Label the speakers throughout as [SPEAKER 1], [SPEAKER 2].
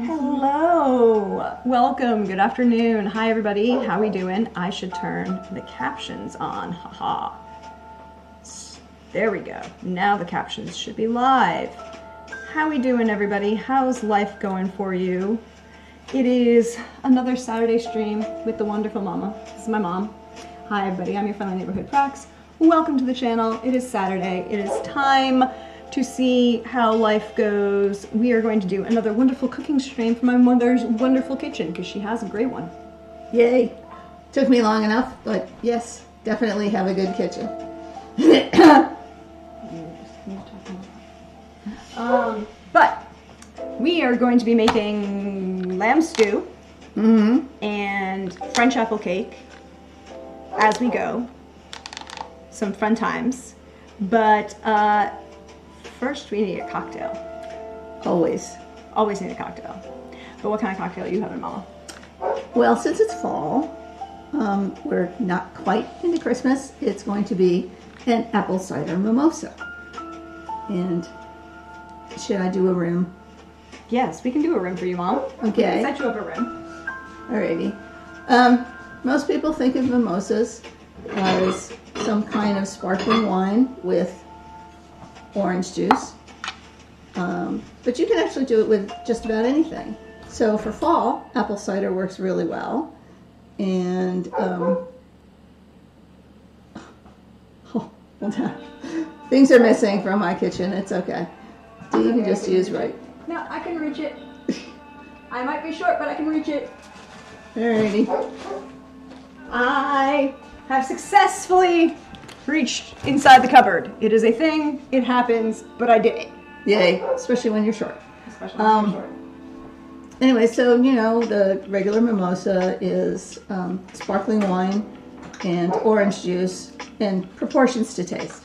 [SPEAKER 1] Hello, welcome, good afternoon. Hi everybody, how we doing? I should turn the captions on, haha. There we go, now the captions should be live. How we doing everybody? How's life going for you? It is another Saturday stream with the wonderful mama. This is my mom. Hi everybody, I'm your friendly neighborhood Prax. Welcome to the channel. It is Saturday, it is time to see how life goes. We are going to do another wonderful cooking stream from my mother's wonderful kitchen because she has a great one.
[SPEAKER 2] Yay. Took me long enough, but yes, definitely have a good kitchen.
[SPEAKER 1] But we are going to be making lamb stew and French apple cake as we go. Some fun times. But first we need a cocktail.
[SPEAKER 2] Always.
[SPEAKER 1] Always need a cocktail. But what kind of cocktail are you having, Mama?
[SPEAKER 2] Well, since it's fall, we're not quite into Christmas. It's going to be an apple cider mimosa. And should I do a rim?
[SPEAKER 1] Yes, we can do a rim for you, Mom.
[SPEAKER 2] Okay.
[SPEAKER 1] We can set you up a rim.
[SPEAKER 2] Alrighty. Most people think of mimosas as some kind of sparkling wine with orange juice. But you can actually do it with just about anything. So for fall, apple cider works really well. And, oh, hold on. Things are missing from my kitchen. It's okay. You can just use right.
[SPEAKER 1] No, I can reach it. I might be short, but I can reach it.
[SPEAKER 2] Alrighty.
[SPEAKER 1] I have successfully reached inside the cupboard. It is a thing, it happens, but I did it.
[SPEAKER 2] Yay, especially when you're short.
[SPEAKER 1] Especially when you're short.
[SPEAKER 2] Anyway, so, you know, the regular mimosa is sparkling wine and orange juice and proportions to taste.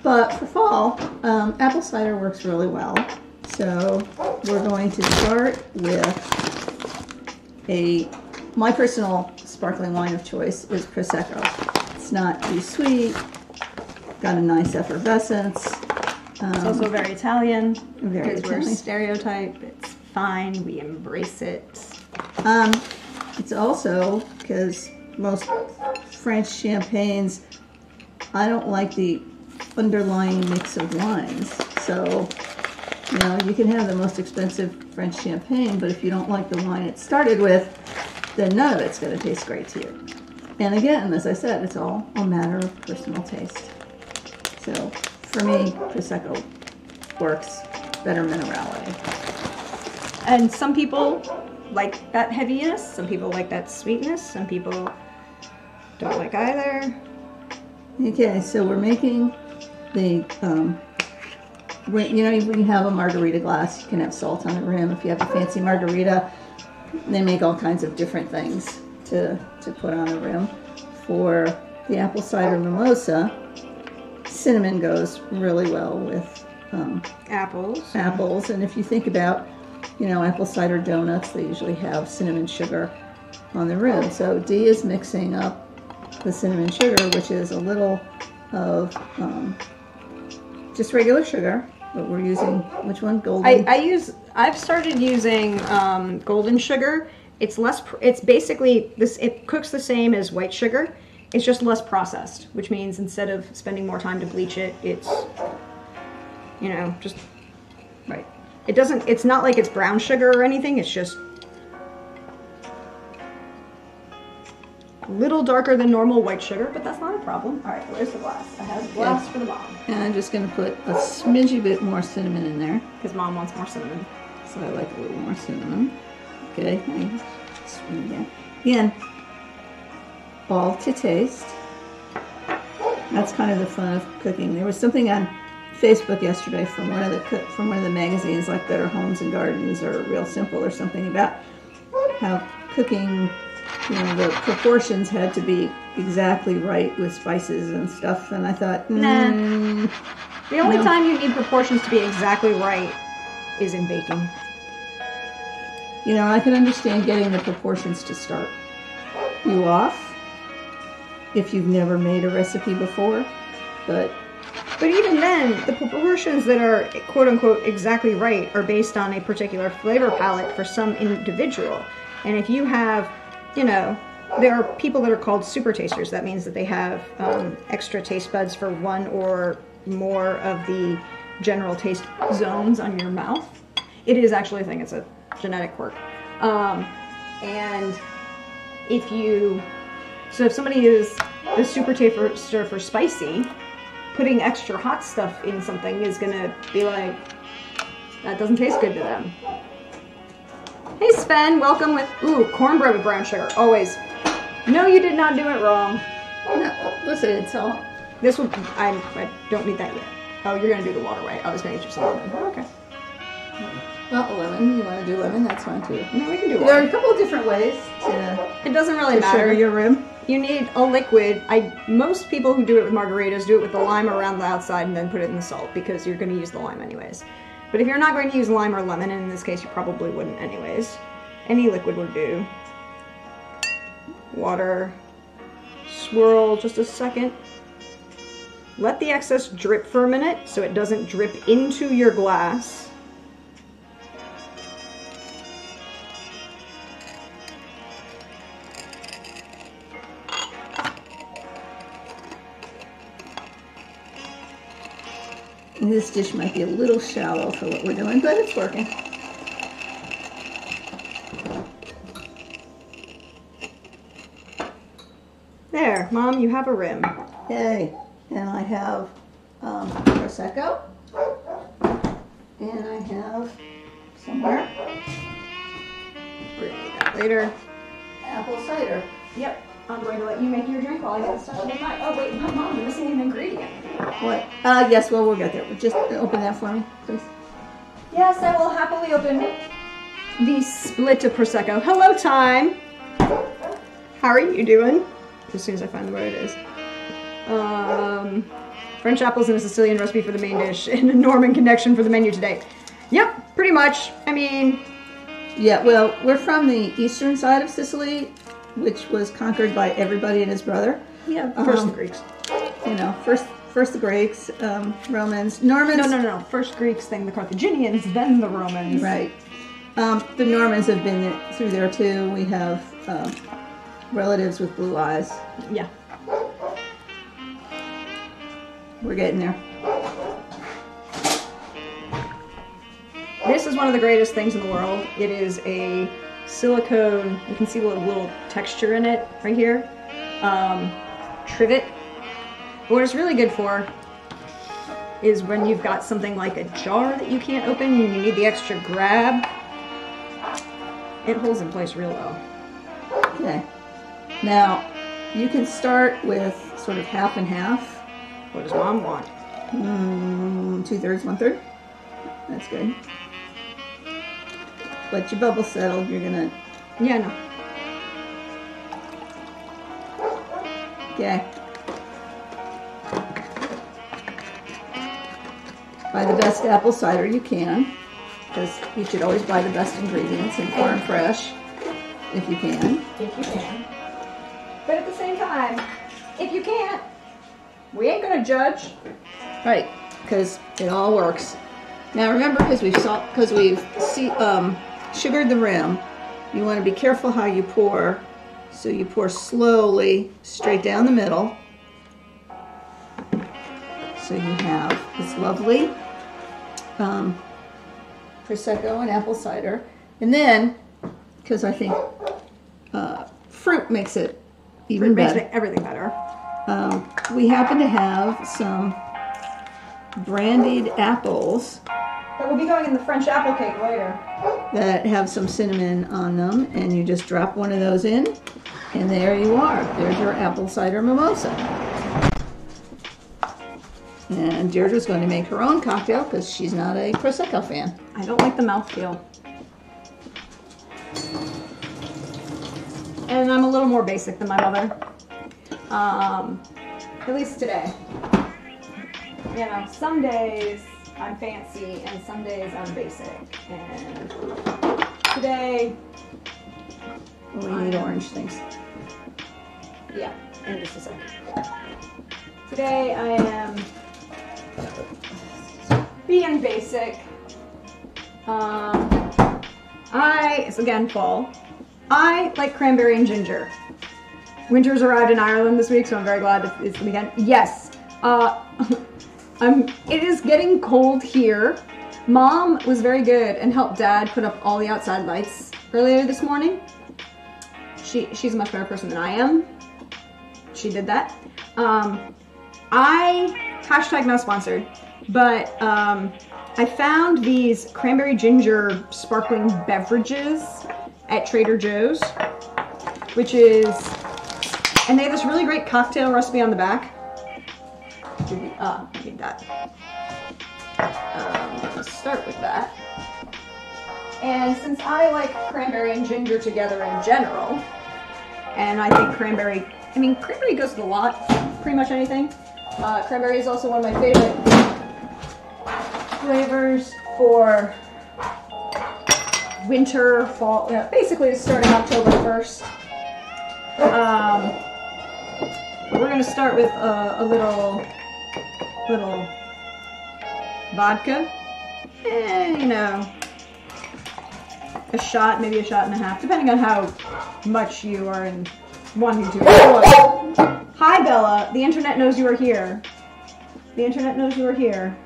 [SPEAKER 2] But for fall, apple cider works really well. So we're going to start with my personal sparkling wine of choice is Prosecco. It's not too sweet, got a nice effervescence.
[SPEAKER 1] It's also very Italian,
[SPEAKER 2] very
[SPEAKER 1] because we're stereotype. It's fine, we embrace it.
[SPEAKER 2] It's also, because most French champagnes, I don't like the underlying mix of wines. So, you know, you can have the most expensive French champagne, but if you don't like the wine it started with, then none of it's going to taste great to you. And again, as I said, it's all a matter of personal taste. So, for me, Prosecco works, better minerality.
[SPEAKER 1] And some people like that heaviness, some people like that sweetness, some people don't like either.
[SPEAKER 2] Okay, so we're making the, when you have a margarita glass, you can have salt on the rim. If you have a fancy margarita, they make all kinds of different things to put on the rim. For the apple cider mimosa, cinnamon goes really well with apples. And if you think about, you know, apple cider donuts, they usually have cinnamon sugar on the rim. So Dee is mixing up the cinnamon sugar, which is a little of just regular sugar, but we're using, which one? Golden?
[SPEAKER 1] I've started using golden sugar. It's basically this, it cooks the same as white sugar. It's just less processed, which means instead of spending more time to bleach it, it's, you know, just, right. It's not like it's brown sugar or anything, it's just a little darker than normal white sugar, but that's not a problem. All right, where's the glass? I have a glass for the mom.
[SPEAKER 2] And I'm just going to put a smidgy bit more cinnamon in there.
[SPEAKER 1] Because mom wants more cinnamon.
[SPEAKER 2] So I like a little more cinnamon. Okay, again, all to taste. That's kind of the fun of cooking. There was something on Facebook yesterday from one of the magazines, like Better Homes and Gardens or Real Simple or something, about how cooking, you know, the proportions had to be exactly right with spices and stuff. And I thought,
[SPEAKER 1] nah. The only time you need proportions to be exactly right is in baking.
[SPEAKER 2] You know, I can understand getting the proportions to start you off if you've never made a recipe before, but
[SPEAKER 1] But even then, the proportions that are quote-unquote exactly right are based on a particular flavor palette for some individual. And if you have, you know, there are people that are called super tasters. That means that they have extra taste buds for one or more of the general taste zones on your mouth. It is actually a thing. It's a genetic quirk. And if somebody is a super taster for spicy, putting extra hot stuff in something is gonna be like, that doesn't taste good to them. Hey Sven, welcome with, cornbread with brown sugar, always. No, you did not do it wrong.
[SPEAKER 2] No, listen, it's all.
[SPEAKER 1] This will, I don't need that yet. Oh, you're gonna do the waterway. I was gonna get you some lemon. Oh, okay.
[SPEAKER 2] Not lemon. You want to do lemon? That's fine too.
[SPEAKER 1] No, we can do water.
[SPEAKER 2] There are a couple of different ways to.
[SPEAKER 1] It doesn't really
[SPEAKER 2] to
[SPEAKER 1] matter.
[SPEAKER 2] sugar your rim.
[SPEAKER 1] You need a liquid. Most people who do it with margaritas do it with the lime around the outside and then put it in the salt because you're going to use the lime anyways. But if you're not going to use lime or lemon, and in this case you probably wouldn't anyways, any liquid would do. Water. Swirl just a second. Let the excess drip for a minute so it doesn't drip into your glass.
[SPEAKER 2] This dish might be a little shallow for what we're doing, but it's working.
[SPEAKER 1] There, Mom, you have a rim.
[SPEAKER 2] Yay. And I have Prosecco. And I have somewhere
[SPEAKER 1] We're gonna need that later.
[SPEAKER 2] apple cider.
[SPEAKER 1] Yep, I'm going to let you make your drink while I get stuff to make mine. Oh wait, Mom, you're missing an ingredient.
[SPEAKER 2] What? Yes, well, we'll get there. Just open that for me, please.
[SPEAKER 1] Yes, I will happily open the split of Prosecco. Hello, Time! How are you doing? As soon as I find what it is. French apples and a Sicilian recipe for the main dish, and a Norman connection for the menu today. Yep, pretty much. I mean...
[SPEAKER 2] Yeah, well, we're from the eastern side of Sicily, which was conquered by everybody and his brother.
[SPEAKER 1] Yeah, first the Greeks.
[SPEAKER 2] You know, first the Greeks, Romans, Normans.
[SPEAKER 1] No. First Greeks, then the Carthaginians, then the Romans.
[SPEAKER 2] Right. The Normans have been through there too. We have relatives with blue eyes.
[SPEAKER 1] Yeah.
[SPEAKER 2] We're getting there.
[SPEAKER 1] This is one of the greatest things in the world. It is a silicone, you can see a little texture in it right here. Trivet. What it's really good for is when you've got something like a jar that you can't open and you need the extra grab. It holds in place real well.
[SPEAKER 2] Okay. Now, you can start with sort of half and half.
[SPEAKER 1] What does Mom want?
[SPEAKER 2] 2/3, 1/3. That's good. Let your bubble settle. You're gonna.
[SPEAKER 1] Yeah, no.
[SPEAKER 2] Okay. Buy the best apple cider you can, because you should always buy the best ingredients and farm fresh, if you can.
[SPEAKER 1] If you can. But at the same time, if you can't, we ain't gonna judge.
[SPEAKER 2] Right, because it all works. Now remember, because we've sugared the rim, you want to be careful how you pour. So you pour slowly, straight down the middle. So you have this lovely Prosecco and apple cider. And then, because I think fruit makes it even better.
[SPEAKER 1] Makes everything better.
[SPEAKER 2] We happen to have some brandied apples
[SPEAKER 1] That will be going in the French apple cake later.
[SPEAKER 2] that have some cinnamon on them, and you just drop one of those in, and there you are. There's your apple cider mimosa. And Deirdre's going to make her own cocktail because she's not a Prosecco fan.
[SPEAKER 1] I don't like the mouthfeel. And I'm a little more basic than my mother. At least today. You know, some days I'm fancy and some days I'm basic. And today...
[SPEAKER 2] We need orange things.
[SPEAKER 1] Yeah, in just a second. Today I am being basic. It's again fall. I like cranberry and ginger. Winter's arrived in Ireland this week, so I'm very glad it's the weekend. Yes, it is getting cold here. Mom was very good and helped Dad put up all the outside lights earlier this morning. She's a much better person than I am. She did that. Hashtag not sponsored, but I found these cranberry ginger sparkling beverages at Trader Joe's, and they have this really great cocktail recipe on the back. I need that. Let's start with that. And since I like cranberry and ginger together in general, and I think cranberry goes with a lot, pretty much anything. Cranberry is also one of my favorite flavors for winter, fall, basically starting October 1st. We're going to start with a little vodka, and a shot, maybe a shot and a half, depending on how much you are wanting to. Hi Bella, the internet knows you are here. The internet knows you are here.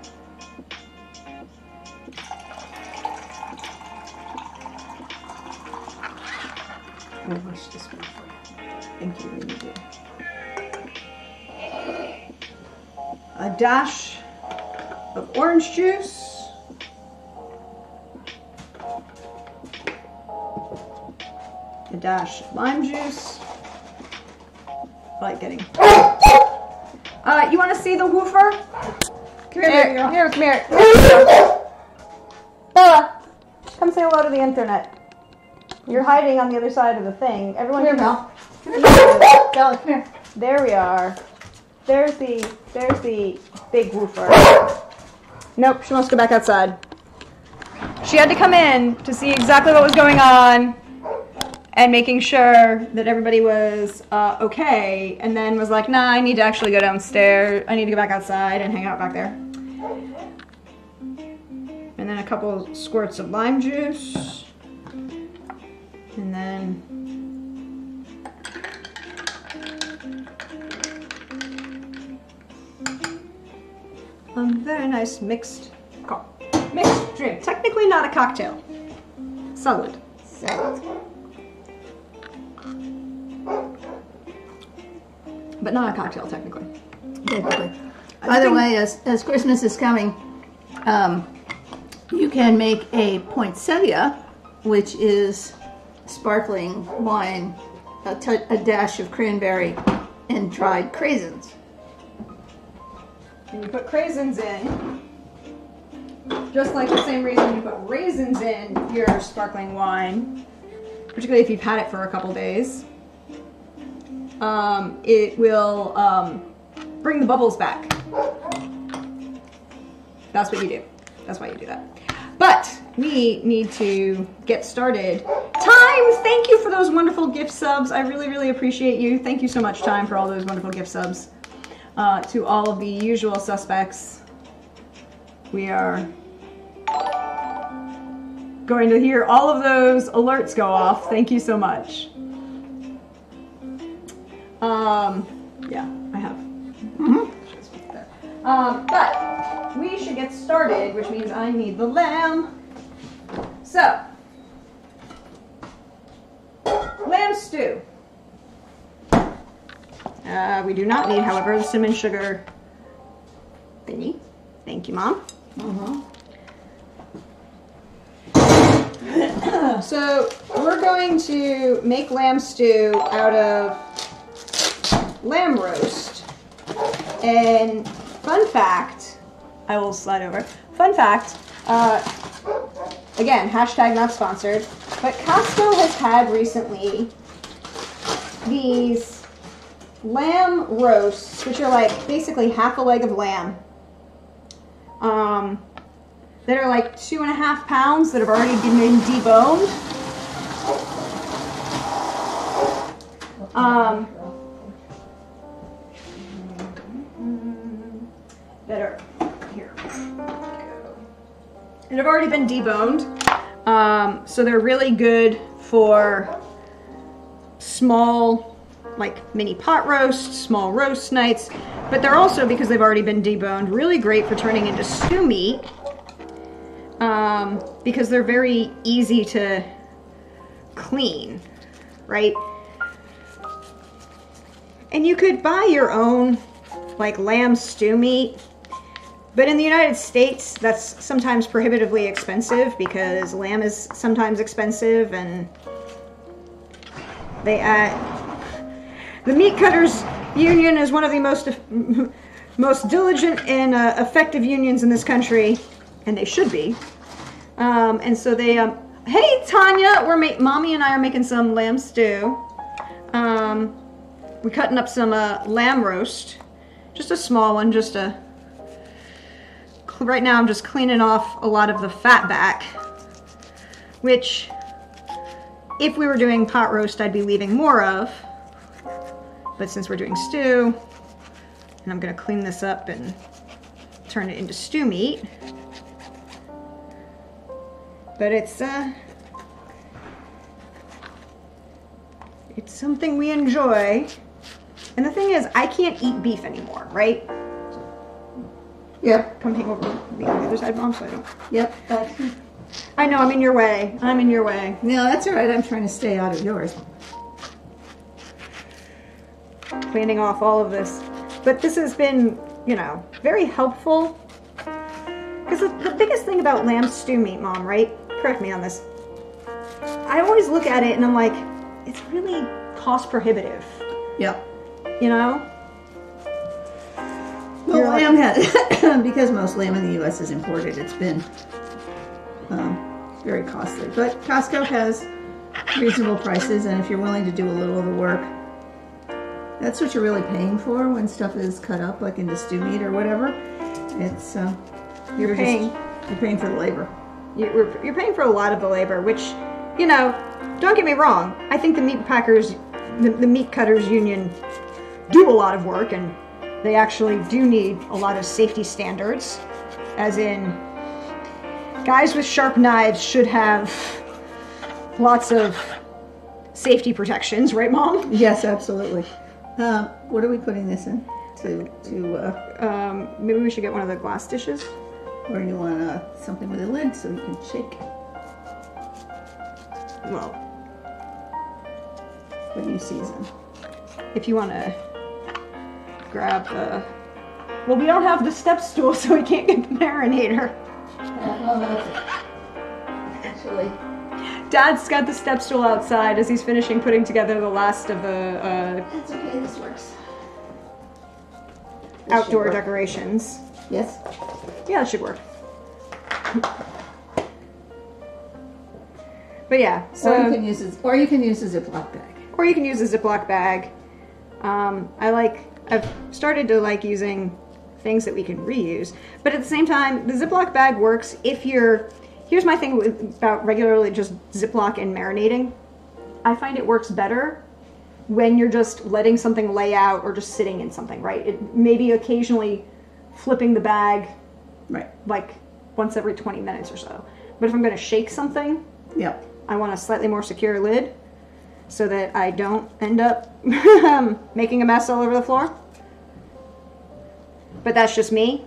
[SPEAKER 1] Oh, watch this one for you. Thank you, really do. A dash of orange juice. A dash of lime juice. I like getting. You want to see the woofer? Come here, come here. Bella, come say hello to the internet. You're hiding on the other side of the thing. Everyone,
[SPEAKER 2] Come here, Mel.
[SPEAKER 1] Bella, come here. There we are. There's the big woofer. Nope, she wants to go back outside. She had to come in to see exactly what was going on and making sure that everybody was okay, and then was like, nah, I need to actually go downstairs. I need to go back outside and hang out back there. And then a couple squirts of lime juice. And then a very nice mixed drink. Technically not a cocktail. Salad. But not a cocktail, technically.
[SPEAKER 2] By the way, as Christmas is coming, you can make a poinsettia, which is sparkling wine, a dash of cranberry, and dried craisins.
[SPEAKER 1] And you put craisins in, just like the same reason you put raisins in your sparkling wine, particularly if you've had it for a couple days. It will bring the bubbles back. That's what you do. That's why you do that. But we need to get started. Time, thank you for those wonderful gift subs. I really, really appreciate you. Thank you so much, Time, for all those wonderful gift subs. To all of the usual suspects. We are going to hear all of those alerts go off. Thank you so much. Yeah, I have. But we should get started, which means I need the lamb. So, lamb stew. We do not need, however, the cinnamon sugar thingy. Thank you, Mom. So, we're going to make lamb stew out of lamb roast. And fun fact, I will slide over. Fun fact, again, hashtag not sponsored, but Costco has had recently these lamb roasts, which are like basically half a leg of lamb, that are like 2.5 pounds that have already been deboned. That are here. And have already been deboned. So they're really good for small, like mini pot roasts, small roast nights, but they're also, because they've already been deboned, really great for turning into stew meat, because they're very easy to clean, right? And you could buy your own like lamb stew meat, but in the United States that's sometimes prohibitively expensive because lamb is sometimes expensive, and they the Meat Cutters Union is one of the most diligent and effective unions in this country, and they should be. And so they hey Tanya, Mommy and I are making some lamb stew. We're cutting up some lamb roast, just a small one, right now I'm just cleaning off a lot of the fat back, which if we were doing pot roast I'd be leaving more of, but since we're doing stew, and I'm gonna clean this up and turn it into stew meat, but it's something we enjoy. And the thing is, I can't eat beef anymore, right?
[SPEAKER 2] Yep.
[SPEAKER 1] Come hang over me on the other side, Mom, so I don't.
[SPEAKER 2] Yep.
[SPEAKER 1] I know, I'm in your way. I'm in your way.
[SPEAKER 2] No, that's all right. I'm trying to stay out of yours.
[SPEAKER 1] Cleaning off all of this. But this has been, you know, very helpful. Because the biggest thing about lamb stew meat, Mom, right? Correct me on this. I always look at it and I'm like, it's really cost prohibitive.
[SPEAKER 2] Yep.
[SPEAKER 1] You know?
[SPEAKER 2] Well, lamb has, because most lamb in the U.S. is imported, it's been very costly. But Costco has reasonable prices, and if you're willing to do a little of the work, that's what you're really paying for when stuff is cut up, like into stew meat or whatever. It's you're paying for the labor.
[SPEAKER 1] You're paying for a lot of the labor, which, you know, don't get me wrong. I think the meat packers, the Meat Cutters Union, do a lot of work, and they actually do need a lot of safety standards, as in guys with sharp knives should have lots of safety protections, right, Mom?
[SPEAKER 2] Yes, absolutely. What are we putting this in?
[SPEAKER 1] Maybe we should get one of the glass dishes.
[SPEAKER 2] Or you want something with a lid so you can shake.
[SPEAKER 1] Well,
[SPEAKER 2] when you season.
[SPEAKER 1] If you want to grab the... Well, we don't have the step stool, so we can't get the marinator.
[SPEAKER 2] Well, that's it. Actually,
[SPEAKER 1] Dad's got the step stool outside as he's finishing putting together the last of the
[SPEAKER 2] that's okay, this works.
[SPEAKER 1] Outdoor decorations.
[SPEAKER 2] Yes?
[SPEAKER 1] Yeah, that should work. But yeah, so...
[SPEAKER 2] Or you can use a Ziploc bag.
[SPEAKER 1] Or you can use a Ziploc bag. I've started to like using things that we can reuse. But at the same time, the Ziploc bag works if you're... Here's my thing about regularly just Ziploc and marinating. I find it works better when you're just letting something lay out or just sitting in something, right? Maybe occasionally flipping the bag,
[SPEAKER 2] right,
[SPEAKER 1] like once every 20 minutes or so. But if I'm going to shake something,
[SPEAKER 2] yep,
[SPEAKER 1] I want a slightly more secure lid so that I don't end up making a mess all over the floor. But that's just me.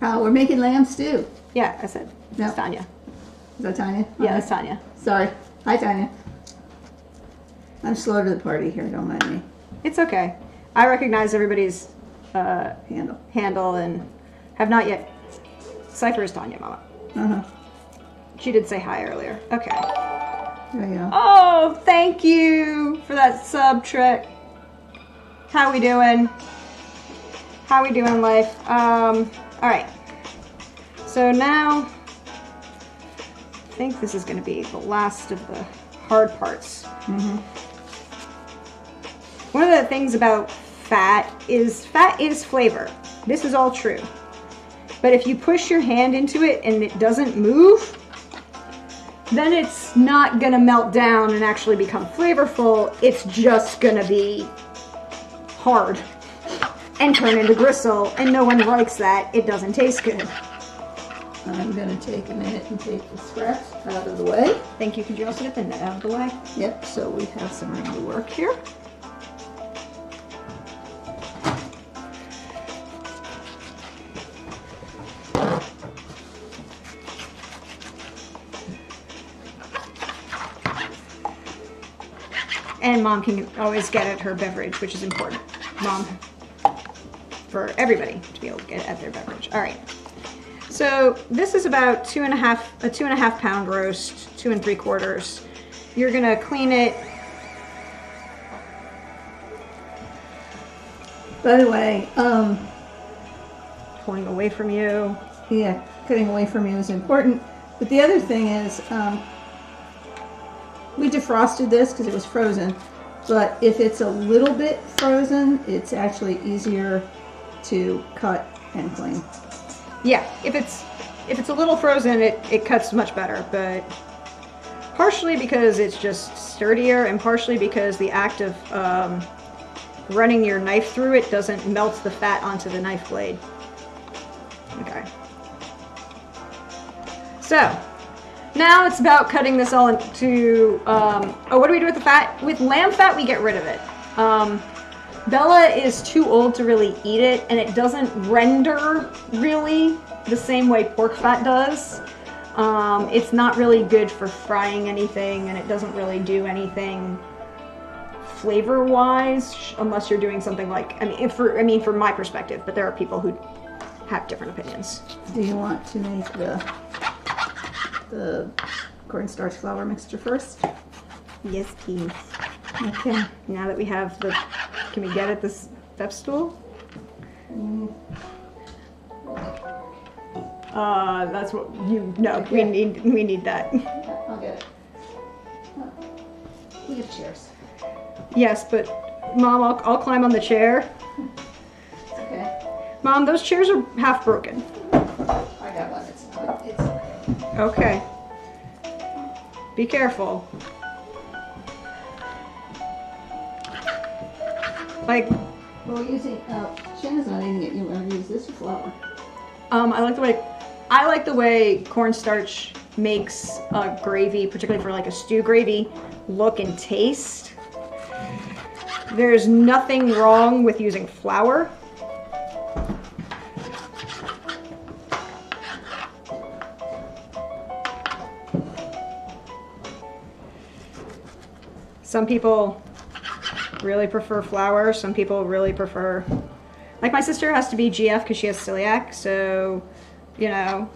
[SPEAKER 2] We're making lamb stew.
[SPEAKER 1] Yeah, I said.
[SPEAKER 2] No.
[SPEAKER 1] It's Tanya.
[SPEAKER 2] Is that Tanya?
[SPEAKER 1] Yeah, that's Tanya.
[SPEAKER 2] Sorry. Hi, Tanya. I'm slow to the party here. Don't mind me.
[SPEAKER 1] It's okay. I recognize everybody's
[SPEAKER 2] handle
[SPEAKER 1] and have not yet. Cypher is Tanya, Mama.
[SPEAKER 2] Uh-huh.
[SPEAKER 1] She did say hi earlier. Okay.
[SPEAKER 2] There you go.
[SPEAKER 1] Oh, thank you for that sub, Trick. How we doing? How we doing in life? All right. So now, I think this is going to be the last of the hard parts.
[SPEAKER 2] Mm-hmm.
[SPEAKER 1] One of the things about fat is flavor. This is all true. But if you push your hand into it and it doesn't move, then it's not going to melt down and actually become flavorful. It's just going to be hard. and turn into gristle, and no one likes that. It doesn't taste good.
[SPEAKER 2] I'm going to take a minute and take the scraps out of the way.
[SPEAKER 1] Thank you. Could you also get the net out of the way?
[SPEAKER 2] Yep, so we have some room to work here.
[SPEAKER 1] And Mom can always get at her beverage, which is important. Mom, for everybody to be able to get at their beverage. All right. So this is about a 2.5 pound roast, 2 3/4. You're gonna clean it.
[SPEAKER 2] By the way,
[SPEAKER 1] Pulling away from you.
[SPEAKER 2] yeah, cutting away from you is important. But the other thing is, we defrosted this because it was frozen. But if it's a little bit frozen, it's actually easier to cut and clean.
[SPEAKER 1] Yeah, if it's a little frozen, it cuts much better, but partially because it's just sturdier, and partially because the act of running your knife through it doesn't melt the fat onto the knife blade. Okay. So now it's about cutting this all into. Oh, what do we do with the fat? With lamb fat, we get rid of it. Bella is too old to really eat it, and it doesn't render really the same way pork fat does. It's not really good for frying anything, and it doesn't really do anything flavor-wise, unless you're doing something like, from my perspective, but there are people who have different opinions.
[SPEAKER 2] Do you want to make the cornstarch flour mixture first?
[SPEAKER 1] Yes, please.
[SPEAKER 2] Okay.
[SPEAKER 1] Now that we have the, can we get at this step stool? That's what you know.
[SPEAKER 2] Okay.
[SPEAKER 1] We need that.
[SPEAKER 2] I'll get it. We have chairs.
[SPEAKER 1] Yes, but Mom, I'll climb on the chair.
[SPEAKER 2] It's okay.
[SPEAKER 1] Mom, those chairs are half broken.
[SPEAKER 2] I got one. It's okay.
[SPEAKER 1] Okay. Be careful. Like,
[SPEAKER 2] Well, using Shanna's not eating it. You want to use this or flour?
[SPEAKER 1] I like the way cornstarch makes a gravy, particularly for like a stew gravy, look and taste. There's nothing wrong with using flour. Some people really prefer flour. Some people really prefer, like my sister has to be GF because she has celiac, so, you know,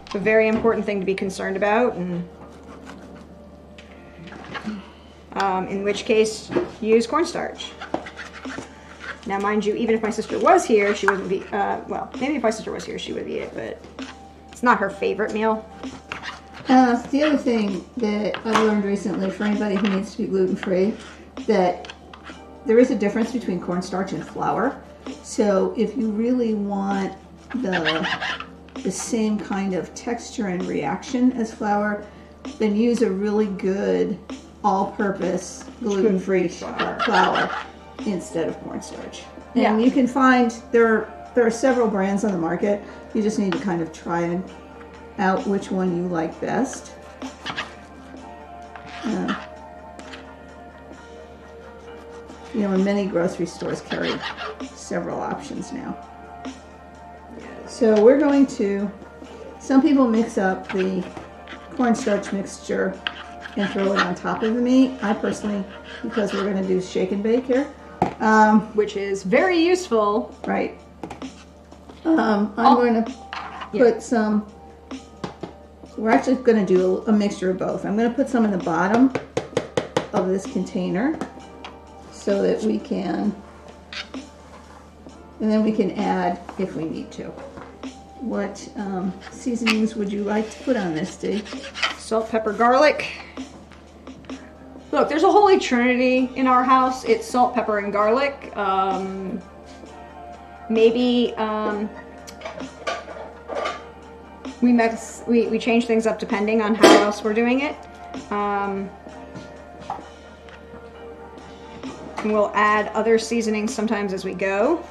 [SPEAKER 1] it's a very important thing to be concerned about, and in which case, use cornstarch. Now, mind you, even if my sister was here, she wouldn't be, well, maybe if my sister was here, she would eat it, but it's not her favorite meal.
[SPEAKER 2] The other thing that I learned recently, for anybody who needs to be gluten-free, that there is a difference between cornstarch and flour. So if you really want the same kind of texture and reaction as flour, then use a really good all-purpose gluten-free flour instead of cornstarch. And
[SPEAKER 1] Yeah.
[SPEAKER 2] you can find there are several brands on the market. You just need to kind of try out which one you like best. You know, and many grocery stores carry several options now. So we're going to, some people mix up the cornstarch mixture and throw it on top of the meat. I personally, because we're going to do shake and bake here.
[SPEAKER 1] Which is very useful.
[SPEAKER 2] Right. I'm going to put some, we're actually going to do a mixture of both. I'm going to put some in the bottom of this container so that we can, and then we can add if we need to. What seasonings would you like to put on this, Dee?
[SPEAKER 1] Salt, pepper, garlic. Look, there's a holy trinity in our house. It's salt, pepper, and garlic. Maybe we change things up depending on how else we're doing it. and we'll add other seasonings sometimes as we go.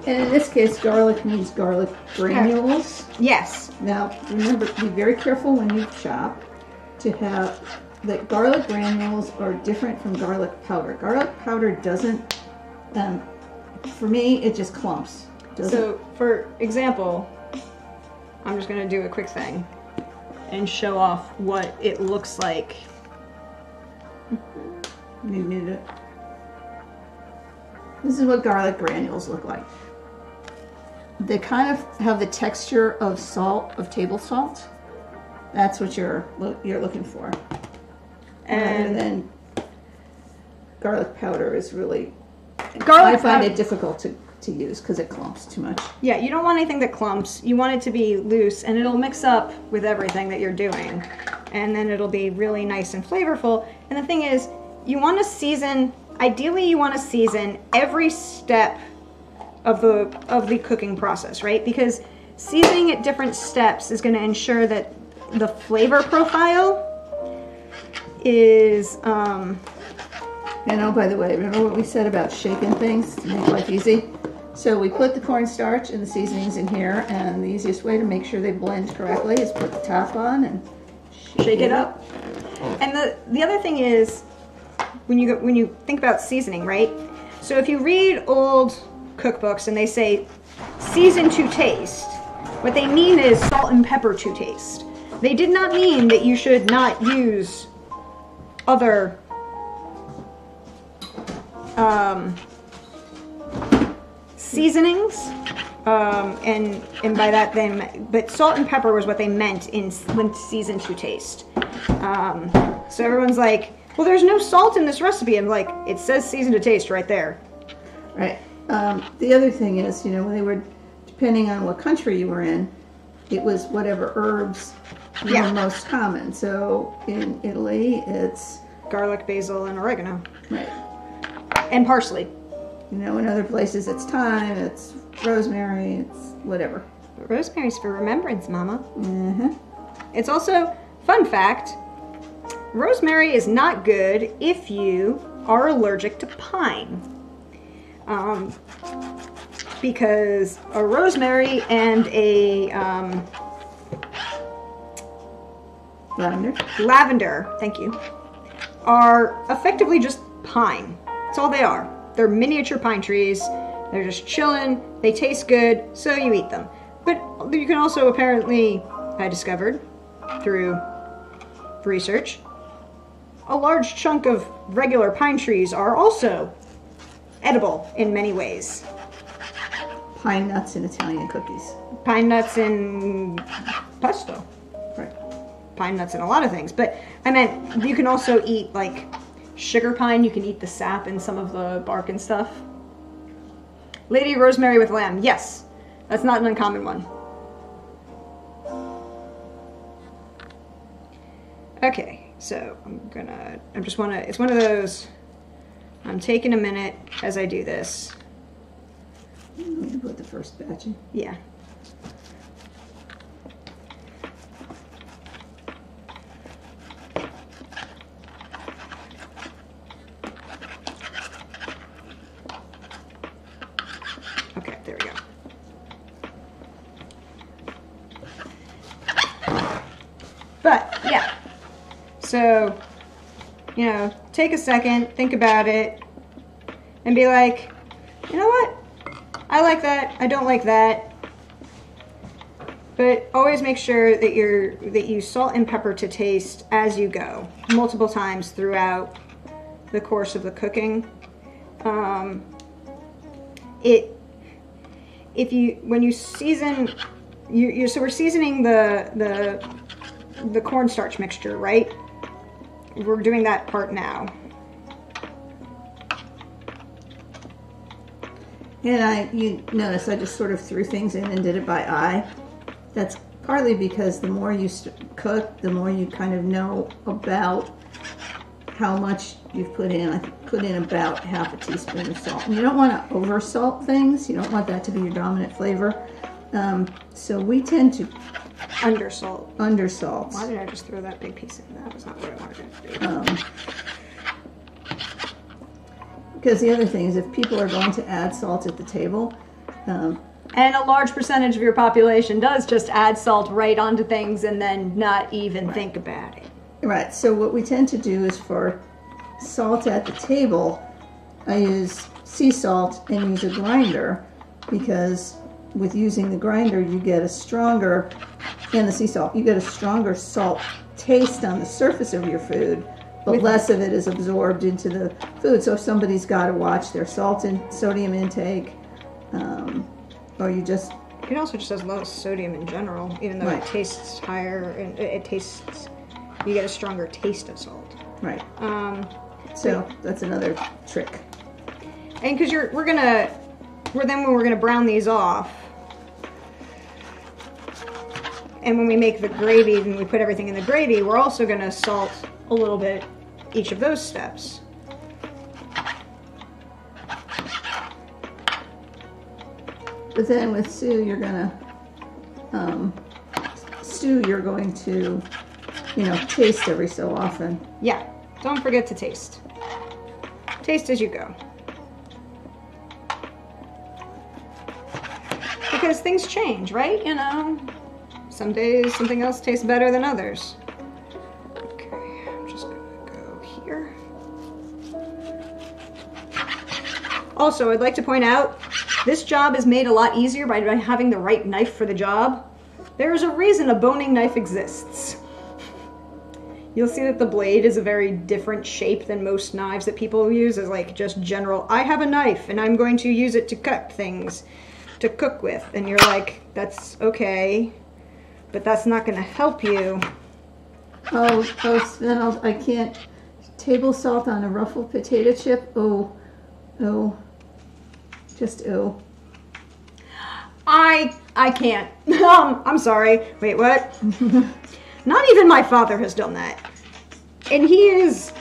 [SPEAKER 2] And in this case, garlic means garlic granules.
[SPEAKER 1] Yes.
[SPEAKER 2] Now, remember, be very careful when you chop to have that garlic granules are different from garlic powder. Garlic powder doesn't, for me, it just clumps.
[SPEAKER 1] So, for example, I'm just going to do a quick thing and show off what it looks like.
[SPEAKER 2] This is what garlic granules look like. They kind of have the texture of salt, of table salt. That's what you're looking for. And then garlic powder is really, I find it difficult to use because it clumps too much.
[SPEAKER 1] Yeah, you don't want anything that clumps. You want it to be loose, and it'll mix up with everything that you're doing. And then it'll be really nice and flavorful. And the thing is, you want to season, ideally you want to season every step of the cooking process, right? Because seasoning at different steps is going to ensure that the flavor profile is
[SPEAKER 2] And oh, by the way, remember what we said about shaking things to make life easy? So we put the cornstarch and the seasonings in here, and the easiest way to make sure they blend correctly is put the top on and
[SPEAKER 1] shake it up. And the other thing is, when you think about seasoning, right? So if you read old cookbooks and they say season to taste, what they mean is salt and pepper to taste. They did not mean that you should not use other seasonings, and by that but salt and pepper was what they meant when season to taste. So everyone's like, well, there's no salt in this recipe. I'm like, it says season to taste right there.
[SPEAKER 2] Right. The other thing is, when they were, depending on what country you were in, it was whatever herbs were most common. So in Italy, it's
[SPEAKER 1] garlic, basil, and oregano.
[SPEAKER 2] Right.
[SPEAKER 1] And parsley.
[SPEAKER 2] In other places it's thyme, it's rosemary, it's whatever.
[SPEAKER 1] Rosemary's for remembrance, Mama.
[SPEAKER 2] Mm-hmm.
[SPEAKER 1] It's also, fun fact, rosemary is not good if you are allergic to pine. Because a rosemary and a lavender, thank you, are effectively just pine. That's all they are. They're miniature pine trees. They're just chilling. They taste good, so you eat them. But you can also apparently, I discovered through research, a large chunk of regular pine trees are also edible in many ways.
[SPEAKER 2] Pine nuts in Italian cookies.
[SPEAKER 1] Pine nuts in pesto.
[SPEAKER 2] Right.
[SPEAKER 1] Pine nuts in a lot of things. But I meant you can also eat like sugar pine. You can eat the sap and some of the bark and stuff. Lady rosemary with lamb. Yes. That's not an uncommon one. Okay. So it's one of those, I'm taking a minute as I do this.
[SPEAKER 2] Let me put the first batch in.
[SPEAKER 1] Yeah. Okay, there we go. But, yeah. So, take a second, think about it, and be like, you know what? I like that, I don't like that. But always make sure that you salt and pepper to taste as you go, multiple times throughout the course of the cooking. When you season, so we're seasoning the cornstarch mixture, right? We're doing that part now.
[SPEAKER 2] And you notice I just sort of threw things in and did it by eye. That's partly because the more you cook, the more you kind of know about how much you've put in. I put in about half a teaspoon of salt. And you don't want to over salt things. You don't want that to be your dominant flavor. So we tend to
[SPEAKER 1] Undersalt.
[SPEAKER 2] Undersalt.
[SPEAKER 1] Why did I just throw that big piece in? That was not what I wanted to do.
[SPEAKER 2] Because the other thing is, if people are going to add salt at the table,
[SPEAKER 1] and a large percentage of your population does just add salt right onto things and then not even think about it.
[SPEAKER 2] Right, so what we tend to do is for salt at the table, I use sea salt and use a grinder, because with using the grinder you get a stronger, and the sea salt, you get a stronger salt taste on the surface of your food, but less of it is absorbed into the food. So if somebody's got to watch their salt and sodium intake, or you just...
[SPEAKER 1] It also just has less sodium in general, even though it tastes higher, and it tastes... You get a stronger taste of salt.
[SPEAKER 2] Right. So that's another trick.
[SPEAKER 1] And because when we're gonna brown these off, and when we make the gravy and we put everything in the gravy, we're also gonna salt a little bit each of those steps.
[SPEAKER 2] But then with stew, you're gonna taste every so often.
[SPEAKER 1] Yeah, don't forget to taste. Taste as you go. Because things change, right? You know, some days something else tastes better than others. Okay, I'm just gonna go here. Also, I'd like to point out, this job is made a lot easier by having the right knife for the job. There is a reason a boning knife exists. You'll see that the blade is a very different shape than most knives that people use as like just general, I have a knife and I'm going to use it to cut things, to cook with. And you're like, that's okay, but that's not going to help you.
[SPEAKER 2] Oh, then I can't. Table salt on a ruffled potato chip? Oh. Just oh.
[SPEAKER 1] I can't. I'm sorry. Wait, what? Not even my father has done that. And he is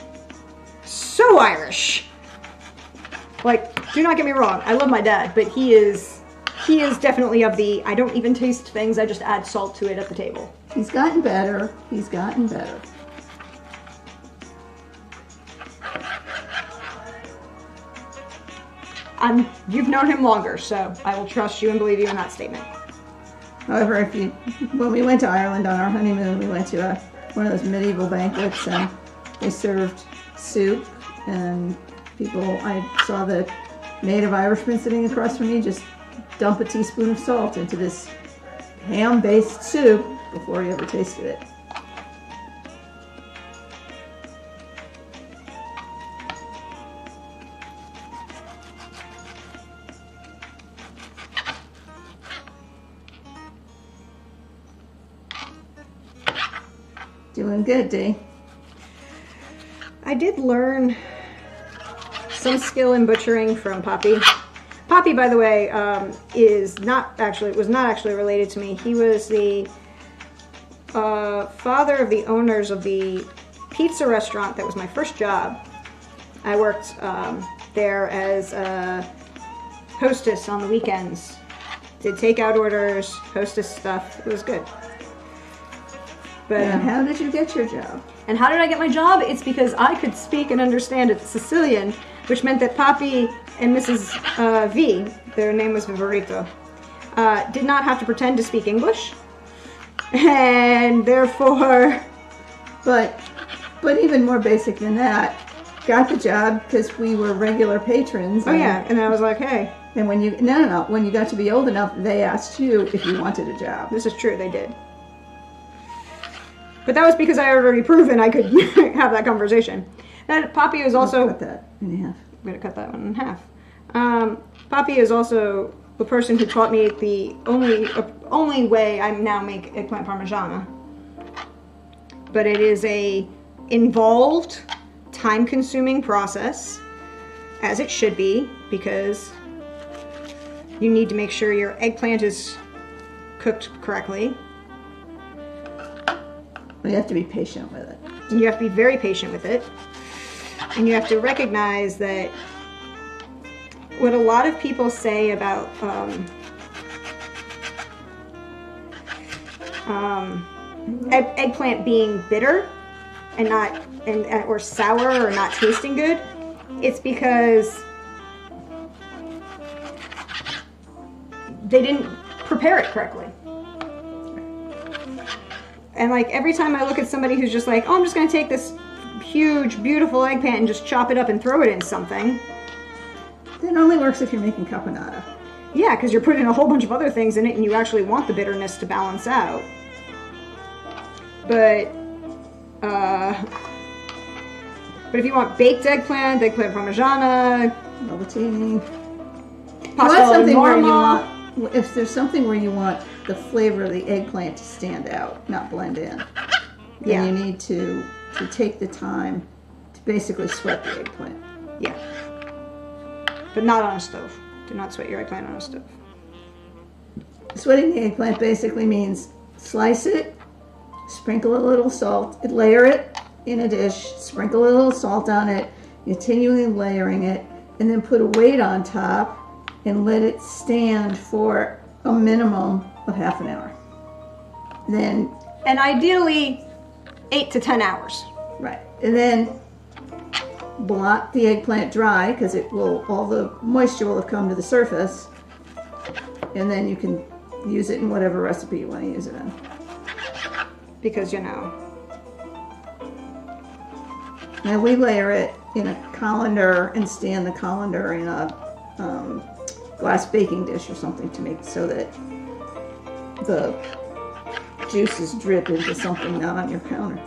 [SPEAKER 1] so Irish. Like, do not get me wrong, I love my dad, but he is definitely of the, I don't even taste things, I just add salt to it at the table.
[SPEAKER 2] He's gotten better. He's gotten better.
[SPEAKER 1] You've known him longer, so I will trust you and believe you in that statement.
[SPEAKER 2] However, when we went to Ireland on our honeymoon, we went to one of those medieval banquets, and they served soup, and I saw the native Irishman sitting across from me just dump a teaspoon of salt into this ham-based soup before he ever tasted it. Doing good, Dee.
[SPEAKER 1] I did learn some skill in butchering from Poppy. Poppy, by the way, was not actually related to me. He was the father of the owners of the pizza restaurant that was my first job. I worked there as a hostess on the weekends. Did takeout orders, hostess stuff. It was good. But,
[SPEAKER 2] and how did you get your job?
[SPEAKER 1] And how did I get my job? It's because I could speak and understand Sicilian, which meant that Poppy and Mrs. V, their name was Viverito, did not have to pretend to speak English. And therefore...
[SPEAKER 2] But even more basic than that, got the job because we were regular patrons.
[SPEAKER 1] Oh yeah, and I was like, hey.
[SPEAKER 2] And when when you got to be old enough, they asked you if you wanted a job.
[SPEAKER 1] This is true, they did. But that was because I had already proven I could have that conversation. And Poppy is also...
[SPEAKER 2] Cut that in half.
[SPEAKER 1] I'm going to cut that one in half. Poppy is also the person who taught me the only way I now make eggplant parmigiana. But it is a involved, time-consuming process, as it should be, because you need to make sure your eggplant is cooked correctly.
[SPEAKER 2] You have to be patient with it.
[SPEAKER 1] You have to be very patient with it. And you have to recognize that what a lot of people say about
[SPEAKER 3] eggplant being bitter and not or sour or not tasting good, it's because they didn't prepare it correctly. And like every time I look at somebody who's just like, oh, I'm just going to take this huge, beautiful eggplant and just chop it up and throw it in something.
[SPEAKER 2] It only works if you're making caponata.
[SPEAKER 3] Yeah, because you're putting a whole bunch of other things in it and you actually want the bitterness to balance out. But if you want baked eggplant parmigiana,
[SPEAKER 2] Velveteen.
[SPEAKER 3] pasta alla norma,
[SPEAKER 2] if there's something where you want the flavor of the eggplant to stand out, not blend in, then you need to take the time to basically sweat the eggplant.
[SPEAKER 3] yeah. But not on a stove. Do not sweat your eggplant on a stove.
[SPEAKER 2] Sweating the eggplant basically means slice it, sprinkle a little salt, layer it in a dish, sprinkle a little salt on it, continually layering it, and then put a weight on top and let it stand for a minimum of half an hour. Then,
[SPEAKER 3] And ideally, 8 to 10 hours.
[SPEAKER 2] right, and then blot the eggplant dry because all the moisture will have come to the surface, and then you can use it in whatever recipe you want to use it in.
[SPEAKER 3] Because, you know.
[SPEAKER 2] Now we layer it in a colander and stand the colander in a glass baking dish or something to make so that the juices drip into something not on your counter.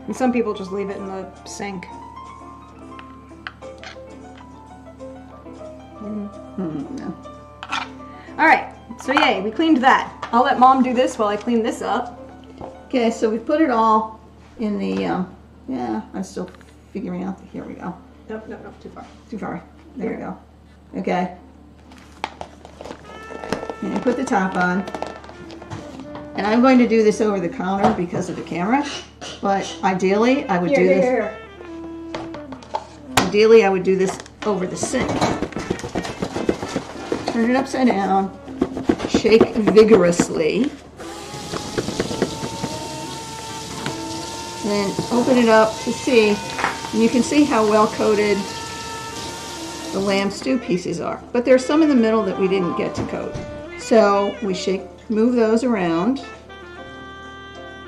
[SPEAKER 3] And some people just leave it in the sink.
[SPEAKER 2] No.
[SPEAKER 3] All right, so yay, we cleaned that. I'll let Mom do this while I clean this up.
[SPEAKER 2] Okay, so we put it all in the, I'm still figuring out, here we go.
[SPEAKER 3] Nope, too far.
[SPEAKER 2] Too far. There we go. Okay. And you put the top on. And I'm going to do this over the counter because of the camera, but ideally I would do this. Ideally I would do this over the sink. Turn it upside down, shake vigorously, and then open it up to see. And you can see how well coated the lamb stew pieces are. But there's some in the middle that we didn't get to coat. So we move those around,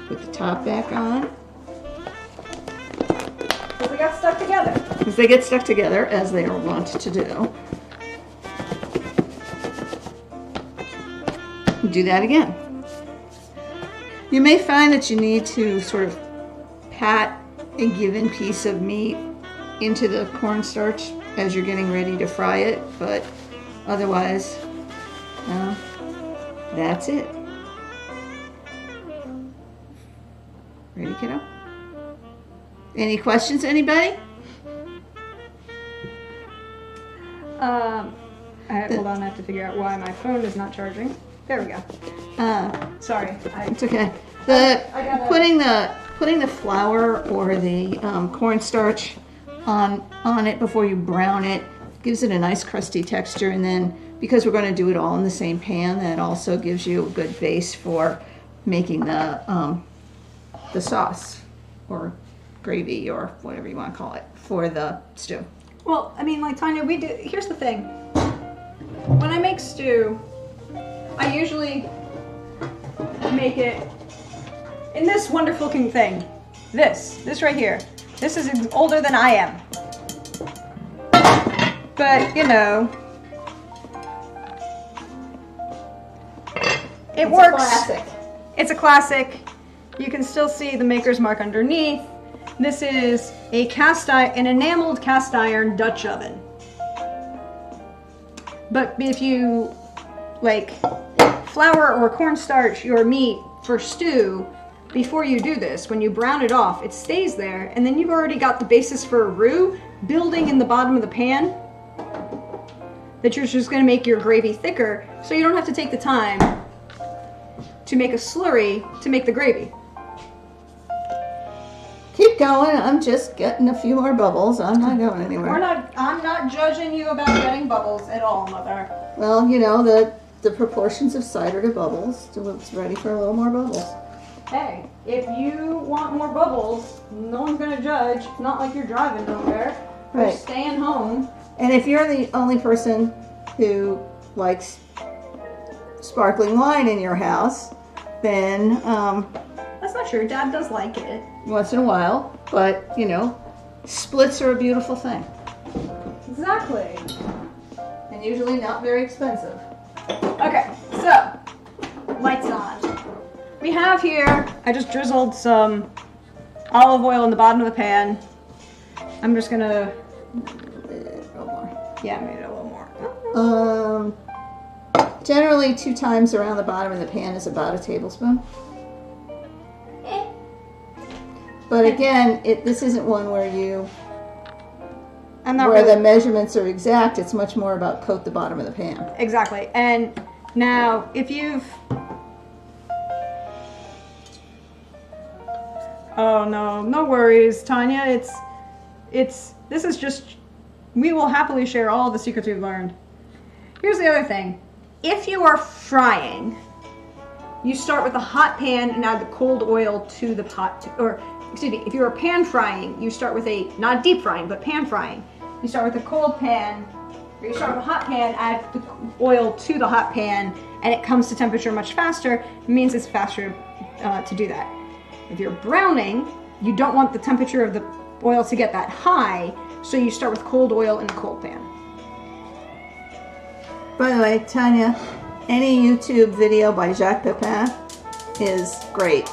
[SPEAKER 2] put the top back on.
[SPEAKER 3] Because they got stuck together.
[SPEAKER 2] Because they get stuck together, as they are wont to do. Do that again. You may find that you need to sort of pat a given piece of meat into the cornstarch as you're getting ready to fry it, but otherwise, that's it. Ready, kiddo? Any questions, anybody?
[SPEAKER 3] Hold on, I have to figure out why my phone is not charging. There we go. Sorry.
[SPEAKER 2] It's okay. Putting the flour or the cornstarch on it before you brown it gives it a nice crusty texture, and then because we're going to do it all in the same pan, that also gives you a good base for making the sauce or gravy or whatever you want to call it for the stew.
[SPEAKER 3] Well, I mean, like Tanya, here's the thing. When I make stew, I usually make it in this wonderful looking thing. This right here. This is older than I am. But, you know, it works.
[SPEAKER 2] Classic.
[SPEAKER 3] It's a classic. You can still see the maker's mark underneath. This is an enameled cast iron Dutch oven. But if you like flour or cornstarch your meat for stew, before you do this, when you brown it off, it stays there, and then you've already got the basis for a roux building in the bottom of the pan that you're just going to make your gravy thicker, so you don't have to take the time to make a slurry to make the gravy.
[SPEAKER 2] Keep going. I'm just getting a few more bubbles. I'm not going anywhere.
[SPEAKER 3] I'm not judging you about getting bubbles at all, Mother.
[SPEAKER 2] Well, you know, the the proportions of cider to bubbles till it's ready for a little more bubbles.
[SPEAKER 3] Hey, if you want more bubbles, no one's gonna judge. It's not like you're driving nowhere. You're
[SPEAKER 2] Right.
[SPEAKER 3] staying home.
[SPEAKER 2] And if you're the only person who likes sparkling wine in your house, then
[SPEAKER 3] That's not true. Dad does like it.
[SPEAKER 2] once in a while, but you know, splits are a beautiful thing.
[SPEAKER 3] Exactly.
[SPEAKER 2] And usually not very expensive.
[SPEAKER 3] Okay, so lights on. We have here, I just drizzled some olive oil in the bottom of the pan. I'm just gonna, yeah, I made it a little more.
[SPEAKER 2] Generally 2 times around the bottom of the pan is about a tablespoon. But again, this isn't one where
[SPEAKER 3] I'm not
[SPEAKER 2] where
[SPEAKER 3] really,
[SPEAKER 2] the measurements are exact. It's much more about coat the bottom of the pan.
[SPEAKER 3] exactly. And now, if you've, oh no, no worries, Tanya. This is just, we will happily share all the secrets we've learned. Here's the other thing. If you are frying, you start with a hot pan and add the cold oil to the pot, excuse me, if you are pan frying, you start with not deep frying, but pan frying. You start with a cold pan, or you start with a hot pan, add the oil to the hot pan, and it comes to temperature much faster. It means it's faster to do that. If you're browning, you don't want the temperature of the oil to get that high, so you start with cold oil in the cold pan.
[SPEAKER 2] By the way, Tanya, any YouTube video by Jacques Pepin is great.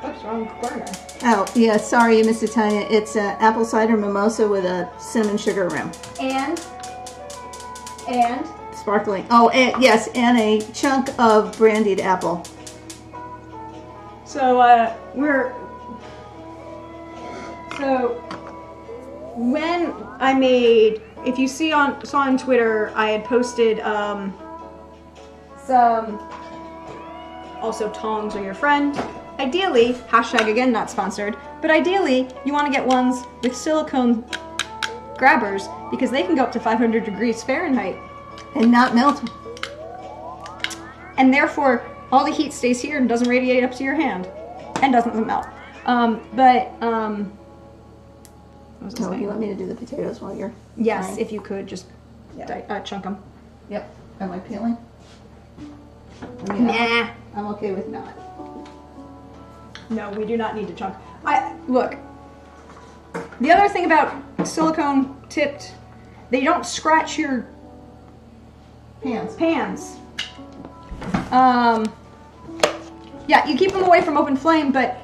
[SPEAKER 3] Oops, wrong corner.
[SPEAKER 2] Oh, yeah, sorry you missed it, Tanya. It's an apple cider mimosa with a cinnamon sugar rim.
[SPEAKER 3] And
[SPEAKER 2] Sparkling. Oh, and, yes, and a chunk of brandied apple.
[SPEAKER 3] so when I made, if you saw on Twitter, I had posted some, also tongs are your friend. Ideally, hashtag again not sponsored, but ideally you want to get ones with silicone grabbers because they can go up to 500 degrees Fahrenheit.
[SPEAKER 2] And not melt.
[SPEAKER 3] And therefore all the heat stays here and doesn't radiate up to your hand and doesn't melt. What was I
[SPEAKER 2] Oh,
[SPEAKER 3] saying?
[SPEAKER 2] you want me to do the potatoes while you're
[SPEAKER 3] Yes,
[SPEAKER 2] frying?
[SPEAKER 3] if you could just chunk them.
[SPEAKER 2] Yep. Am I peeling?
[SPEAKER 3] Nah.
[SPEAKER 2] I'm okay with not.
[SPEAKER 3] No, we do not need to chunk. Look. The other thing about silicone tipped, they don't scratch your pans. Yeah, you keep them away from open flame, but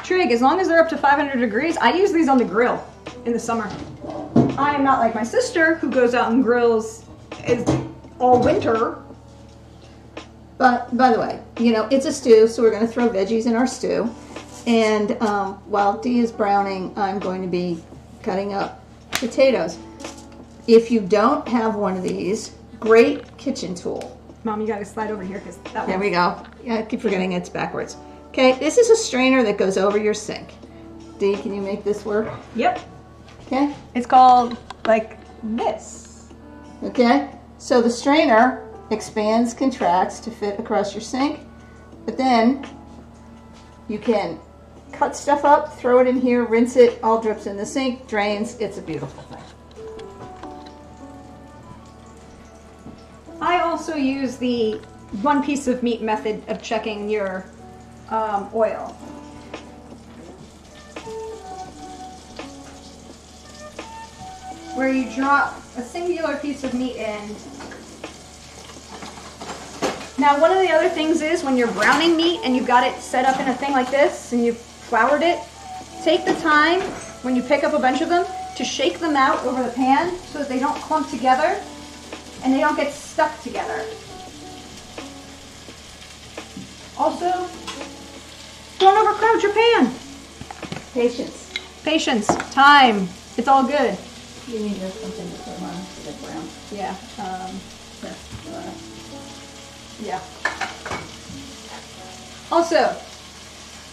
[SPEAKER 3] Trig, as long as they're up to 500 degrees, I use these on the grill in the summer. I am not like my sister who goes out and grills all winter.
[SPEAKER 2] But, by the way, you know, it's a stew, so we're going to throw veggies in our stew. And while Dee is browning, I'm going to be cutting up potatoes. If you don't have one of these, great kitchen tool.
[SPEAKER 3] Mom, you gotta slide over here because that
[SPEAKER 2] There
[SPEAKER 3] one.
[SPEAKER 2] we go. Yeah, I keep forgetting it's backwards. Okay, this is a strainer that goes over your sink. Dee, can you make this work?
[SPEAKER 3] Yep.
[SPEAKER 2] Okay.
[SPEAKER 3] It's called like this.
[SPEAKER 2] Okay, so the strainer expands, contracts to fit across your sink, but then you can cut stuff up, throw it in here, rinse it, all drips in the sink, drains. It's a beautiful thing.
[SPEAKER 3] I also use the one piece of meat method of checking your oil. Where you drop a singular piece of meat in. Now, one of the other things is when you're browning meat and you've got it set up in a thing like this and you've floured it, take the time when you pick up a bunch of them to shake them out over the pan so that they don't clump together and they don't get stuck together. Also, don't overcrowd your pan.
[SPEAKER 2] Patience.
[SPEAKER 3] Patience, time, it's all good.
[SPEAKER 2] You need something to put on to get brown.
[SPEAKER 3] Yeah. Yeah. Also,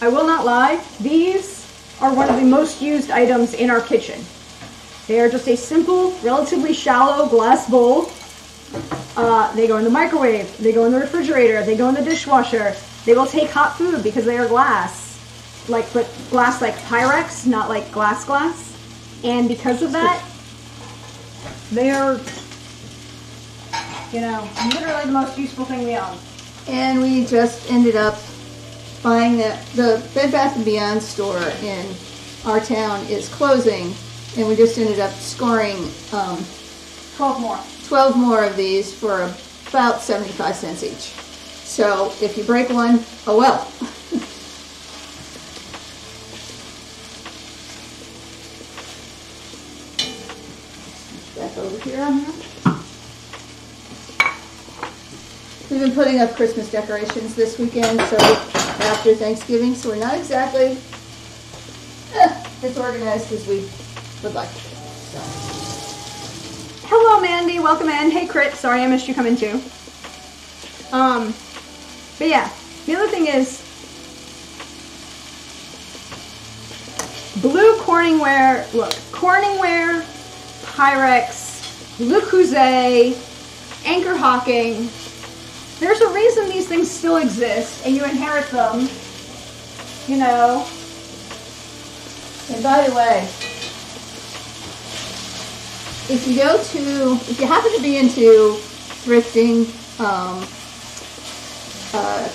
[SPEAKER 3] I will not lie, these are one of the most used items in our kitchen. They are just a simple, relatively shallow glass bowl They go in the microwave. They go in the refrigerator. They go in the dishwasher. They will take hot food because they are glass. But glass like Pyrex, not like glass. And because of that, they are, literally the most useful thing we own.
[SPEAKER 2] And we just ended up buying the Bed Bath & Beyond store in our town is closing, and we just ended up scoring 12 more of these for about 75 cents each. So if you break one, oh well. Back over here. We've been putting up Christmas decorations this weekend, so after Thanksgiving, so we're not exactly as organized as we would like. So.
[SPEAKER 3] Hello, Mandy. Welcome in. Hey, Crit. Sorry I missed you coming too. But yeah, the other thing is blue Corningware. Look, Corningware, Pyrex, Le Creuset, Anchor Hawking. There's a reason these things still exist, and you inherit them,
[SPEAKER 2] And by the way, if you happen to be into thrifting,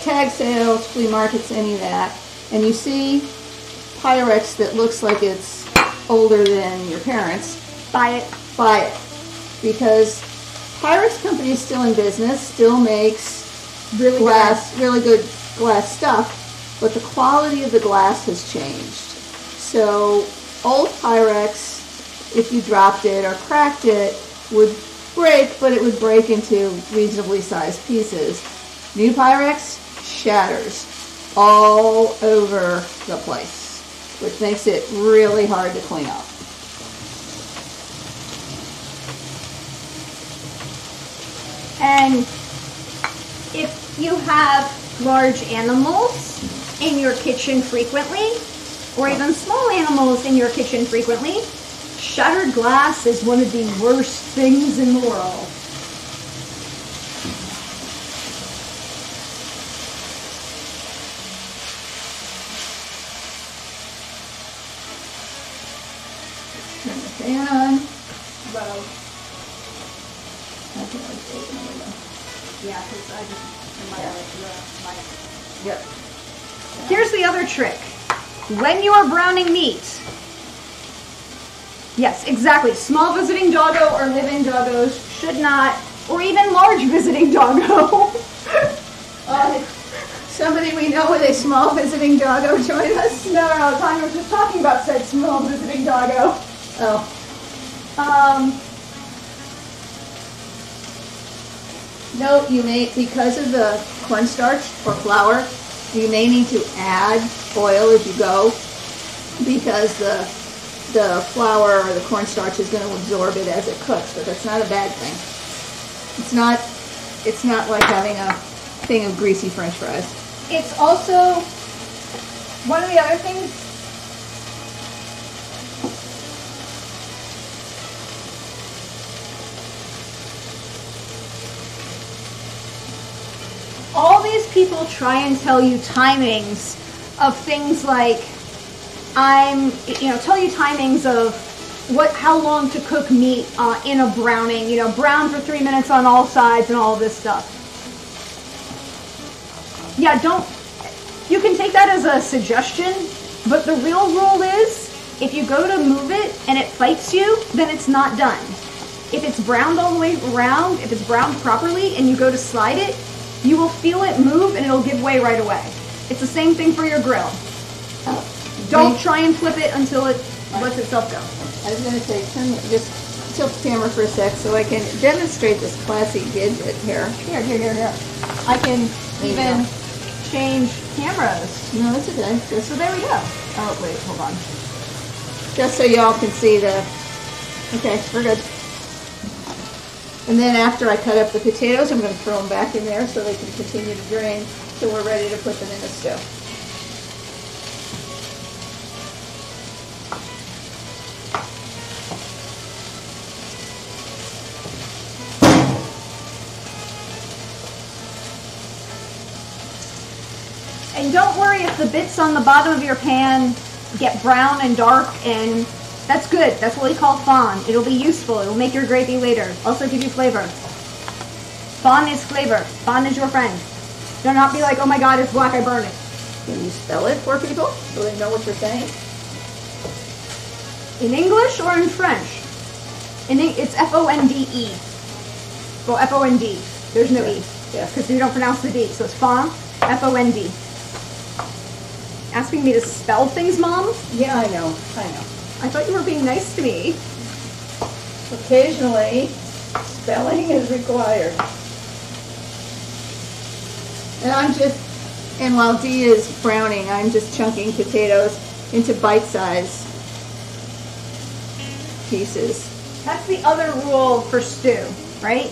[SPEAKER 2] tag sales, flea markets, any of that, and you see Pyrex that looks like it's older than your parents,
[SPEAKER 3] buy it.
[SPEAKER 2] Buy it. Because Pyrex company is still in business, still makes really good glass stuff, but the quality of the glass has changed. So old Pyrex, if you dropped it or cracked it, would break, but it would break into reasonably sized pieces. New Pyrex shatters all over the place, which makes it really hard to clean up.
[SPEAKER 3] And if you have large animals in your kitchen frequently, or even small animals in your kitchen frequently, shattered glass is one of the worst things in the world.
[SPEAKER 2] Turn the fan on.
[SPEAKER 3] Well,
[SPEAKER 2] I can always take another one.
[SPEAKER 3] yeah, because I just
[SPEAKER 2] Yep.
[SPEAKER 3] Here's the other trick. When you are browning meat, yes, exactly, small visiting doggo or live-in doggos should not, or even large visiting doggo.
[SPEAKER 2] Somebody we know with a small visiting doggo join us?
[SPEAKER 3] No, Tanya was just talking about said small visiting doggo.
[SPEAKER 2] Oh. No, you may, because of the cornstarch or flour, you may need to add oil as you go, because the flour or the cornstarch is going to absorb it as it cooks, but that's not a bad thing. It's not like having a thing of greasy French fries.
[SPEAKER 3] It's also one of the other things. All these people try and tell you timings of things like tell you timings of how long to cook meat in a browning, brown for 3 minutes on all sides and all of this stuff. Yeah, you can take that as a suggestion, but the real rule is, if you go to move it and it fights you, then it's not done. If it's browned all the way around, if it's browned properly and you go to slide it, you will feel it move and it'll give way right away. It's the same thing for your grill. Don't try and flip it until it lets itself go.
[SPEAKER 2] I was going to say, just tilt the camera for a sec so I can demonstrate this classy gadget here.
[SPEAKER 3] Here. I can even change cameras.
[SPEAKER 2] No, that's okay.
[SPEAKER 3] So there we go. Oh, wait, hold on.
[SPEAKER 2] Just so y'all can see okay, we're good. And then after I cut up the potatoes, I'm going to throw them back in there so they can continue to drain till we're ready to put them in the stew.
[SPEAKER 3] And don't worry if the bits on the bottom of your pan get brown and dark, and that's good. That's what we call fawn. It'll be useful. It'll make your gravy later. Also give you flavor. Fawn is flavor. Fawn is your friend. Do not be like, oh my god, it's black, I burn it.
[SPEAKER 2] Can you spell it for people so they know what you're saying?
[SPEAKER 3] In English or in French? It's F-O-N-D-E. Well, F-O-N-D. There's no E.
[SPEAKER 2] Yeah.
[SPEAKER 3] Because we don't pronounce the D. So it's fawn, F-O-N-D. Asking me to spell things, Mom?
[SPEAKER 2] Yeah, I know.
[SPEAKER 3] I thought you were being nice to me.
[SPEAKER 2] Occasionally, spelling is required. And while Dee is browning, I'm just chunking potatoes into bite-sized pieces.
[SPEAKER 3] That's the other rule for stew, right?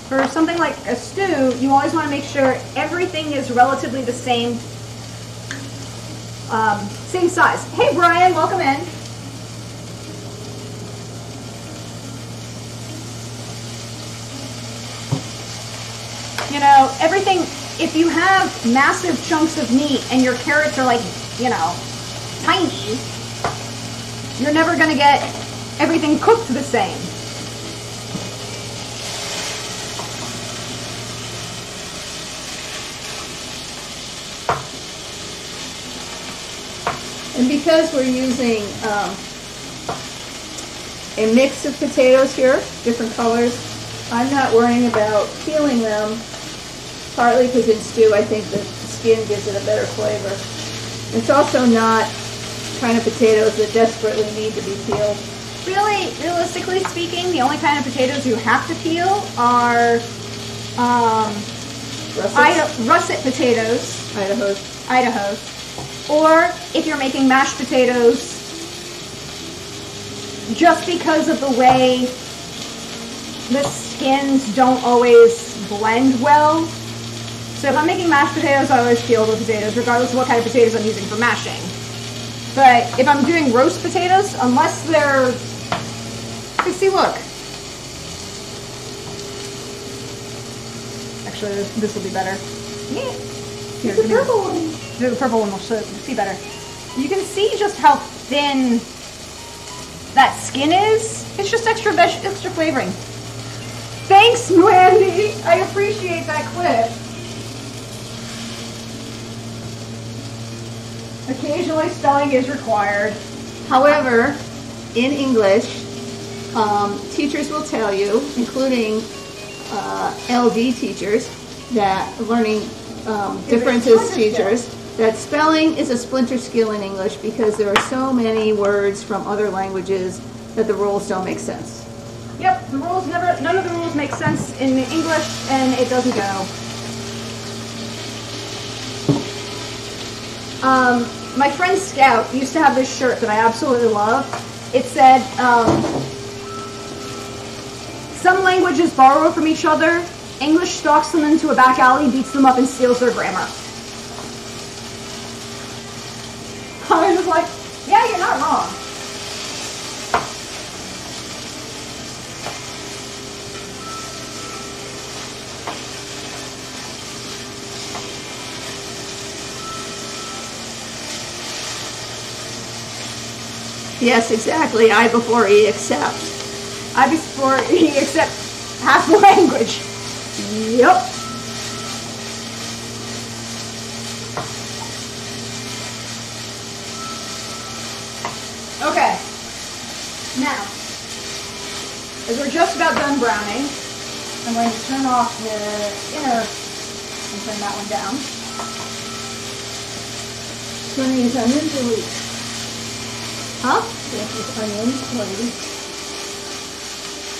[SPEAKER 3] For something like a stew, you always want to make sure everything is relatively the same size. Hey Brian, welcome in. You know, everything, if you have massive chunks of meat and your carrots are like, you know, tiny, you're never going to get everything cooked the same.
[SPEAKER 2] And because we're using a mix of potatoes here, different colors, I'm not worrying about peeling them, partly because in stew I think the skin gives it a better flavor. It's also not kind of potatoes that desperately need to be peeled.
[SPEAKER 3] Really, realistically speaking, the only kind of potatoes you have to peel are russet potatoes. Idaho's. Or if you're making mashed potatoes, just because of the way the skins don't always blend well. So if I'm making mashed potatoes, I always peel the potatoes, regardless of what kind of potatoes I'm using for mashing. But if I'm doing roast potatoes, unless they're... See, look. Actually, this will be better. Yeah.
[SPEAKER 2] Here's the purple one.
[SPEAKER 3] The purple one will see better. You can see just how thin that skin is. It's just extra flavoring. Thanks, Brandy. I appreciate that clip. Occasionally spelling is required.
[SPEAKER 2] However, in English, teachers will tell you, including LD teachers, that learning differences teachers, that spelling is a splinter skill in English because there are so many words from other languages that the rules don't make sense.
[SPEAKER 3] Yep, none of the rules make sense in English, and it doesn't go. My friend Scout used to have this shirt that I absolutely love. It said, some languages borrow from each other. English stalks them into a back alley, beats them up, and steals their grammar. I was just like, yeah, you're not wrong.
[SPEAKER 2] Yes, exactly. I before E accept.
[SPEAKER 3] I before E accept half the language. Yep. Okay. Now, as we're just about done browning, I'm going to turn off the inner and turn that one down.
[SPEAKER 2] Turn these onions or leeks?
[SPEAKER 3] Huh?
[SPEAKER 2] Yes, onions or leeks.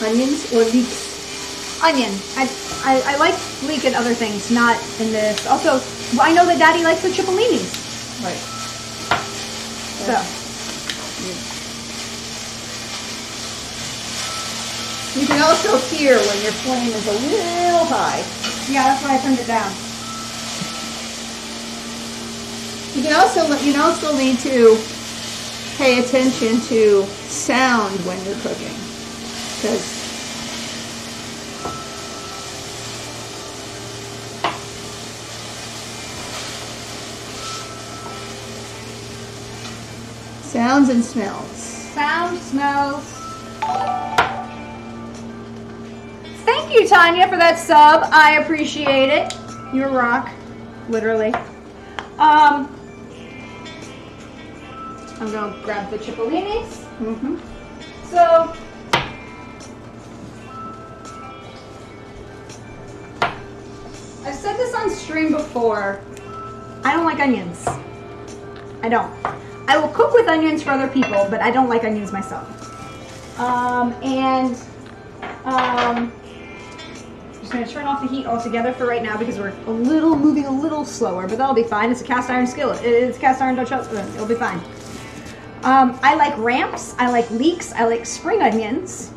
[SPEAKER 2] Onions or leeks?
[SPEAKER 3] Onion. I like leek and other things, not in this. Also, I know that Daddy likes the cipollinis.
[SPEAKER 2] Right.
[SPEAKER 3] So.
[SPEAKER 2] You can also hear when your flame is a little high.
[SPEAKER 3] Yeah, that's why I turned it down.
[SPEAKER 2] You also need to pay attention to sound when you're cooking, because Sounds and smells.
[SPEAKER 3] Sound, smells. Thank you, Tanya, for that sub. I appreciate it. You're a rock, literally. I'm gonna grab the cipolinis.
[SPEAKER 2] Mm-hmm.
[SPEAKER 3] So, I've said this on stream before. I don't like onions. I don't. I will cook with onions for other people, but I don't like onions myself. Just gonna turn off the heat altogether for right now because we're moving a little slower, but that'll be fine. It's a cast iron skillet. It's a cast iron Dutch oven. It'll be fine. I like ramps. I like leeks. I like spring onions.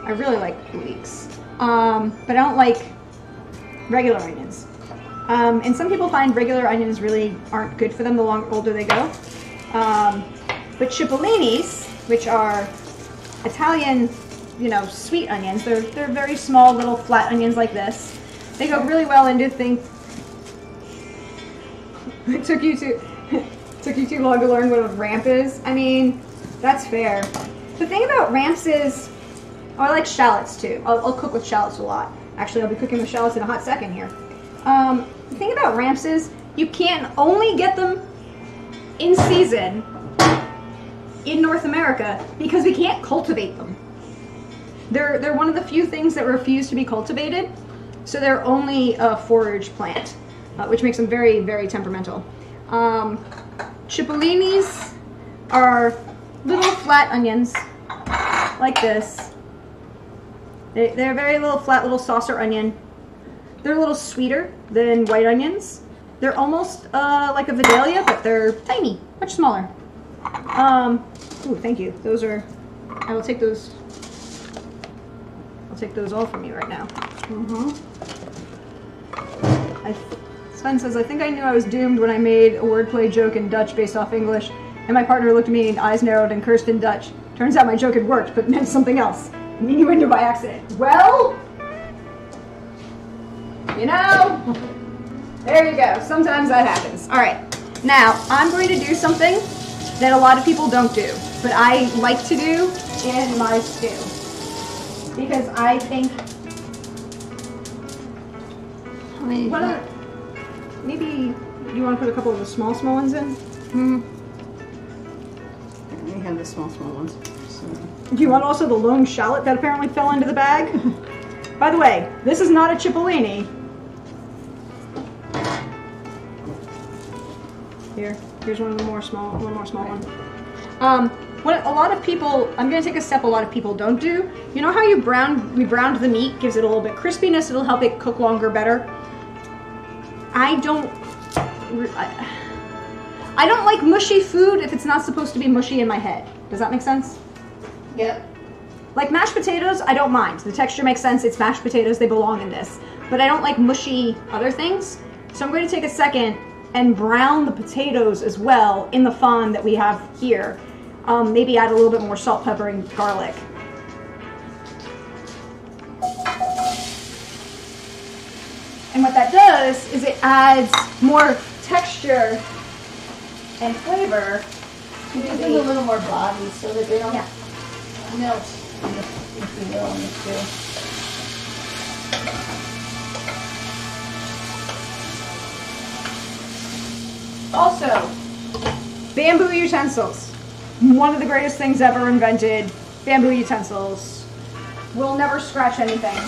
[SPEAKER 3] I really like leeks, but I don't like regular onions. And some people find regular onions really aren't good for them the older they go. But cipolinis, which are Italian, sweet onions, they're very small little flat onions like this. They go really well into things. It took you too long to learn what a ramp is. I mean, that's fair. The thing about ramps is, I like shallots too. I'll cook with shallots a lot. Actually, I'll be cooking with shallots in a hot second here. The thing about ramps is you can only get them in season in North America because we can't cultivate them. They're one of the few things that refuse to be cultivated, so they're only a forage plant, which makes them very, very temperamental. Cipolinis are little flat onions like this. They're very little flat little saucer onion. They're a little sweeter than white onions. They're almost like a Vidalia, but they're tiny, much smaller. Ooh, thank you. Those are, I will take those. I'll take those all from you right now. Sven says, I think I knew I was doomed when I made a wordplay joke in Dutch based off English, and my partner looked at me and eyes narrowed and cursed in Dutch. Turns out my joke had worked, but meant something else. Innuendo by accident. Well, there you go. Sometimes that happens. All right. Now, I'm going to do something that a lot of people don't do, but I like to do in my stew. Because I think... Maybe you want to put a couple of the small ones in?
[SPEAKER 2] We have the small ones. So.
[SPEAKER 3] Do you want also the lone shallot that apparently fell into the bag? By the way, this is not a cipollini. Here's one of the more small one. What a lot of people, I'm going to take a step a lot of people don't do. You know how we browned the meat, gives it a little bit crispiness, it'll help it cook longer better. I don't like mushy food if it's not supposed to be mushy in my head. Does that make sense?
[SPEAKER 2] Yep.
[SPEAKER 3] Like mashed potatoes, I don't mind. The texture makes sense. It's mashed potatoes. They belong in this. But I don't like mushy other things. So I'm going to take a second and brown the potatoes as well in the fond that we have here. Maybe add a little bit more salt, pepper, and garlic. And what that does is it adds more texture and flavor.
[SPEAKER 2] Give them a little more body so that they don't melt, if you will, in the stew.
[SPEAKER 3] Also, bamboo utensils. One of the greatest things ever invented. Bamboo utensils. Will never scratch anything.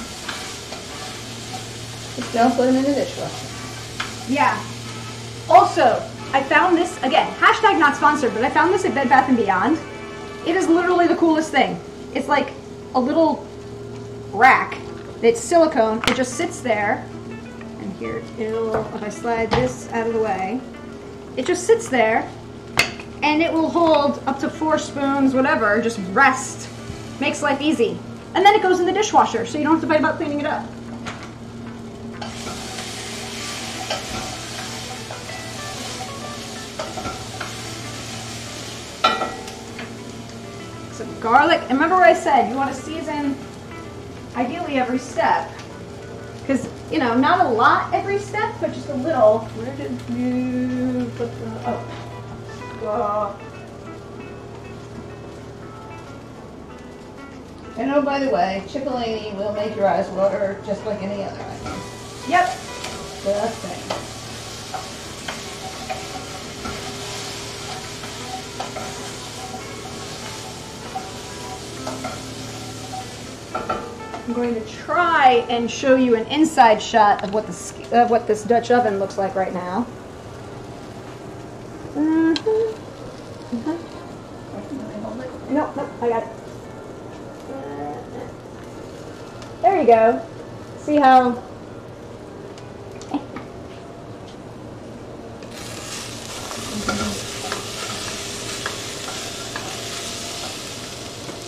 [SPEAKER 2] Just don't put them in the dishwasher.
[SPEAKER 3] Yeah. Also, I found this, again, hashtag not sponsored, but I found this at Bed Bath & Beyond. It is literally the coolest thing. It's like a little rack. It's silicone. It just sits there. And here, if I slide this out of the way, it just sits there. And it will hold up to 4 spoons, whatever, just rest. Makes life easy. And then it goes in the dishwasher, so you don't have to fight about cleaning it up. Some garlic. And remember what I said, you want to season ideally every step. Because, not a lot every step, but just a little. Where did you put the...
[SPEAKER 2] And oh, by the way, Cipollini will make your eyes water just like any other onion.
[SPEAKER 3] Yep.
[SPEAKER 2] The thing.
[SPEAKER 3] I'm going to try and show you an inside shot of what this Dutch oven looks like right now. Nope, I got it. There you go. See how...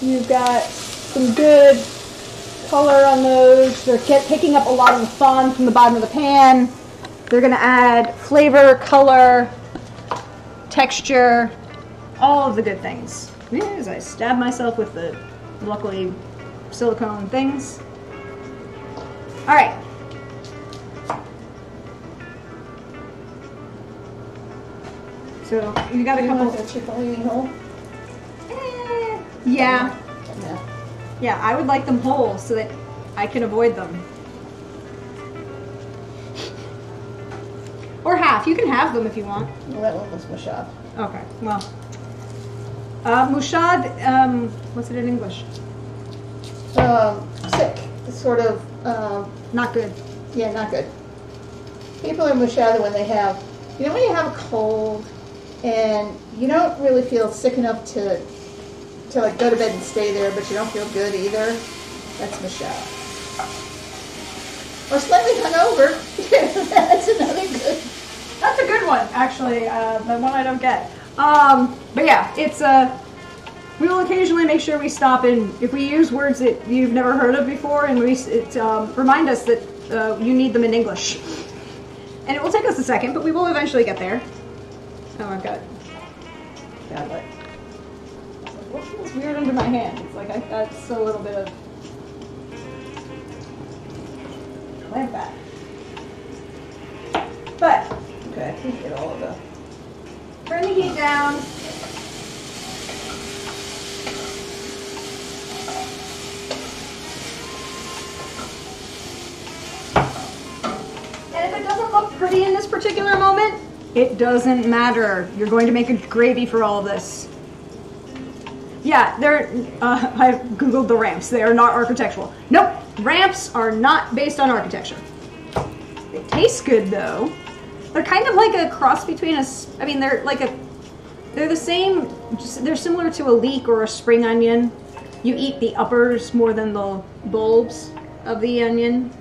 [SPEAKER 3] You've got some good color on those. They're picking up a lot of the fond from the bottom of the pan. They're going to add flavor, color, texture, all of the good things. As I stab myself with the, luckily, silicone things. All right. So you got a couple.
[SPEAKER 2] Cipollini whole?
[SPEAKER 3] Yeah.
[SPEAKER 2] Yeah.
[SPEAKER 3] Yeah, I would like them whole so that I can avoid them. Or half. You can have them if you want.
[SPEAKER 2] Well, that one was mashab.
[SPEAKER 3] Okay, well. Mushad, what's it in English?
[SPEAKER 2] Sick. It's sort of,
[SPEAKER 3] Not good.
[SPEAKER 2] yeah, not good. People are mushada when they have, when you have a cold and you don't really feel sick enough to like go to bed and stay there, but you don't feel good either. That's mushada. Or slightly hungover. That's another good.
[SPEAKER 3] That's a good one, actually. The one I don't get. But yeah, it's we will occasionally make sure we stop and if we use words that you've never heard of before, and remind us that you need them in English. And it will take us a second, but we will eventually get there. Oh, I've got what? What feels weird under my hand? It's like I've got just a little bit of plant fat. But
[SPEAKER 2] Okay, I can get all of the.
[SPEAKER 3] turn the heat down. And if it doesn't look pretty in this particular moment, it doesn't matter. You're going to make a gravy for all of this. Yeah, I googled the ramps. They are not architectural. Nope, ramps are not based on architecture. They taste good though. They're kind of like a cross between they're the same, they're similar to a leek or a spring onion. You eat the uppers more than the bulbs of the onion.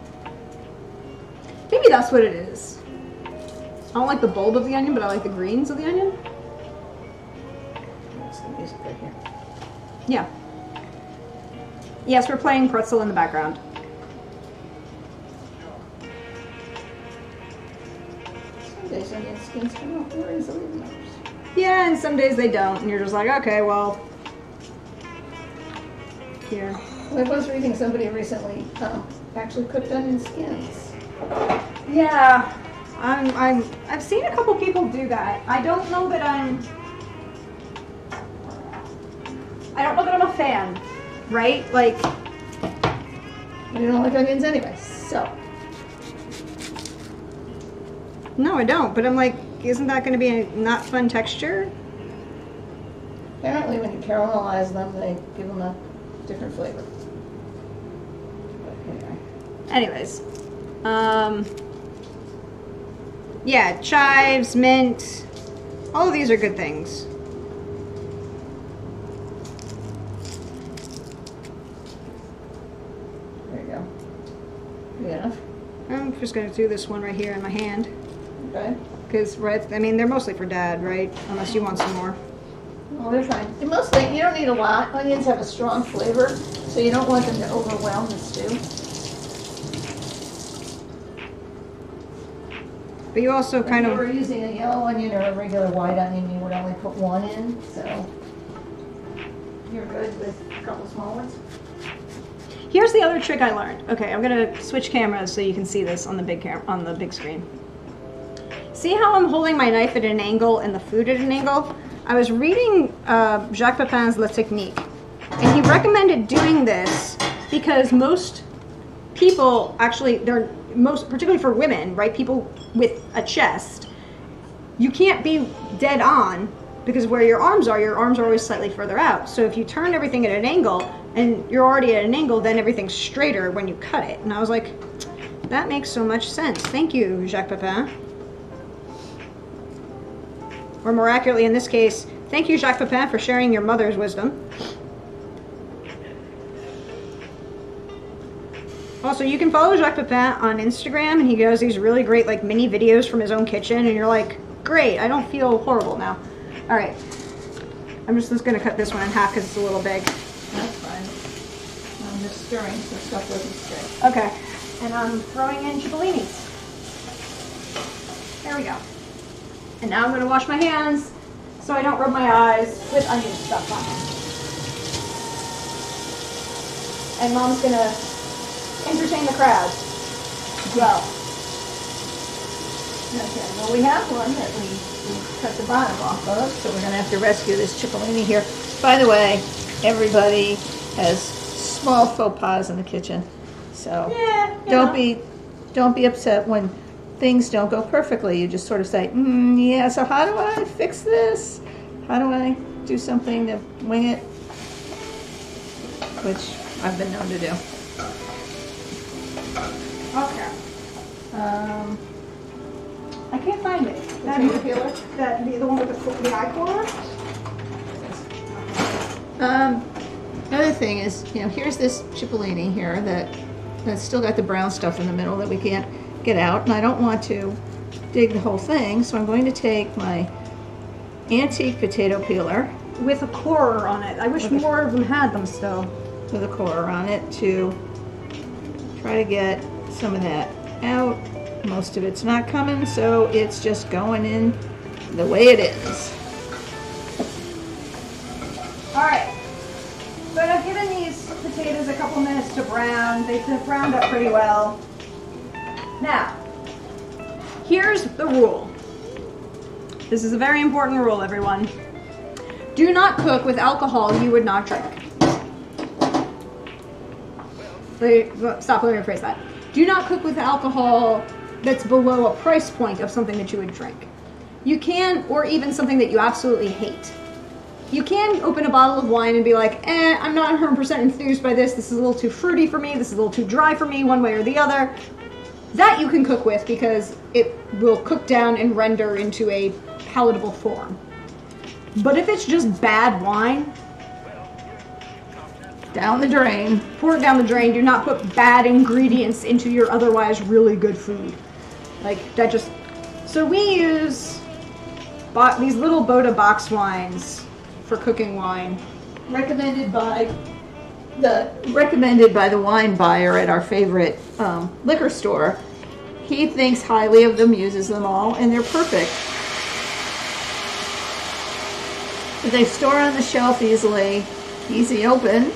[SPEAKER 3] Maybe that's what it is. I don't like the bulb of the onion, but I like the greens of the onion.
[SPEAKER 2] That's the music right here.
[SPEAKER 3] Yeah. Yes, we're playing pretzel in the background.
[SPEAKER 2] Some days onion skins come off more easily than others.
[SPEAKER 3] Yeah, and some days they don't, and you're just like, okay, well, here.
[SPEAKER 2] Well, I was reading somebody recently actually cooked onion skins.
[SPEAKER 3] Yeah, I've seen a couple people do that. I don't know that I'm a fan, right? Like,
[SPEAKER 2] You don't like onions anyway, so.
[SPEAKER 3] no, I don't. But I'm like, isn't that going to be a not fun texture?
[SPEAKER 2] Apparently when you caramelize them, they give them a different flavor. But anyway.
[SPEAKER 3] Anyways, yeah, chives, mint, all of these are good things.
[SPEAKER 2] There you go. Good enough.
[SPEAKER 3] I'm just going to do this one right here in my hand.
[SPEAKER 2] Okay.
[SPEAKER 3] Because, they're mostly for Dad, right? Unless you want some more.
[SPEAKER 2] Well, they're fine. And mostly, you don't need a lot. Onions have a strong flavor, so you don't want them to overwhelm the stew.
[SPEAKER 3] But you also
[SPEAKER 2] If
[SPEAKER 3] kind
[SPEAKER 2] you
[SPEAKER 3] of...
[SPEAKER 2] were using a yellow onion or a regular white onion, you would only put one in, so you're good with a couple small ones.
[SPEAKER 3] Here's the other trick I learned. Okay, I'm gonna switch cameras so you can see this on the big screen. See how I'm holding my knife at an angle and the food at an angle? I was reading Jacques Pepin's La Technique, And he recommended doing this because most people actually, particularly for women, right? People with a chest, you can't be dead on because where your arms are always slightly further out. So if you turn everything at an angle and you're already at an angle, then everything's straighter when you cut it. And I was like, that makes so much sense. Thank you, Jacques Pepin. Or more accurately in this case, thank you, Jacques Pepin, for sharing your mother's wisdom. Also, you can follow Jacques Pepin on Instagram, and he does these really great like mini videos from his own kitchen, and you're like, great, I don't feel horrible now. All right, I'm just going to cut this one in half because it's a little big.
[SPEAKER 2] That's fine. I'm just stirring so stuff doesn't stick.
[SPEAKER 3] Okay, and I'm throwing in cipollinis. There we go. And now I'm going to wash my hands so I don't rub my eyes with onion stuff on them. And Mom's going to entertain the crowd as well.
[SPEAKER 2] Okay, well we have one that we cut the bottom off of, so we're going to have to rescue this cipollini here. By the way, everybody has small faux pas in the kitchen, so
[SPEAKER 3] Yeah,
[SPEAKER 2] don't be upset when things don't go perfectly. You just sort of say, yeah, so how do I fix this? How do I do something to wing it? Which I've been known to do.
[SPEAKER 3] Okay. I can't find it.
[SPEAKER 2] Potato peeler?
[SPEAKER 3] The one with the eye collar?
[SPEAKER 2] The other thing is, here's this cipollini here that's still got the brown stuff in the middle that we can't get out, and I don't want to dig the whole thing, so I'm going to take my antique potato peeler
[SPEAKER 3] With a corer on it. I wish more of them had them still.
[SPEAKER 2] with a corer on it to try to get some of that out. Most of it's not coming, so it's just going in the way it is.
[SPEAKER 3] Alright. So I've given these potatoes a couple minutes to brown. They've browned up pretty well. Now, here's the rule. This is a very important rule, everyone. Do not cook with alcohol you would not drink. Stop, let me rephrase that. Do not cook with alcohol that's below a price point of something that you would drink. You can, or even something that you absolutely hate. You can open a bottle of wine and be like, I'm not 100% enthused by this. This is a little too fruity for me. This is a little too dry for me, one way or the other. That you can cook with because it will cook down and render into a palatable form. But if it's just bad wine,
[SPEAKER 2] Down the drain.
[SPEAKER 3] pour it down the drain. Do not put bad ingredients into your otherwise really good food. Like, that just... So we use these little Boda box wines for cooking wine.
[SPEAKER 2] Recommended by the wine buyer at our favorite liquor store. He thinks highly of them, uses them all, and they're perfect. They store on the shelf easily, easy open,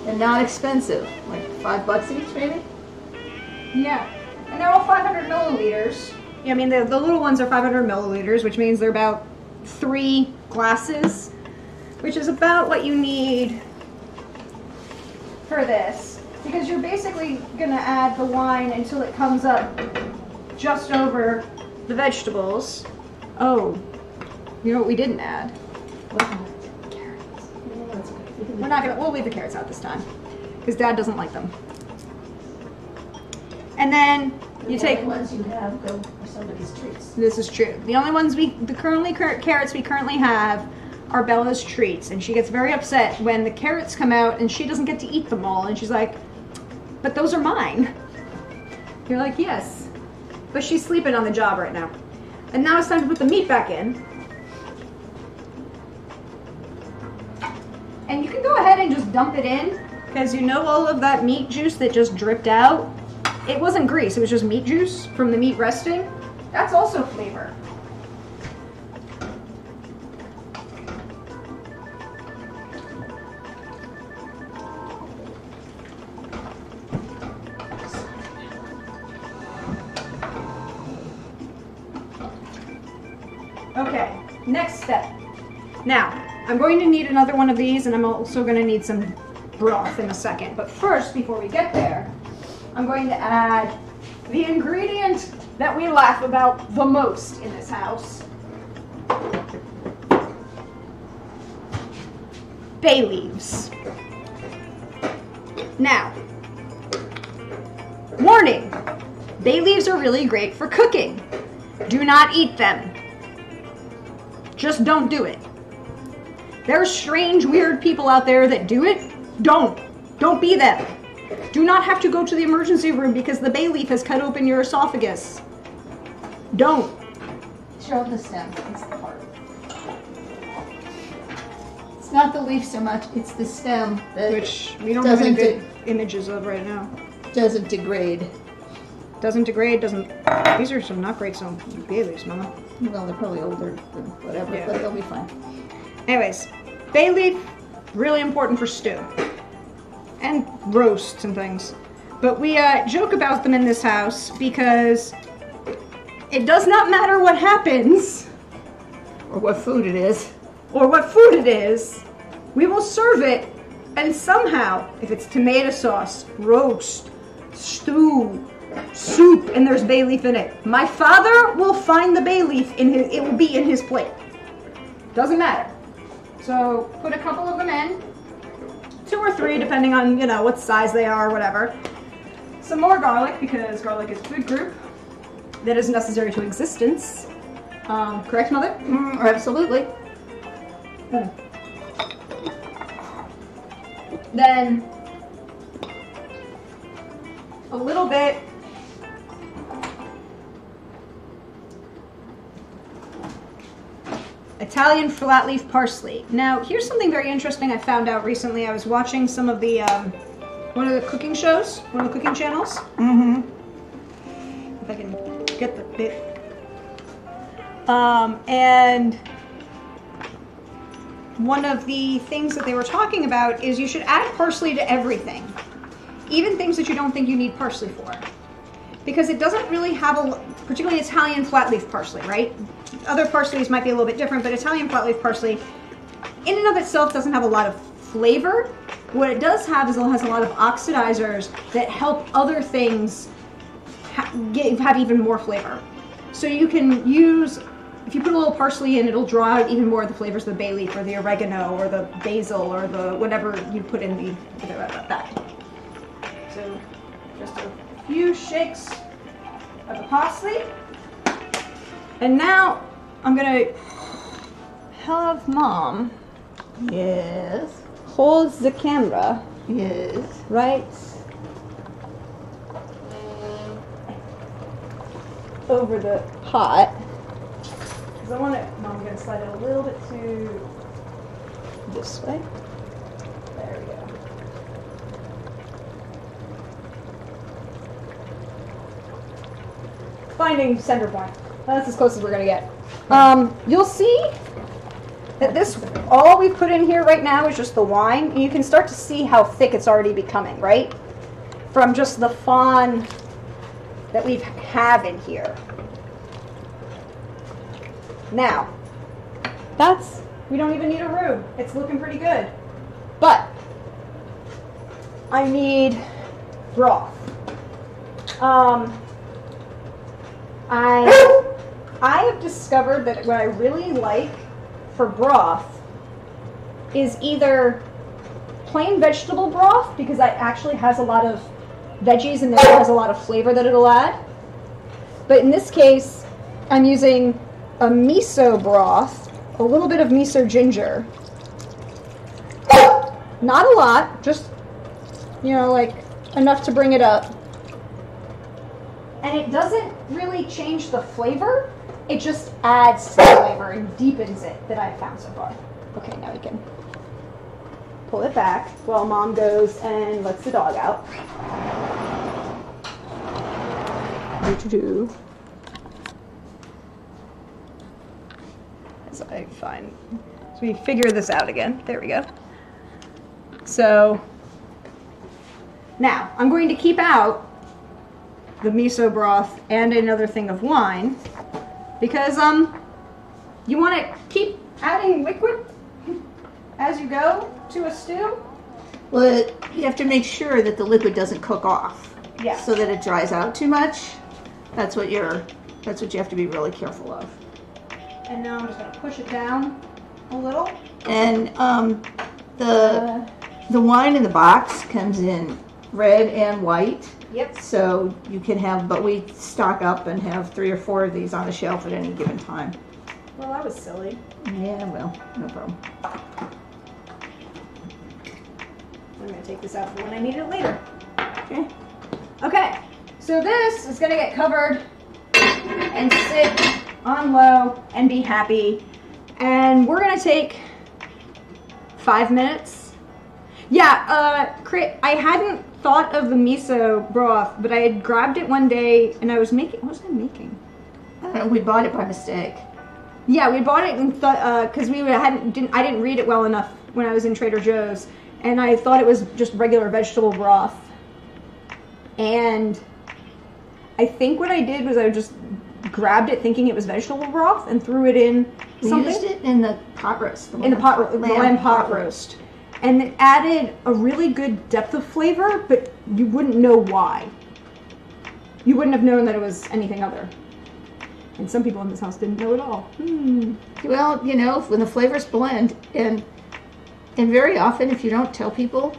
[SPEAKER 2] and not expensive. Like $5 each, maybe?
[SPEAKER 3] Yeah. And they're all 500 milliliters. Yeah, I mean, the little ones are 500 milliliters, which means they're about 3 glasses, which is about what you need for this. Because you're basically going to add the wine until it comes up just over the vegetables. Oh, you know what we didn't add? Carrots. We'll leave the carrots out this time. Because Dad doesn't like them. And then you take...
[SPEAKER 2] The ones you have go for somebody's treats.
[SPEAKER 3] This is true. The only ones carrots we currently have are Bella's treats. And she gets very upset when the carrots come out and she doesn't get to eat them all. And she's like, but those are mine. You're like, yes. But she's sleeping on the job right now. And now it's time to put the meat back in. And you can go ahead and just dump it in, because you know all of that meat juice that just dripped out, it wasn't grease, it was just meat juice from the meat resting. That's also flavor. Okay, next step. Now, I'm going to need another one of these, and I'm also going to need some broth in a second. But first, before we get there, I'm going to add the ingredient that we laugh about the most in this house. Bay leaves. Now, warning, bay leaves are really great for cooking. Do not eat them. Just don't do it. There are strange, weird people out there that do it. Don't be them. Do not have to go to the emergency room because the bay leaf has cut open your esophagus. Don't.
[SPEAKER 2] Show the stem. It's the part. It's not the leaf so much, it's the stem that
[SPEAKER 3] Which we don't have any good images of right now.
[SPEAKER 2] doesn't degrade.
[SPEAKER 3] Doesn't degrade, doesn't... These are some not great, some bay leaves, Mama.
[SPEAKER 2] Well, they're probably older than whatever,
[SPEAKER 3] Yeah.
[SPEAKER 2] but they'll be fine.
[SPEAKER 3] Anyways, bay leaf, really important for stew. And roasts and things. But we joke about them in this house because it does not matter what happens,
[SPEAKER 2] Or what food it is.
[SPEAKER 3] or what food it is, we will serve it, and somehow, if it's tomato sauce, roast, stew, soup, and there's bay leaf in it, my father will find the bay leaf it will be in his plate. Doesn't matter. So put a couple of them in, 2 or 3 depending on, you know, what size they are or whatever. Some more garlic, because garlic is a food group that is necessary to existence. Correct, Mother?
[SPEAKER 2] Absolutely.
[SPEAKER 3] Then a little bit Italian flat leaf parsley. Now, here's something very interesting I found out recently. I was watching some of the one of the cooking shows, one of the cooking channels.
[SPEAKER 2] Mm-hmm.
[SPEAKER 3] If I can get the bit. And one of the things that they were talking about is you should add parsley to everything, even things that you don't think you need parsley for, because it doesn't really have a, particularly Italian flat leaf parsley, right? Other parsleys might be a little bit different, but Italian flat leaf parsley in and of itself doesn't have a lot of flavor. What it does have is it has a lot of oxidizers that help other things have even more flavor. So you can use, if you put a little parsley in, it'll draw out even more of the flavors of the bay leaf or the oregano or the basil or the whatever you put in the that. So just a few shakes of the parsley. And now I'm gonna have Mom
[SPEAKER 2] Yes.
[SPEAKER 3] hold the camera
[SPEAKER 2] Yes.
[SPEAKER 3] right over the pot. Because I want it, I'm going to slide it a little bit to this way. There we go. Finding center point. That's as close as we're going to get. You'll see that this, all we've put in here right now is just the wine. And you can start to see how thick it's already becoming, right? From just the fond that we have in here. Now, we don't even need a roux. It's looking pretty good. But I need broth. I have discovered that what I really like for broth is either plain vegetable broth, because it actually has a lot of veggies and therefore has a lot of flavor that it'll add. But in this case, I'm using a miso broth, a little bit of miso ginger. Not a lot, just, you know, like enough to bring it up. And it doesn't really change the flavor, it just adds to the flavor and deepens it that I've found so far. Okay, now we can pull it back while Mom goes and lets the dog out. As I find, so we figure this out again. There we go. So now I'm going to keep out the miso broth and another thing of wine because you want to keep adding liquid as you go to a stew?
[SPEAKER 2] Well, you have to make sure that the liquid doesn't cook off.
[SPEAKER 3] Yeah.
[SPEAKER 2] So that it dries out too much. That's what you have to be really careful of.
[SPEAKER 3] And now I'm just gonna push it down a little.
[SPEAKER 2] And the wine in the box comes in red and white.
[SPEAKER 3] Yep.
[SPEAKER 2] So you can have, but we stock up and have 3 or 4 of these on the shelf at any given time.
[SPEAKER 3] Well, that was silly.
[SPEAKER 2] Yeah, well, no problem.
[SPEAKER 3] I'm gonna take this out for when I need it later.
[SPEAKER 2] Okay.
[SPEAKER 3] Okay, so this is gonna get covered and sit on low and be happy. And we're gonna take 5 minutes. Yeah, I hadn't thought of the miso broth, but I had grabbed it one day and I was making, what was I making?
[SPEAKER 2] I don't know, we bought it by mistake.
[SPEAKER 3] Yeah, we bought it and thought, cause I didn't read it well enough when I was in Trader Joe's, and I thought it was just regular vegetable broth. And I think what I did was I just grabbed it thinking it was vegetable broth and threw it in something.
[SPEAKER 2] We used it in the pot roast.
[SPEAKER 3] In the lamb pot roast. And it added a really good depth of flavor, but you wouldn't know why. You wouldn't have known that it was anything other. And some people in this house didn't know at all.
[SPEAKER 2] Well, you know, when the flavors blend, and very often if you don't tell people,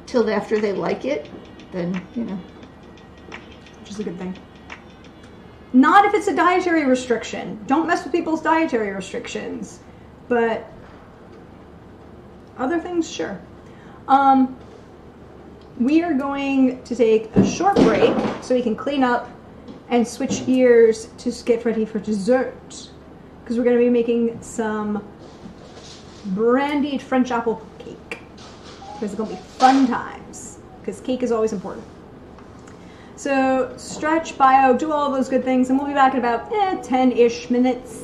[SPEAKER 2] till after they like it, then, you know.
[SPEAKER 3] Which is a good thing. Not if it's a dietary restriction. Don't mess with people's dietary restrictions. But other things, sure. We are going to take a short break so we can clean up and switch gears to get ready for dessert. Because we're going to be making some brandied French apple cake. Because it's going to be fun times. Because cake is always important. So stretch, bio, do all of those good things, and we'll be back in about 10-ish minutes.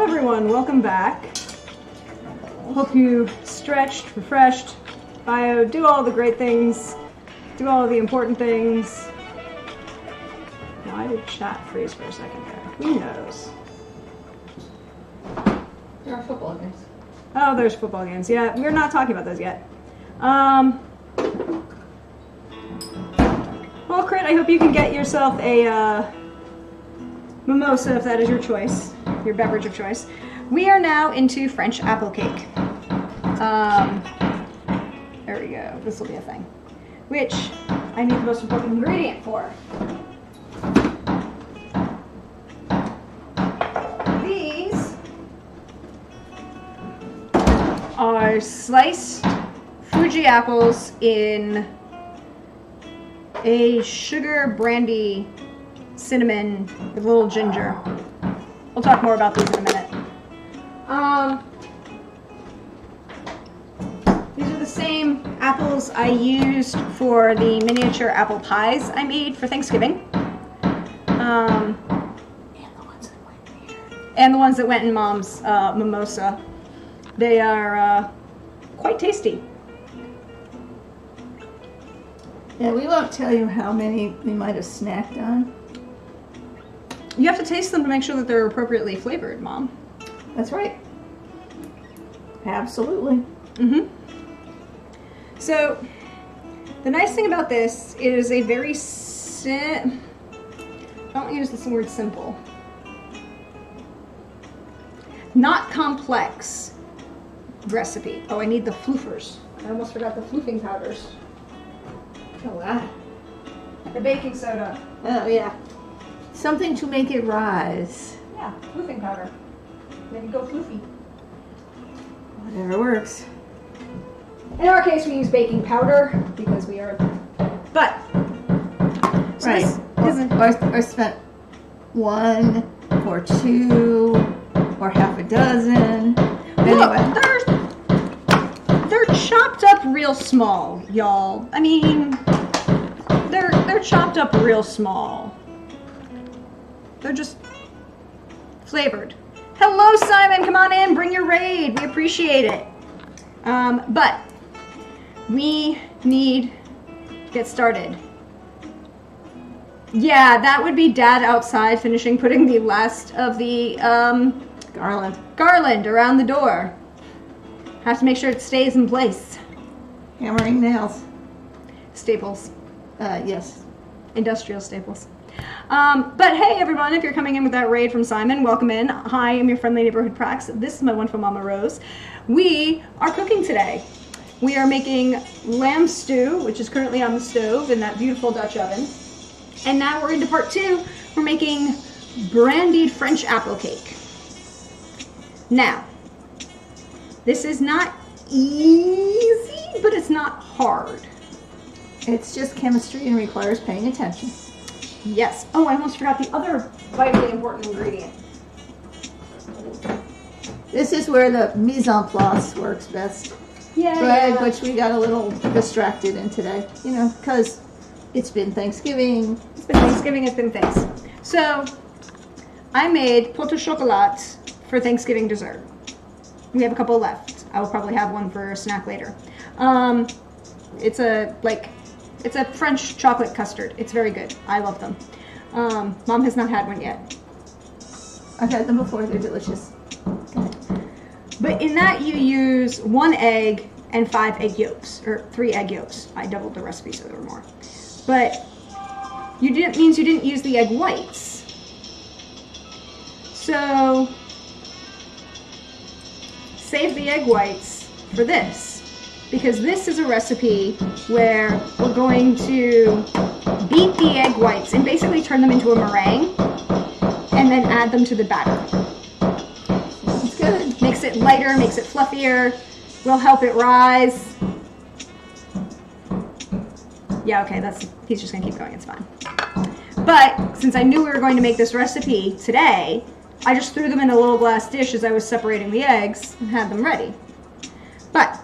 [SPEAKER 3] everyone, welcome back. Hope you stretched, refreshed, bio, do all the great things, do all the important things. Why did chat freeze for a second there? Who knows?
[SPEAKER 2] There are football games.
[SPEAKER 3] Oh, there's football games. Yeah, we're not talking about those yet. Well, Crit, I hope you can get yourself a mimosa if that is your choice, your beverage of choice. We are now into French apple cake. There we go. This will be a thing. Which I need the most important ingredient for. These are sliced Fuji apples in a sugar brandy cinnamon with a little ginger. We'll talk more about these in a minute. These are the same apples I used for the miniature apple pies I made for Thanksgiving.
[SPEAKER 2] And the ones that went here.
[SPEAKER 3] And the ones that went in Mom's mimosa. They are quite tasty.
[SPEAKER 2] Yeah, we won't tell you how many we might have snacked on.
[SPEAKER 3] You have to taste them to make sure that they're appropriately flavored, Mom.
[SPEAKER 2] That's right. Absolutely.
[SPEAKER 3] Mm-hmm. So, the nice thing about this is a very don't use this word simple. Not complex recipe. Oh, I need the floofers. I almost forgot the floofing powders.
[SPEAKER 2] Oh, wow.
[SPEAKER 3] The baking soda.
[SPEAKER 2] Oh, yeah. Something to make it rise.
[SPEAKER 3] Yeah, floofing powder. Make it go floofy.
[SPEAKER 2] Whatever works.
[SPEAKER 3] In our case, we use baking powder because we are. But. So
[SPEAKER 2] Right. Or spent one or two or half a dozen. Anyway.
[SPEAKER 3] They're chopped up real small, y'all. I mean, they're chopped up real small. They're just flavored. Hello, Simon. Come on in. Bring your raid. We appreciate it. But we need to get started. Yeah, that would be Dad outside putting the last of the garland around the door. Have to make sure it stays in place.
[SPEAKER 2] Hammering nails.
[SPEAKER 3] Staples.
[SPEAKER 2] Yes.
[SPEAKER 3] Industrial staples. But hey everyone, if you're coming in with that raid from Simon, welcome in. Hi, I'm your friendly neighborhood Prax. This is my wonderful Mama Rose. We are cooking today. We are making lamb stew, which is currently on the stove in that beautiful Dutch oven. And now we're into part 2. We're making brandied French apple cake. Now, this is not easy, but it's not hard.
[SPEAKER 2] It's just chemistry and requires paying attention.
[SPEAKER 3] Yes. Oh, I almost forgot the other vitally important ingredient.
[SPEAKER 2] This is where the mise en place works best.
[SPEAKER 3] Yeah.
[SPEAKER 2] Which we got a little distracted in today. You know, because it's been Thanksgiving.
[SPEAKER 3] It's been things. So, I made pot au chocolat for Thanksgiving dessert. We have a couple left. I will probably have one for a snack later. It's a French chocolate custard. It's very good. I love them. Mom has not had one yet.
[SPEAKER 2] I've had them before. They're delicious.
[SPEAKER 3] But in that you use 1 egg and 5 egg yolks, or 3 egg yolks. I doubled the recipe so there were more. But means you didn't use the egg whites. So save the egg whites for this, because this is a recipe where we're going to beat the egg whites and basically turn them into a meringue and then add them to the batter.
[SPEAKER 2] It's good.
[SPEAKER 3] Makes it lighter, makes it fluffier, will help it rise. Yeah, okay, he's just gonna keep going, it's fine. But since I knew we were going to make this recipe today, I just threw them in a little glass dish as I was separating the eggs and had them ready. But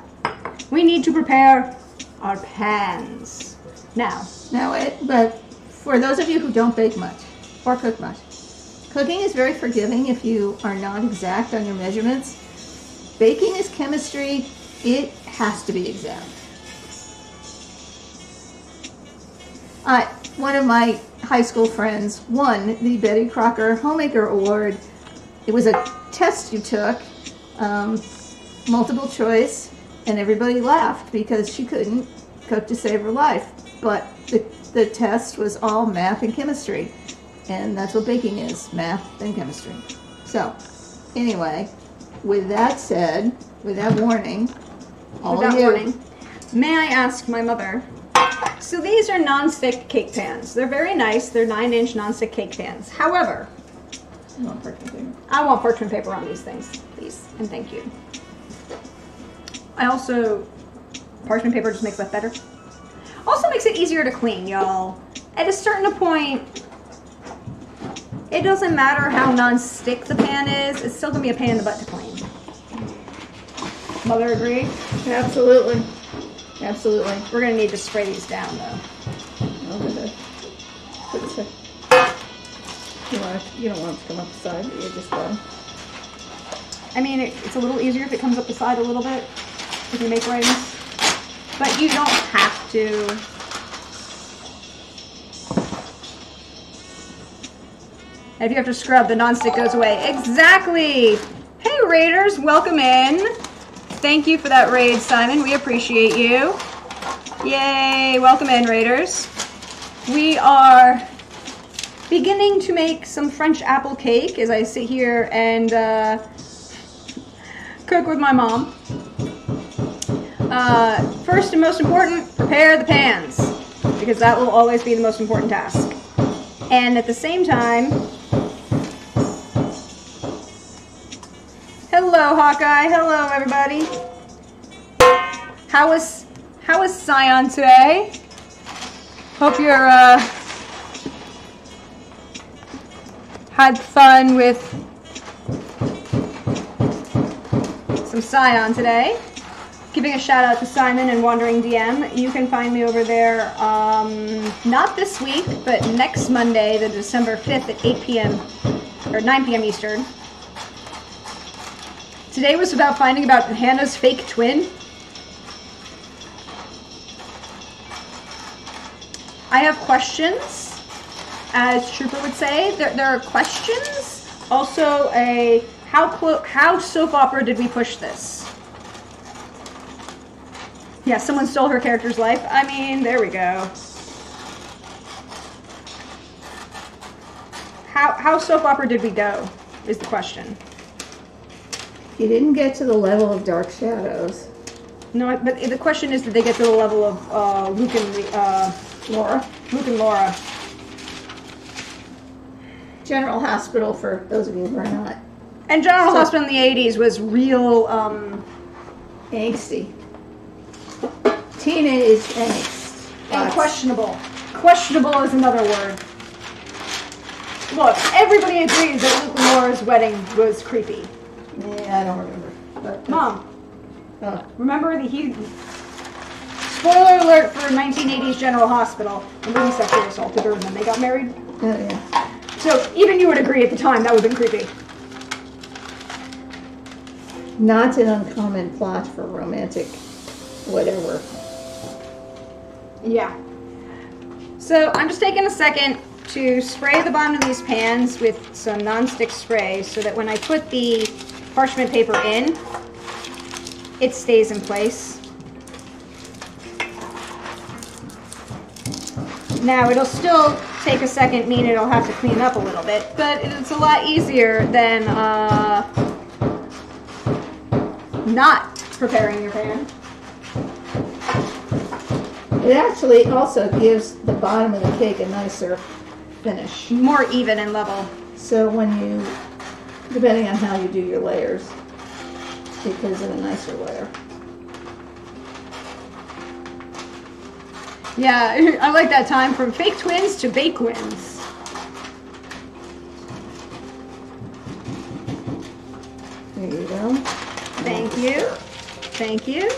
[SPEAKER 3] we need to prepare our pans. Now,
[SPEAKER 2] But for those of you who don't bake much or cook much, Cooking is very forgiving if you are not exact on your measurements. Baking is chemistry. It has to be exact. One of my high school friends won the Betty Crocker Homemaker Award. It was a test you took, multiple choice, and everybody laughed because she couldn't cook to save her life. But the test was all math and chemistry. And that's what baking is, math and chemistry. So, anyway, with that said, with that warning,
[SPEAKER 3] may I ask my mother? So these are non-stick cake pans. They're very nice. They're 9-inch non-stick cake pans. However, I want parchment paper on these things, please, and thank you. Parchment paper just makes life better. Also makes it easier to clean, y'all. At a certain point, it doesn't matter how non-stick the pan is, it's still gonna be a pain in the butt to clean. Mother agree?
[SPEAKER 2] Absolutely. Absolutely.
[SPEAKER 3] We're gonna need to spray these down though.
[SPEAKER 2] You don't want it to come up the side, but you just go.
[SPEAKER 3] I mean, it's a little easier if it comes up the side a little bit, if you make rings. But you don't have to. And if you have to scrub, the nonstick goes away. Exactly! Hey Raiders, welcome in. Thank you for that raid, Simon. We appreciate you. Yay, welcome in, Raiders. We are beginning to make some French apple cake as I sit here and cook with my mom. First and most important, prepare the pans, because that will always be the most important task. And at the same time, hello Hawkeye, hello everybody. How was Scion today? Hope you're had fun with some Scion today. Giving a shout out to Simon and Wandering DM. You can find me over there, not this week, but next Monday, the December 5th at 8 p.m. or 9 p.m. Eastern. Today was about finding about Hannah's fake twin. I have questions, as Trooper would say. There are questions. Also, how soap opera did we push this? Yeah, someone stole her character's life. I mean, there we go. How soap opera did we go, is the question.
[SPEAKER 2] You didn't get to the level of Dark Shadows.
[SPEAKER 3] No, but the question is, did they get to the level of Luke and
[SPEAKER 2] Laura?
[SPEAKER 3] Luke and Laura.
[SPEAKER 2] General Hospital, for those of you who are not.
[SPEAKER 3] And General Hospital in the 80s was real,
[SPEAKER 2] angsty. Tina is angst.
[SPEAKER 3] And questionable. Questionable is another word. Look, everybody agrees that Luke and Laura's wedding was creepy.
[SPEAKER 2] Yeah, I don't remember. But,
[SPEAKER 3] Mom, remember spoiler alert for 1980s General Hospital. And Louis sexually assaulted her and then they got married.
[SPEAKER 2] Oh, yeah.
[SPEAKER 3] So even you would agree at the time that would have been creepy.
[SPEAKER 2] Not an uncommon plot for romantic whatever.
[SPEAKER 3] Yeah. So I'm just taking a second to spray the bottom of these pans with some non-stick spray so that when I put the parchment paper in, it stays in place. Now it'll still take a second, mean it'll have to clean up a little bit, but it's a lot easier than not preparing your pan.
[SPEAKER 2] It actually also gives the bottom of the cake a nicer finish.
[SPEAKER 3] More even and level.
[SPEAKER 2] So when you, depending on how you do your layers, it gives it a nicer layer.
[SPEAKER 3] Yeah, I like that time from fake twins to bake twins.
[SPEAKER 2] There you go.
[SPEAKER 3] Thank you. Thank you.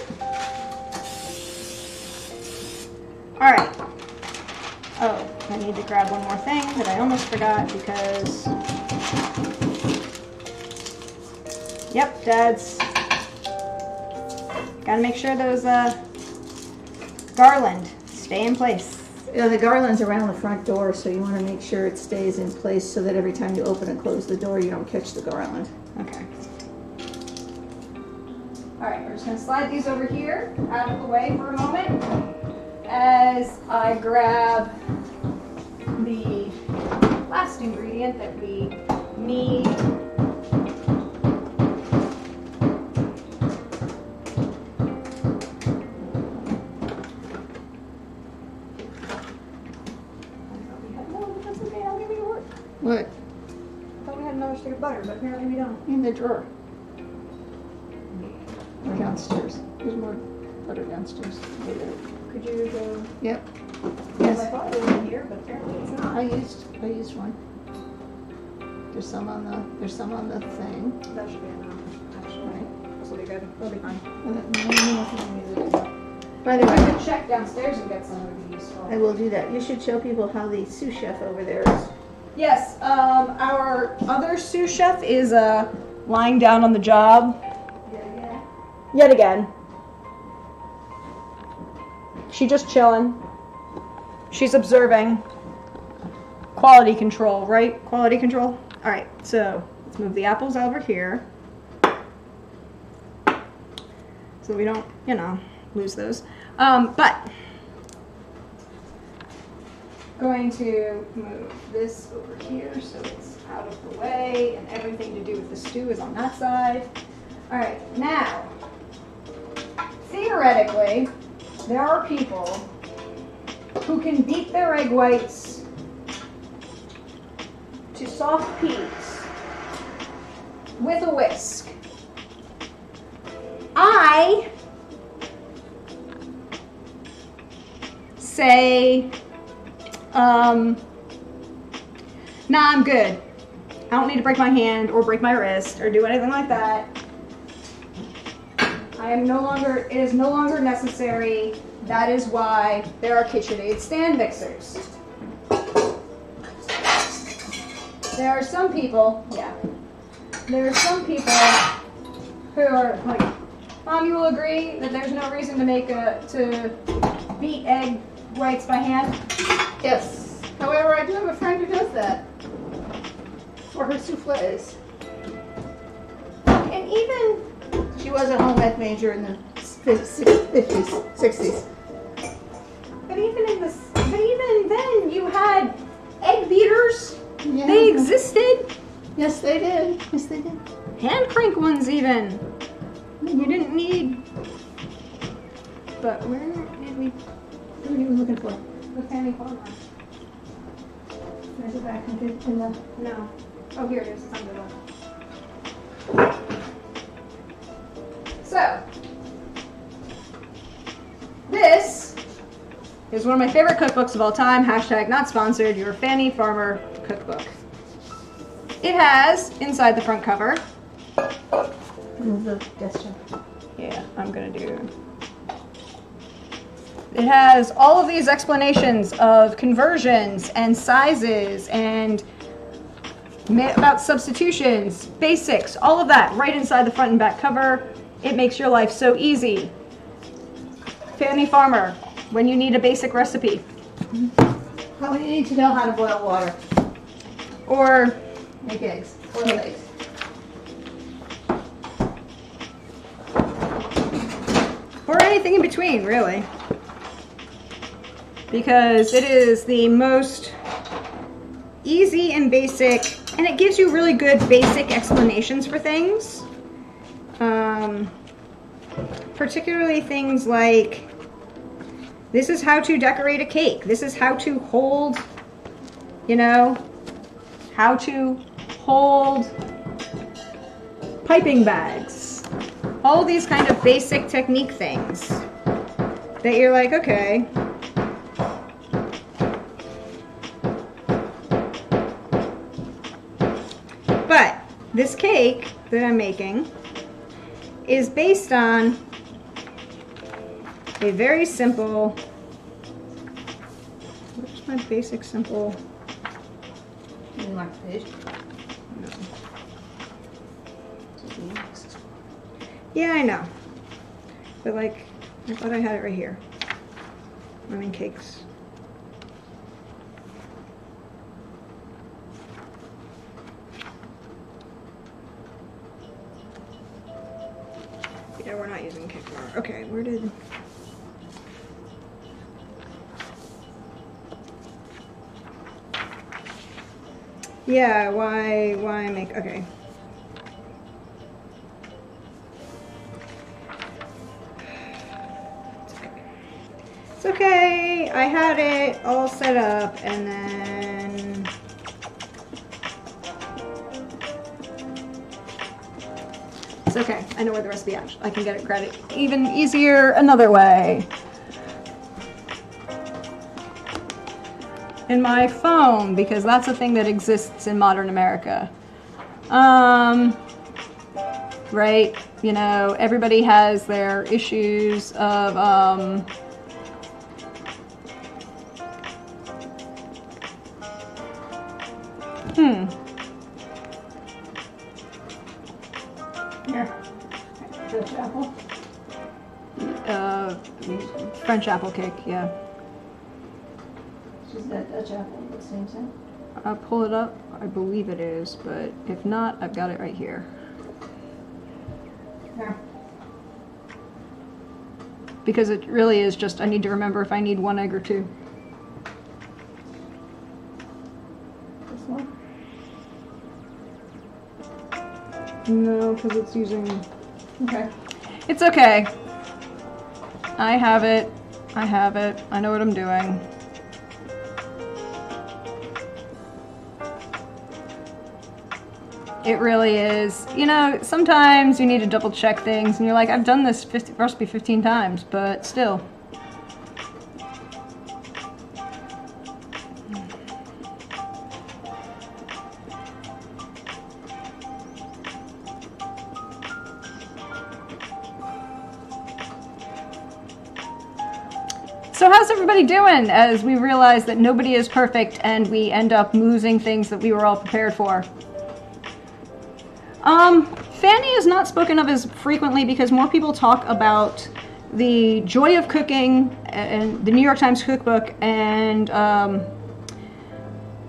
[SPEAKER 3] All right. Oh, I need to grab one more thing that I almost forgot because Yep, Dad's. Gotta make sure those garland stay in place.
[SPEAKER 2] Yeah, the garland's around the front door, so you want to make sure it stays in place so that every time you open and close the door, you don't catch the garland.
[SPEAKER 3] Okay. All right, we're just gonna slide these over here, out of the way for a moment, as I grab the last ingredient that we need.
[SPEAKER 2] What?
[SPEAKER 3] I thought we had another stick of butter, but apparently we don't.
[SPEAKER 2] In the drawer. Or downstairs. There's more butter downstairs.
[SPEAKER 3] Could you go?
[SPEAKER 2] Yep.
[SPEAKER 3] Yes. I
[SPEAKER 2] Yes.
[SPEAKER 3] thought it was in here, but apparently it's not.
[SPEAKER 2] I used one. There's some on the thing.
[SPEAKER 3] That should be enough, actually. This will be good. It'll be fine.
[SPEAKER 2] By the
[SPEAKER 3] I
[SPEAKER 2] way,
[SPEAKER 3] could check downstairs and get some that would be useful.
[SPEAKER 2] I will do that. You should show people how the sous chef over there is.
[SPEAKER 3] Yes, our other sous chef is lying down on the job. Yet again. She's just chilling. She's observing. Quality control, right? Quality control? Alright, so let's move the apples over here. So we don't, lose those. But going to move this over here so it's out of the way and everything to do with the stew is on that side. All right, now, theoretically, there are people who can beat their egg whites to soft peas with a whisk. I say, nah, I'm good. I don't need to break my hand or break my wrist or do anything like that. It is no longer necessary. That is why there are KitchenAid stand mixers. There are some people who are like, Mom, you will agree that there's no reason to beat egg whites by hand?
[SPEAKER 2] Yes. However, I do have a friend who does that for her souffles.
[SPEAKER 3] And even
[SPEAKER 2] She was a home ec major in the 50s, 60s.
[SPEAKER 3] but even then you had egg beaters.
[SPEAKER 2] Yeah.
[SPEAKER 3] They existed.
[SPEAKER 2] Yes, they did. Yes, they did.
[SPEAKER 3] Hand crank ones even. You didn't need. But where did we
[SPEAKER 2] What are you looking for?
[SPEAKER 3] the Fanny Farmer?
[SPEAKER 2] There's a back in the...
[SPEAKER 3] No. Oh, here it is. It's under the. So, this is one of my favorite cookbooks of all time. Hashtag not sponsored. Your Fanny Farmer cookbook. It has inside the front cover.
[SPEAKER 2] The gesture.
[SPEAKER 3] Yeah, I'm gonna do. It has all of these explanations of conversions and sizes and about substitutions, basics, all of that right inside the front and back cover. It makes your life so easy. Fanny Farmer, when you need a basic recipe.
[SPEAKER 2] How you need to know how to boil water.
[SPEAKER 3] Or
[SPEAKER 2] Make eggs. Boil eggs.
[SPEAKER 3] or anything in between, really. Because it is the most easy and basic, and it gives you really good basic explanations for things. Particularly things like, this is how to decorate a cake. This is how to hold, how to hold piping bags. All of these kind of basic technique things that you're like, okay. But this cake that I'm making is based on a very simple, where's my basic simple?
[SPEAKER 2] You mark the page.
[SPEAKER 3] No. Yeah, I know. But like, I thought I had it right here. I'm in cakes. Yeah, we're not using cake flour. Okay, where did... Yeah, why make... Okay. It's okay. I had it all set up and then... It's okay. I know where the recipe is. I can get it even easier another way. In my phone, because that's a thing that exists in modern America. Right? You know, everybody has their issues of,
[SPEAKER 2] Here. Dutch apple.
[SPEAKER 3] French apple cake, yeah.
[SPEAKER 2] She's got Dutch apple at the same time.
[SPEAKER 3] I'll pull it up. I believe it is, but if not, I've got it right here.
[SPEAKER 2] Here.
[SPEAKER 3] Because it really is just, I need to remember if I need 1 egg or 2.
[SPEAKER 2] This one?
[SPEAKER 3] No, because it's using...
[SPEAKER 2] Okay.
[SPEAKER 3] It's okay. I have it. I have it. I know what I'm doing. It really is. You know, sometimes you need to double check things and you're like, I've done this recipe 15 times, but still. So how's everybody doing as we realize that nobody is perfect and we end up losing things that we were all prepared for? Fanny is not spoken of as frequently because more people talk about the joy of cooking and the New York Times cookbook and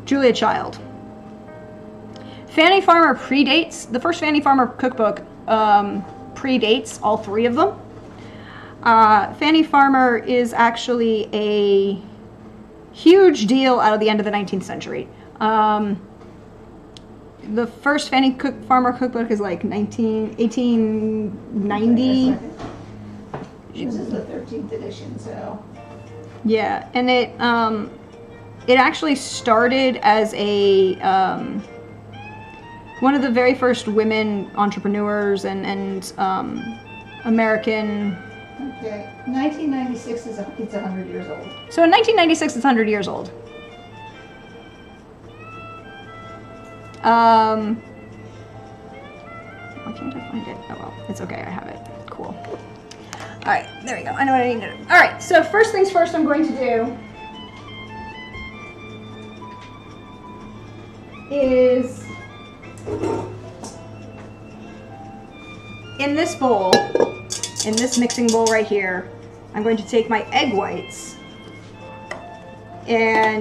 [SPEAKER 3] Julia Child. Fanny Farmer predates, the first Fanny Farmer cookbook predates all 3 of them. Fanny Farmer is actually a huge deal out of the end of the 19th century. The first Fanny Farmer cookbook is like 1890.
[SPEAKER 2] This is the 13th edition, so.
[SPEAKER 3] Yeah, and it actually started as a one of the very first women entrepreneurs and American.
[SPEAKER 2] Okay, 1996 it's 100 years old.
[SPEAKER 3] So in 1996, it's 100 years old. Why can't I find it? Oh well, it's okay, I have it. Cool. Alright, there we go. I know what I need to do. Alright, so first things first I'm going to do is in this bowl, in this mixing bowl right here, I'm going to take my egg whites and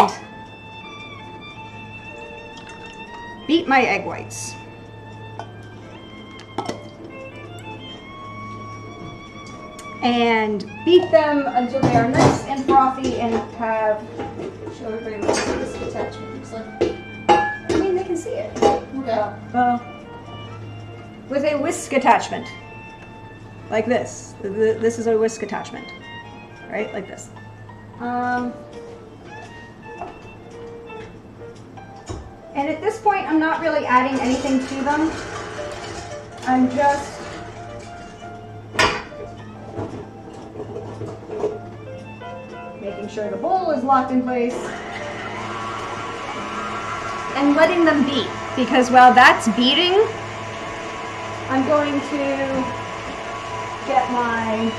[SPEAKER 3] beat my egg whites. And beat them until they are nice and frothy and have...
[SPEAKER 2] Show everybody what this attachment looks like.
[SPEAKER 3] I mean, they can see it.
[SPEAKER 2] Yeah.
[SPEAKER 3] With a whisk attachment. Like this. This is a whisk attachment. Right? Like this. And at this point, I'm not really adding anything to them. I'm just making sure the bowl is locked in place and letting them beat. Because while that's beating, I'm going to get my...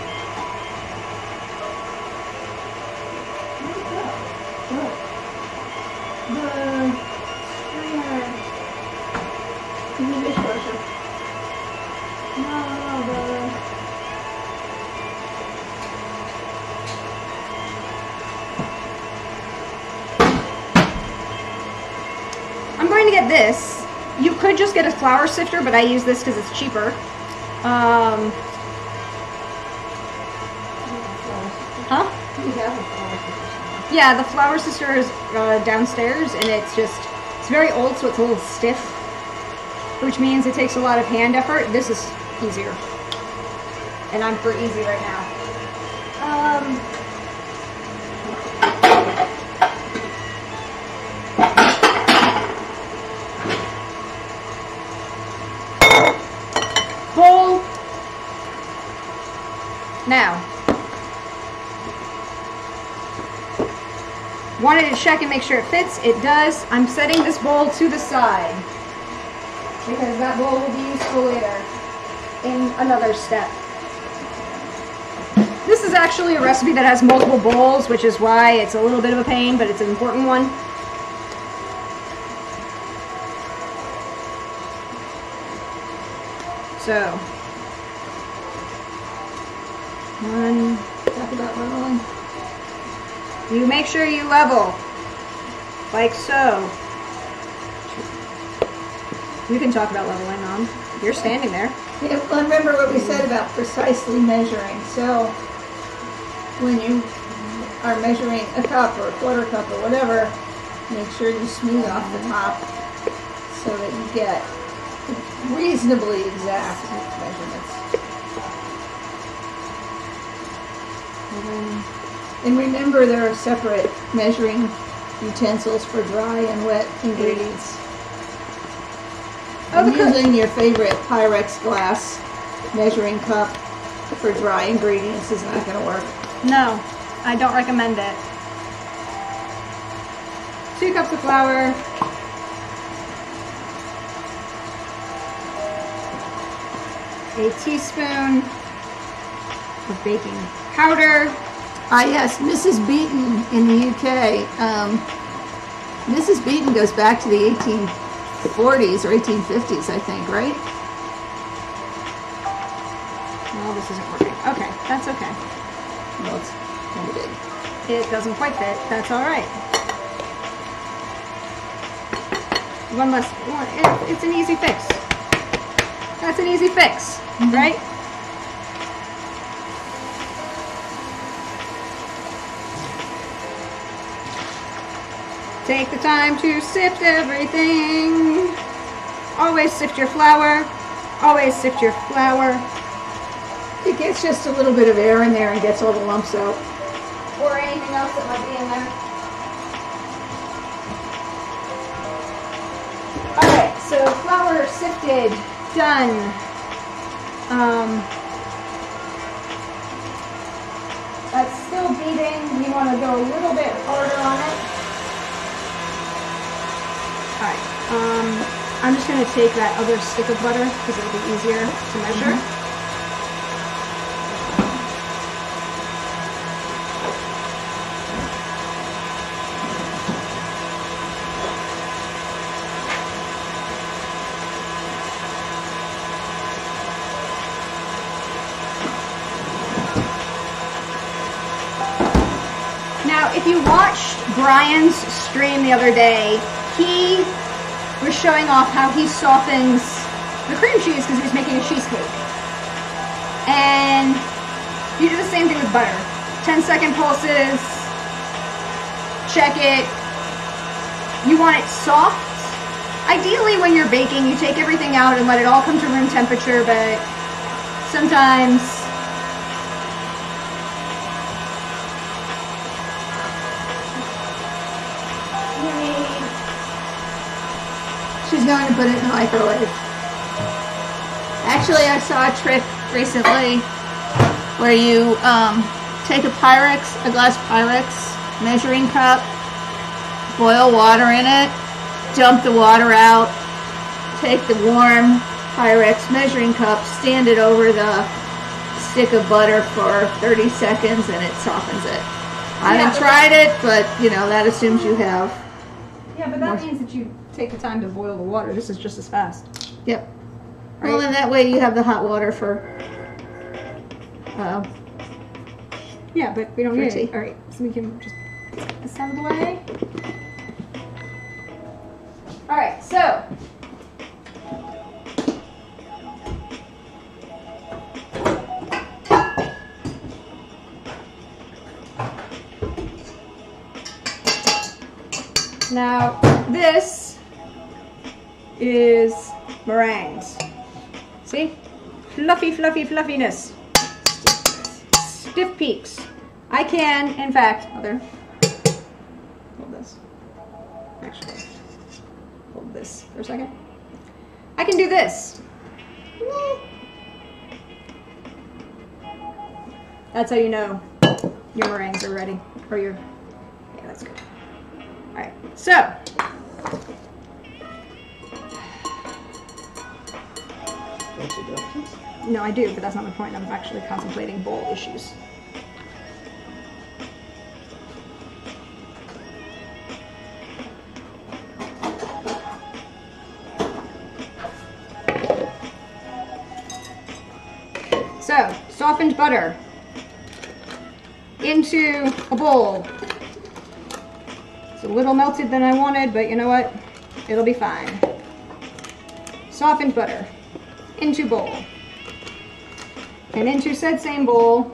[SPEAKER 3] get this. You could just get a flour sifter, but I use this because it's cheaper. Huh? Yeah, the flour sifter is downstairs, and it's very old, so it's a little stiff, which means it takes a lot of hand effort. This is easier, and I'm for easy right now. Bowl. Now, wanted to check and make sure it fits. It does. I'm setting this bowl to the side because that bowl will be useful later in another step. This is actually a recipe that has multiple bowls, which is why it's a little bit of a pain, but it's an important one. So,
[SPEAKER 2] Talk about leveling.
[SPEAKER 3] You make sure you level, like so. You can talk about leveling on. You're standing there.
[SPEAKER 2] Yeah, well, remember what we said about precisely measuring. So when you are measuring a cup or a quarter cup or whatever, make sure you smooth off the top so that you get reasonably exact measurements. And remember, there are separate measuring utensils for dry and wet ingredients. And using your favorite Pyrex glass measuring cup for dry ingredients is not going to work.
[SPEAKER 3] No, I don't recommend it. 2 cups of flour. A teaspoon of baking powder.
[SPEAKER 2] Ah, yes, Mrs. Beaton in the UK. Mrs. Beaton goes back to the 1840s or 1850s, I think, right?
[SPEAKER 3] No, this isn't working. Okay, that's okay.
[SPEAKER 2] Well, it's kind of big.
[SPEAKER 3] It doesn't quite fit. That's all right. One less. It's an easy fix. That's an easy fix, right? Take the time to sift everything. Always sift your flour. Always sift your flour.
[SPEAKER 2] It gets just a little bit of air in there and gets all the lumps out.
[SPEAKER 3] Or anything else that might be in there. Alright, so flour sifted, done. That's still beating. We want to go a little bit harder on it. Alright, I'm just going to take that other stick of butter because it'll be easier to measure. Now, if you watched Brian's stream the other day, he was showing off how he softens the cream cheese because he was making a cheesecake. And you do the same thing with butter. 10-second pulses, check it. You want it soft. Ideally, when you're baking, you take everything out and let it all come to room temperature, but sometimes
[SPEAKER 2] She's going to put it in the microwave. Actually, I saw a trick recently where you take a glass Pyrex measuring cup, boil water in it, dump the water out, take the warm Pyrex measuring cup, stand it over the stick of butter for 30 seconds, and it softens it. I haven't tried it, but you know, that assumes you have.
[SPEAKER 3] Yeah, but that means that you take the time to boil the water. This is just as fast.
[SPEAKER 2] Yep.
[SPEAKER 3] Right?
[SPEAKER 2] Well, then that way you have the hot water for.
[SPEAKER 3] Yeah, but we don't need
[SPEAKER 2] tea.
[SPEAKER 3] it. All right, so we can just put this out of the way. All right, so now this is meringues. See? Fluffy, fluffy, fluffiness. Stiff peaks. I can, in fact, hold this. Actually, hold this for a second. I can do this. That's how you know your meringues are ready. Or your, yeah, that's good. All right, so. No, I do, but that's not the point. I'm actually contemplating bowl issues. So, softened butter into a bowl. It's a little melted than I wanted, but you know what? It'll be fine. Softened butter into bowl. And into said same bowl,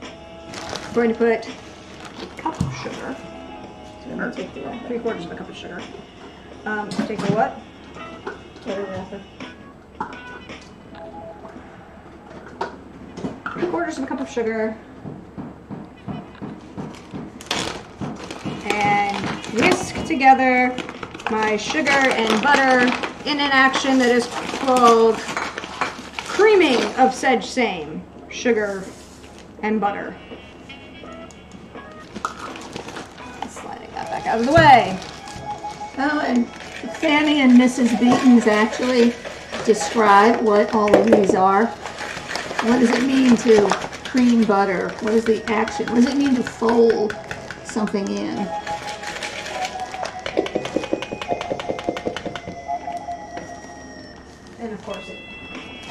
[SPEAKER 3] I'm going to put a cup of sugar. So I'm going to take 3/4 of a cup of sugar. Take the what?
[SPEAKER 2] Butter wrapper.
[SPEAKER 3] 3/4 of a cup of sugar. And whisk together my sugar and butter in an action that is called creaming of said same sugar and butter. Sliding that back out of the way.
[SPEAKER 2] Oh, and Fanny and Mrs. Beaton's actually describe what all of these are. What does it mean to cream butter? What is the action? What does it mean to fold something in?
[SPEAKER 3] And of course it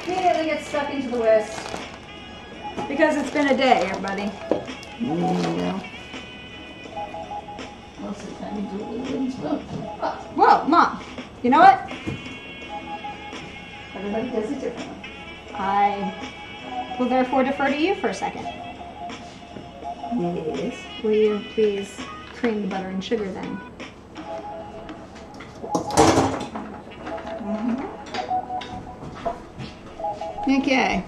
[SPEAKER 3] immediately gets stuck into the whisk because it's been a day, everybody.
[SPEAKER 2] Yeah. Most of the time you do it with a wooden spoon. Oh,
[SPEAKER 3] Whoa, Mom, you know what?
[SPEAKER 2] everybody does it differently.
[SPEAKER 3] I will therefore defer to you for a second.
[SPEAKER 2] Yes.
[SPEAKER 3] Will you please cream the butter and sugar then?
[SPEAKER 2] Okay.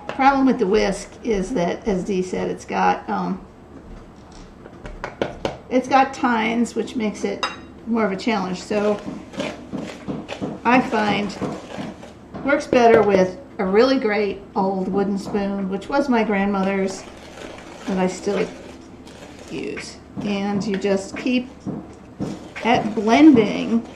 [SPEAKER 2] Problem with the whisk is that, as Dee said, it's got tines, which makes it more of a challenge. So I find works better with a really great old wooden spoon, which was my grandmother's, that I still use. And you just keep at blending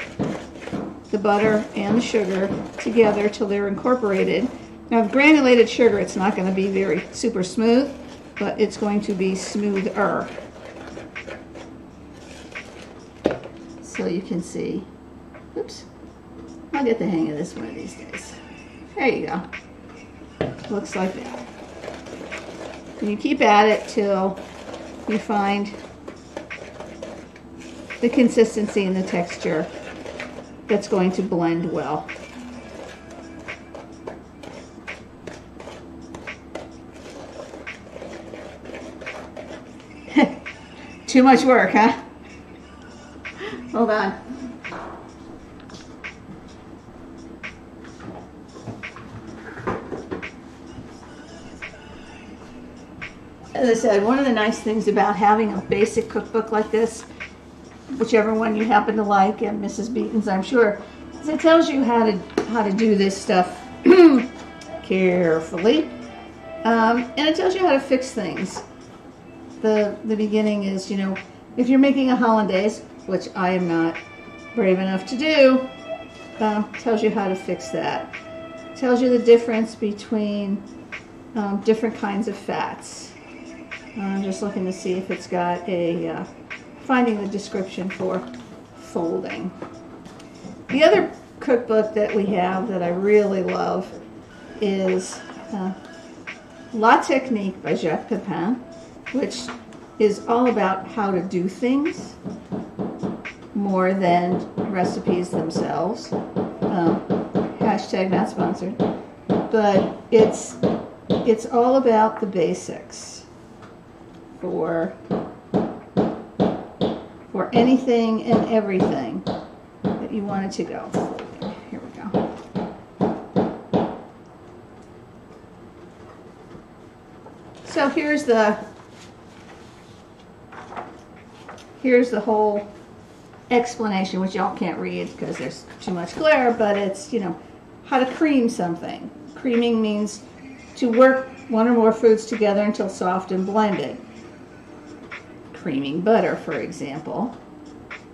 [SPEAKER 2] the butter and the sugar together till they're incorporated. Now, with granulated sugar, it's not going to be very super smooth, but it's going to be smoother. So you can see, oops, I'll get the hang of this one of these days. There you go. Looks like that. And you keep at it till you find the consistency and the texture that's going to blend well. Too much work, huh? Hold on. As I said, one of the nice things about having a basic cookbook like this, whichever one you happen to like, and Mrs. Beaton's, I'm sure, is it tells you how to do this stuff carefully, and it tells you how to fix things. The beginning is, you know, if you're making a hollandaise, which I am not brave enough to do, tells you how to fix that. Tells you the difference between different kinds of fats. I'm just looking to see if it's got a, finding the description for folding. The other cookbook that we have that I really love is La Technique by Jacques Pepin, which is all about how to do things. more than recipes themselves. Hashtag not sponsored. But it's all about the basics for anything and everything that you want it to go. Here we go. So here's the whole explanation, which y'all can't read because there's too much glare, but it's, you know, how to cream something. Creaming means to work one or more foods together until soft and blended. Creaming butter, for example.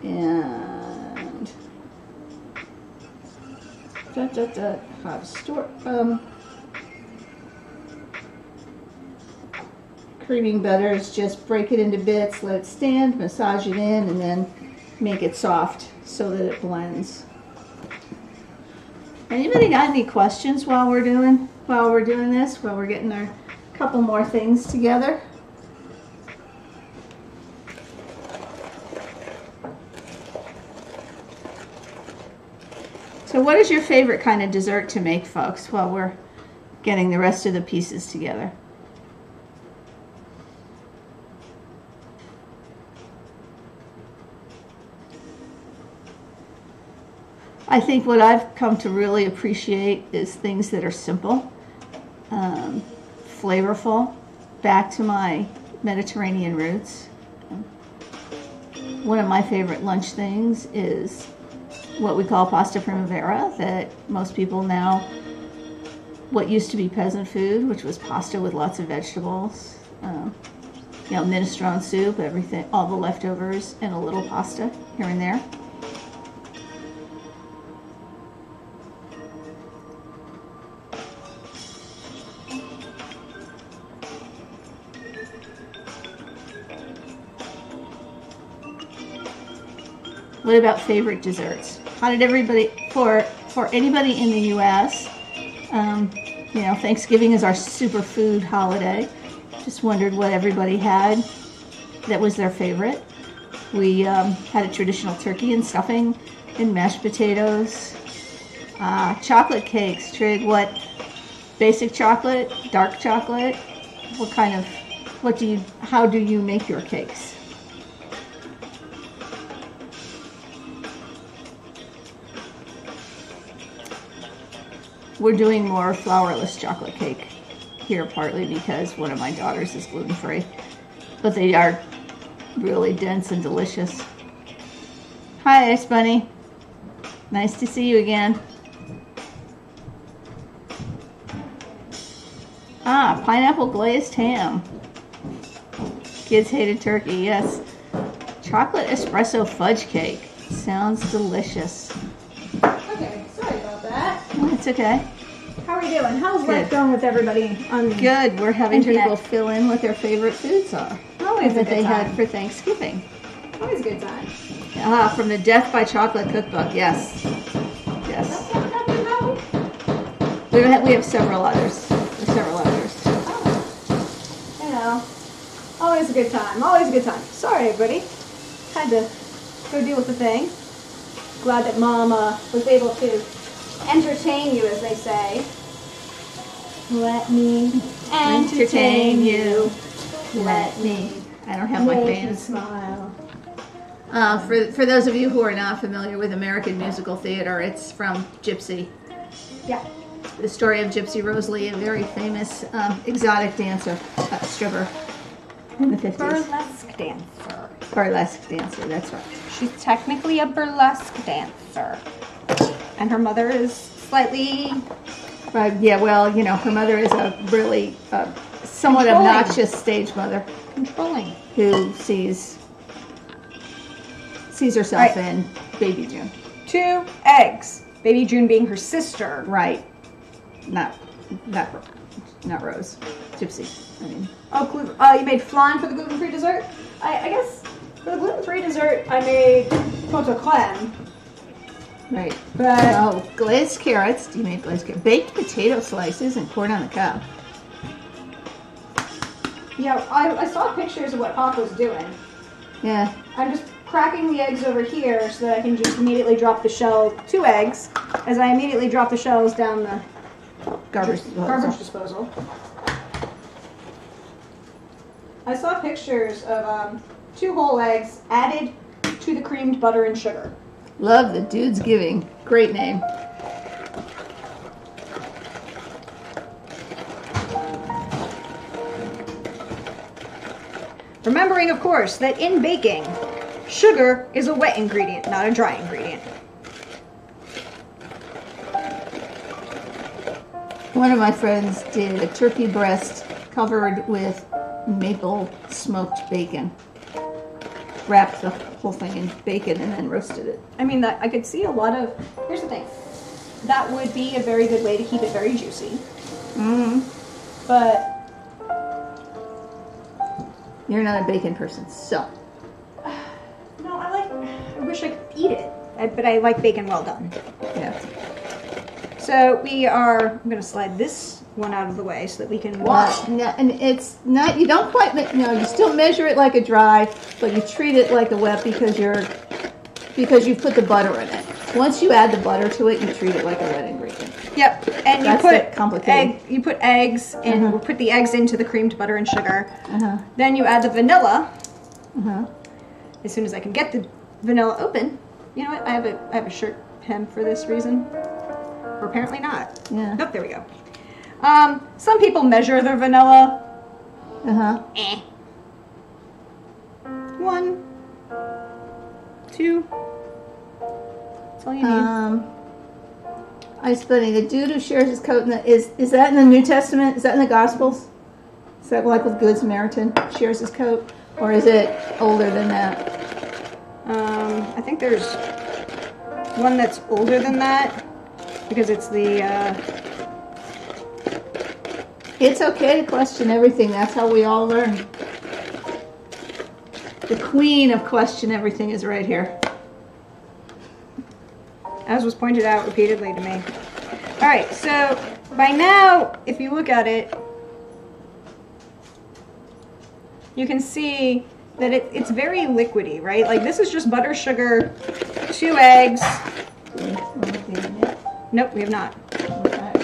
[SPEAKER 2] And how to store creaming butter is just break it into bits, let it stand, massage it in, and then make it soft so that it blends. Anybody got any questions while we're doing this, while we're getting our couple more things together? So what is your favorite kind of dessert to make, folks, while we're getting the rest of the pieces together? I think what I've come to really appreciate is things that are simple, flavorful, back to my Mediterranean roots. One of my favorite lunch things is what we call pasta primavera, that most people now, what used to be peasant food, which was pasta with lots of vegetables, you know, minestrone soup, everything, all the leftovers, and a little pasta here and there. What about favorite desserts? How did everybody, for anybody in the U.S., you know, Thanksgiving is our superfood holiday. Just wondered what everybody had that was their favorite. We had a traditional turkey and stuffing and mashed potatoes. Chocolate cakes, Trig, what? Basic chocolate, dark chocolate? What kind of, how do you make your cakes? We're doing more flourless chocolate cake here, partly because one of my daughters is gluten-free. But they are really dense and delicious. Hi, Ice Bunny. Nice to see you again. Pineapple glazed ham. Kids hated turkey, yes. Chocolate espresso fudge cake. Sounds delicious.
[SPEAKER 3] Okay, sorry about that.
[SPEAKER 2] It's okay.
[SPEAKER 3] How are we doing? How's life going with everybody on
[SPEAKER 2] Good. We're having
[SPEAKER 3] Internet.
[SPEAKER 2] people fill in what their favorite foods are.
[SPEAKER 3] Always a
[SPEAKER 2] that
[SPEAKER 3] good
[SPEAKER 2] they
[SPEAKER 3] time.
[SPEAKER 2] had for Thanksgiving.
[SPEAKER 3] Always a good time.
[SPEAKER 2] From the Death by Chocolate cookbook. Yes. Yes. We have several others.
[SPEAKER 3] You know, always a good time. Always a good time. Sorry, everybody. Had to go deal with the thing. Glad that Mom was able to entertain you, as they say. Let me entertain you.
[SPEAKER 2] Let me. I don't have my
[SPEAKER 3] Make you
[SPEAKER 2] fans.
[SPEAKER 3] smile.
[SPEAKER 2] For those of you who are not familiar with American musical theater, it's from Gypsy.
[SPEAKER 3] Yeah.
[SPEAKER 2] The story of Gypsy Rose Lee, a very famous exotic dancer, stripper in the 50s.
[SPEAKER 3] Burlesque dancer.
[SPEAKER 2] Burlesque dancer, that's right.
[SPEAKER 3] She's technically a burlesque dancer. And her mother is slightly...
[SPEAKER 2] Yeah, well, you know, her mother is a really somewhat
[SPEAKER 3] Controlling.
[SPEAKER 2] obnoxious stage mother
[SPEAKER 3] controlling.
[SPEAKER 2] who sees herself
[SPEAKER 3] Right.
[SPEAKER 2] in Baby June.
[SPEAKER 3] 2 eggs. Baby June being her sister.
[SPEAKER 2] Right. Not Rose. Gypsy. I mean.
[SPEAKER 3] Oh, you made flan for the gluten-free dessert? I guess for the gluten-free dessert, I made pot au crème.
[SPEAKER 2] Right.
[SPEAKER 3] But
[SPEAKER 2] Oh, glazed carrots. You made glazed carrots. Baked potato slices and corn on the cob.
[SPEAKER 3] yeah, I saw pictures of what Pop was doing.
[SPEAKER 2] Yeah.
[SPEAKER 3] cracking the eggs over here so that I can just immediately drop the shell, 2 eggs, as I immediately drop the shells down the
[SPEAKER 2] Garbage
[SPEAKER 3] disposal. I saw pictures of 2 whole eggs added to the creamed butter and sugar.
[SPEAKER 2] Love the Dude's Giving. Great name.
[SPEAKER 3] Remembering, of course, that in baking, sugar is a wet ingredient, not a dry ingredient.
[SPEAKER 2] One of my friends did a turkey breast covered with maple smoked bacon. Wrapped the whole thing in bacon and then roasted it.
[SPEAKER 3] I mean, that I could see a lot of. Here's the thing. That would be a very good way to keep it very juicy. But
[SPEAKER 2] you're not a bacon person, so.
[SPEAKER 3] no, I wish I could eat it, but I like bacon well done.
[SPEAKER 2] Yeah.
[SPEAKER 3] So I'm going to slide this one out of the way so that we can wash.
[SPEAKER 2] No, and it's not, you don't quite, you still measure it like a dry, but you treat it like a wet because you put the butter in it. Once you add the butter to it, you treat it like a wet ingredient.
[SPEAKER 3] Yep, and
[SPEAKER 2] That's
[SPEAKER 3] you put
[SPEAKER 2] complicated.
[SPEAKER 3] You put eggs, and we'll put the eggs into the creamed butter and sugar. Then you add the vanilla. As soon as I can get the vanilla open, you know what? I have a shirt hem for this reason, or apparently not.
[SPEAKER 2] Yeah.
[SPEAKER 3] Nope, there we go. Some people measure their vanilla. 1, 2. That's all you need.
[SPEAKER 2] I was funny. The dude who shares his coat is that in the New Testament? Is that in the Gospels? Is that like with Good Samaritan shares his coat, or is it older than that?
[SPEAKER 3] I think there's one that's older than that because it's the.
[SPEAKER 2] It's okay to question everything. That's how we all learn. The queen of question everything is right here.
[SPEAKER 3] As was pointed out repeatedly to me. Alright, so by now, if you look at it, you can see that it's very liquidy, right? Like this is just butter, sugar, 2 eggs. Nope, we have not.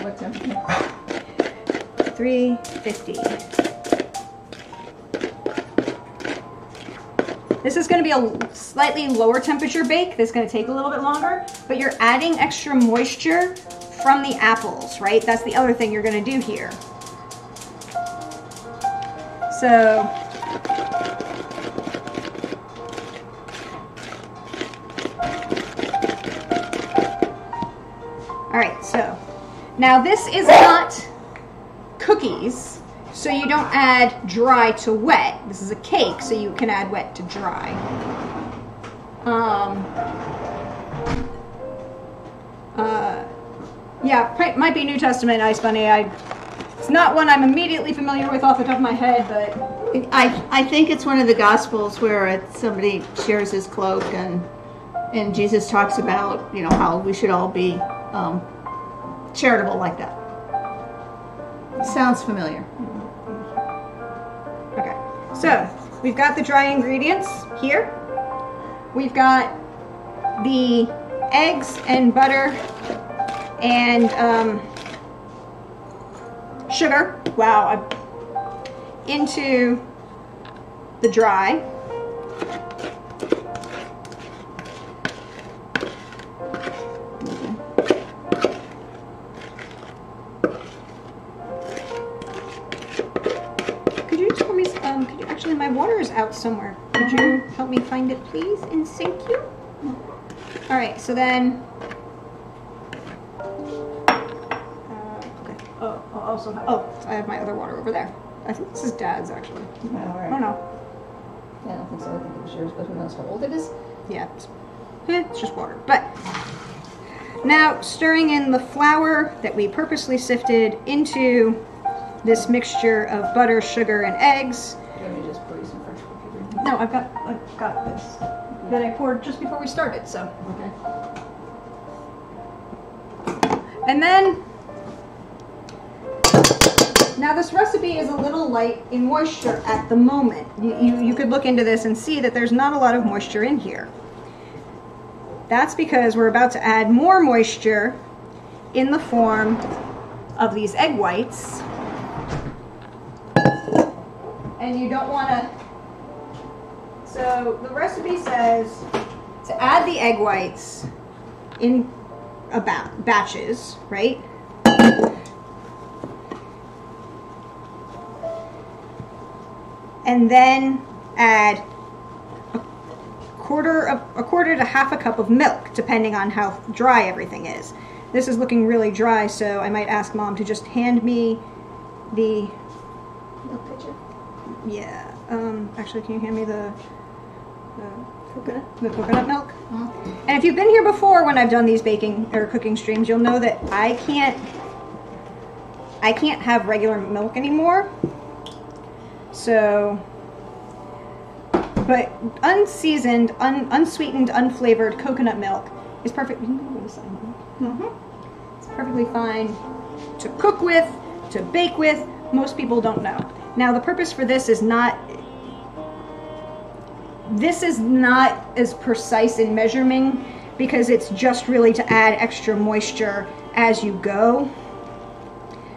[SPEAKER 2] What's everything?
[SPEAKER 3] 350. This is going to be a slightly lower temperature bake. That's going to take a little bit longer, but you're adding extra moisture from the apples, right? That's the other thing you're going to do here. So, all right, so now this is not cookies. So you don't add dry to wet. This is a cake, so you can add wet to dry. Yeah, might be New Testament Ice Bunny. It's not one I'm immediately familiar with off the top of my head, but
[SPEAKER 2] I think it's one of the Gospels where somebody shares his cloak and Jesus talks about how we should all be charitable like that. Sounds familiar.
[SPEAKER 3] Okay, so we've got the dry ingredients here. We've got the eggs and butter and sugar. Wow, into the dry. Actually, my water is out somewhere. Could you help me find it, please? And thank you. All right, so then. Okay. I have my other water over there. I think this is Dad's actually.
[SPEAKER 2] All right.
[SPEAKER 3] I don't know.
[SPEAKER 2] Yeah, I don't think so. I think it was yours, but who knows how old it is?
[SPEAKER 3] Yeah, it's just water. But now stirring in the flour that we purposely sifted into this mixture of butter, sugar, and eggs. No, I've got this that I poured just before we started, so. Okay. And then, Now this recipe is a little light in moisture at the moment. You could look into this and see that there's not a lot of moisture in here. That's because we're about to add more moisture in the form of these egg whites. And you don't want to, so the recipe says to add the egg whites in batches, right? And then add a quarter to half a cup of milk, depending on how dry everything is. This is looking really dry, so I might ask Mom to just hand me the
[SPEAKER 2] Milk pitcher.
[SPEAKER 3] yeah. Actually, can you hand me the
[SPEAKER 2] Coconut.
[SPEAKER 3] coconut milk?
[SPEAKER 2] Uh-huh.
[SPEAKER 3] And if you've been here before when I've done these baking or cooking streams, you'll know that I can't have regular milk anymore. So, but unseasoned, unsweetened, unflavored coconut milk is perfect. You can go to the side. It's perfectly fine to cook with, to bake with. Most people don't know. Now, the purpose for this is not as precise in measuring, because it's just really to add extra moisture as you go,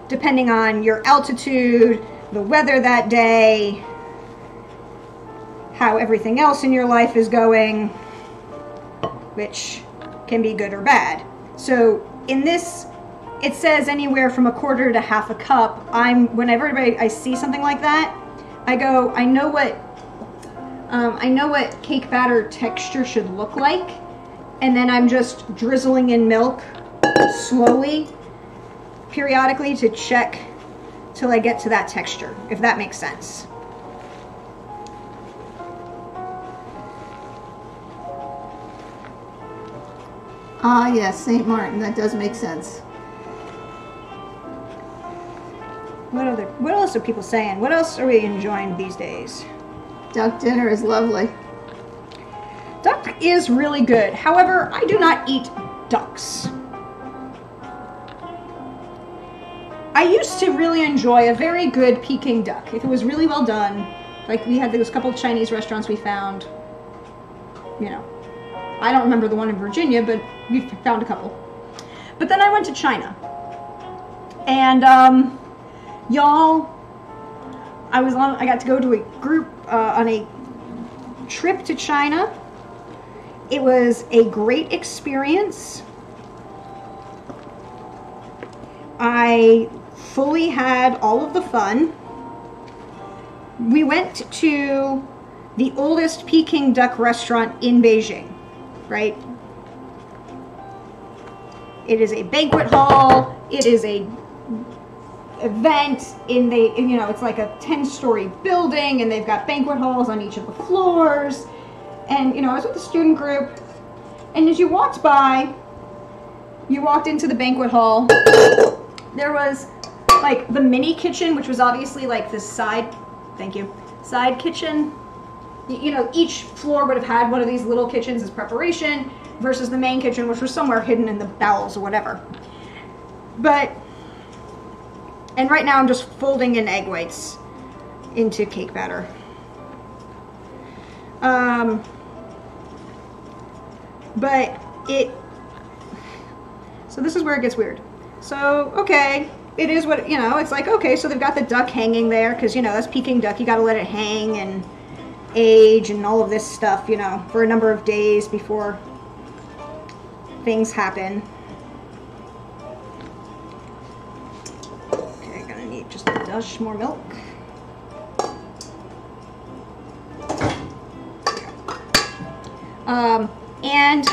[SPEAKER 3] depending on your altitude, the weather that day, how everything else in your life is going, which can be good or bad. So in this, it says anywhere from a quarter to half a cup. Whenever I see something like that, I go, I know what cake batter texture should look like, and then I'm just drizzling in milk slowly, periodically, to check till I get to that texture, if that makes sense.
[SPEAKER 2] Ah, yes, St. Martin. That does make sense.
[SPEAKER 3] What else are people saying? What else are we enjoying these days?
[SPEAKER 2] Duck dinner is lovely.
[SPEAKER 3] Duck is really good. However, I do not eat ducks. I used to really enjoy a very good Peking duck. If it was really well done, like we had those couple Chinese restaurants we found, you know. I don't remember the one in Virginia, but we found a couple. But then I went to China. And, y'all, I got to go to a group, on a trip to China. It was a great experience. I fully had all of the fun. We went to the oldest Peking duck restaurant in Beijing, right? It is a banquet hall. It is a event in the, you know, it's like a 10-story building, and they've got banquet halls on each of the floors. And, you know, I was with the student group, and as you walked by, you walked into the banquet hall, there was like the mini kitchen, which was obviously like this side kitchen. You know, each floor would have had one of these little kitchens as preparation, versus the main kitchen, which was somewhere hidden in the bowels or whatever. And right now I'm just folding in egg whites into cake batter. So this is where it gets weird. So, okay, it is what, you know, it's like, okay, so they've got the duck hanging there, because, you know, that's Peking duck, you gotta let it hang and age and all of this stuff, you know, for a number of days before things happen. Okay, gonna need just a dash more milk. And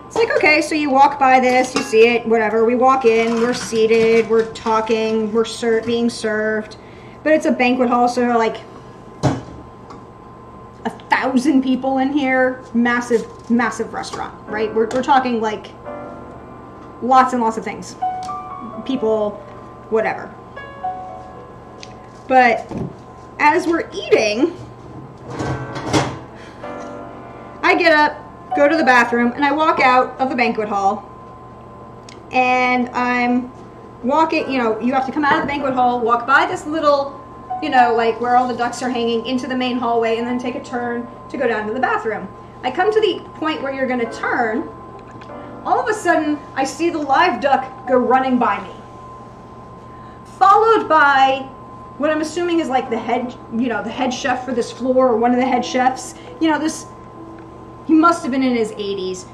[SPEAKER 3] it's like, okay, so you walk by this, you see it, whatever. We walk in, we're seated, we're talking, we're being served. But it's a banquet hall, so like 1,000 people in here. Massive, massive restaurant, right? We're talking like lots and lots of things. People, whatever. But as we're eating, I get up, go to the bathroom, and I walk out of the banquet hall, and I'm walking, you know, you have to come out of the banquet hall, walk by this little, you know, like where all the ducks are hanging, into the main hallway, and then take a turn to go down to the bathroom. I come to the point where you're going to turn. All of a sudden, I see the live duck go running by me, followed by what I'm assuming is like the head, you know, the head chef for this floor, or one of the head chefs. You know, this, he must have been in his 80s.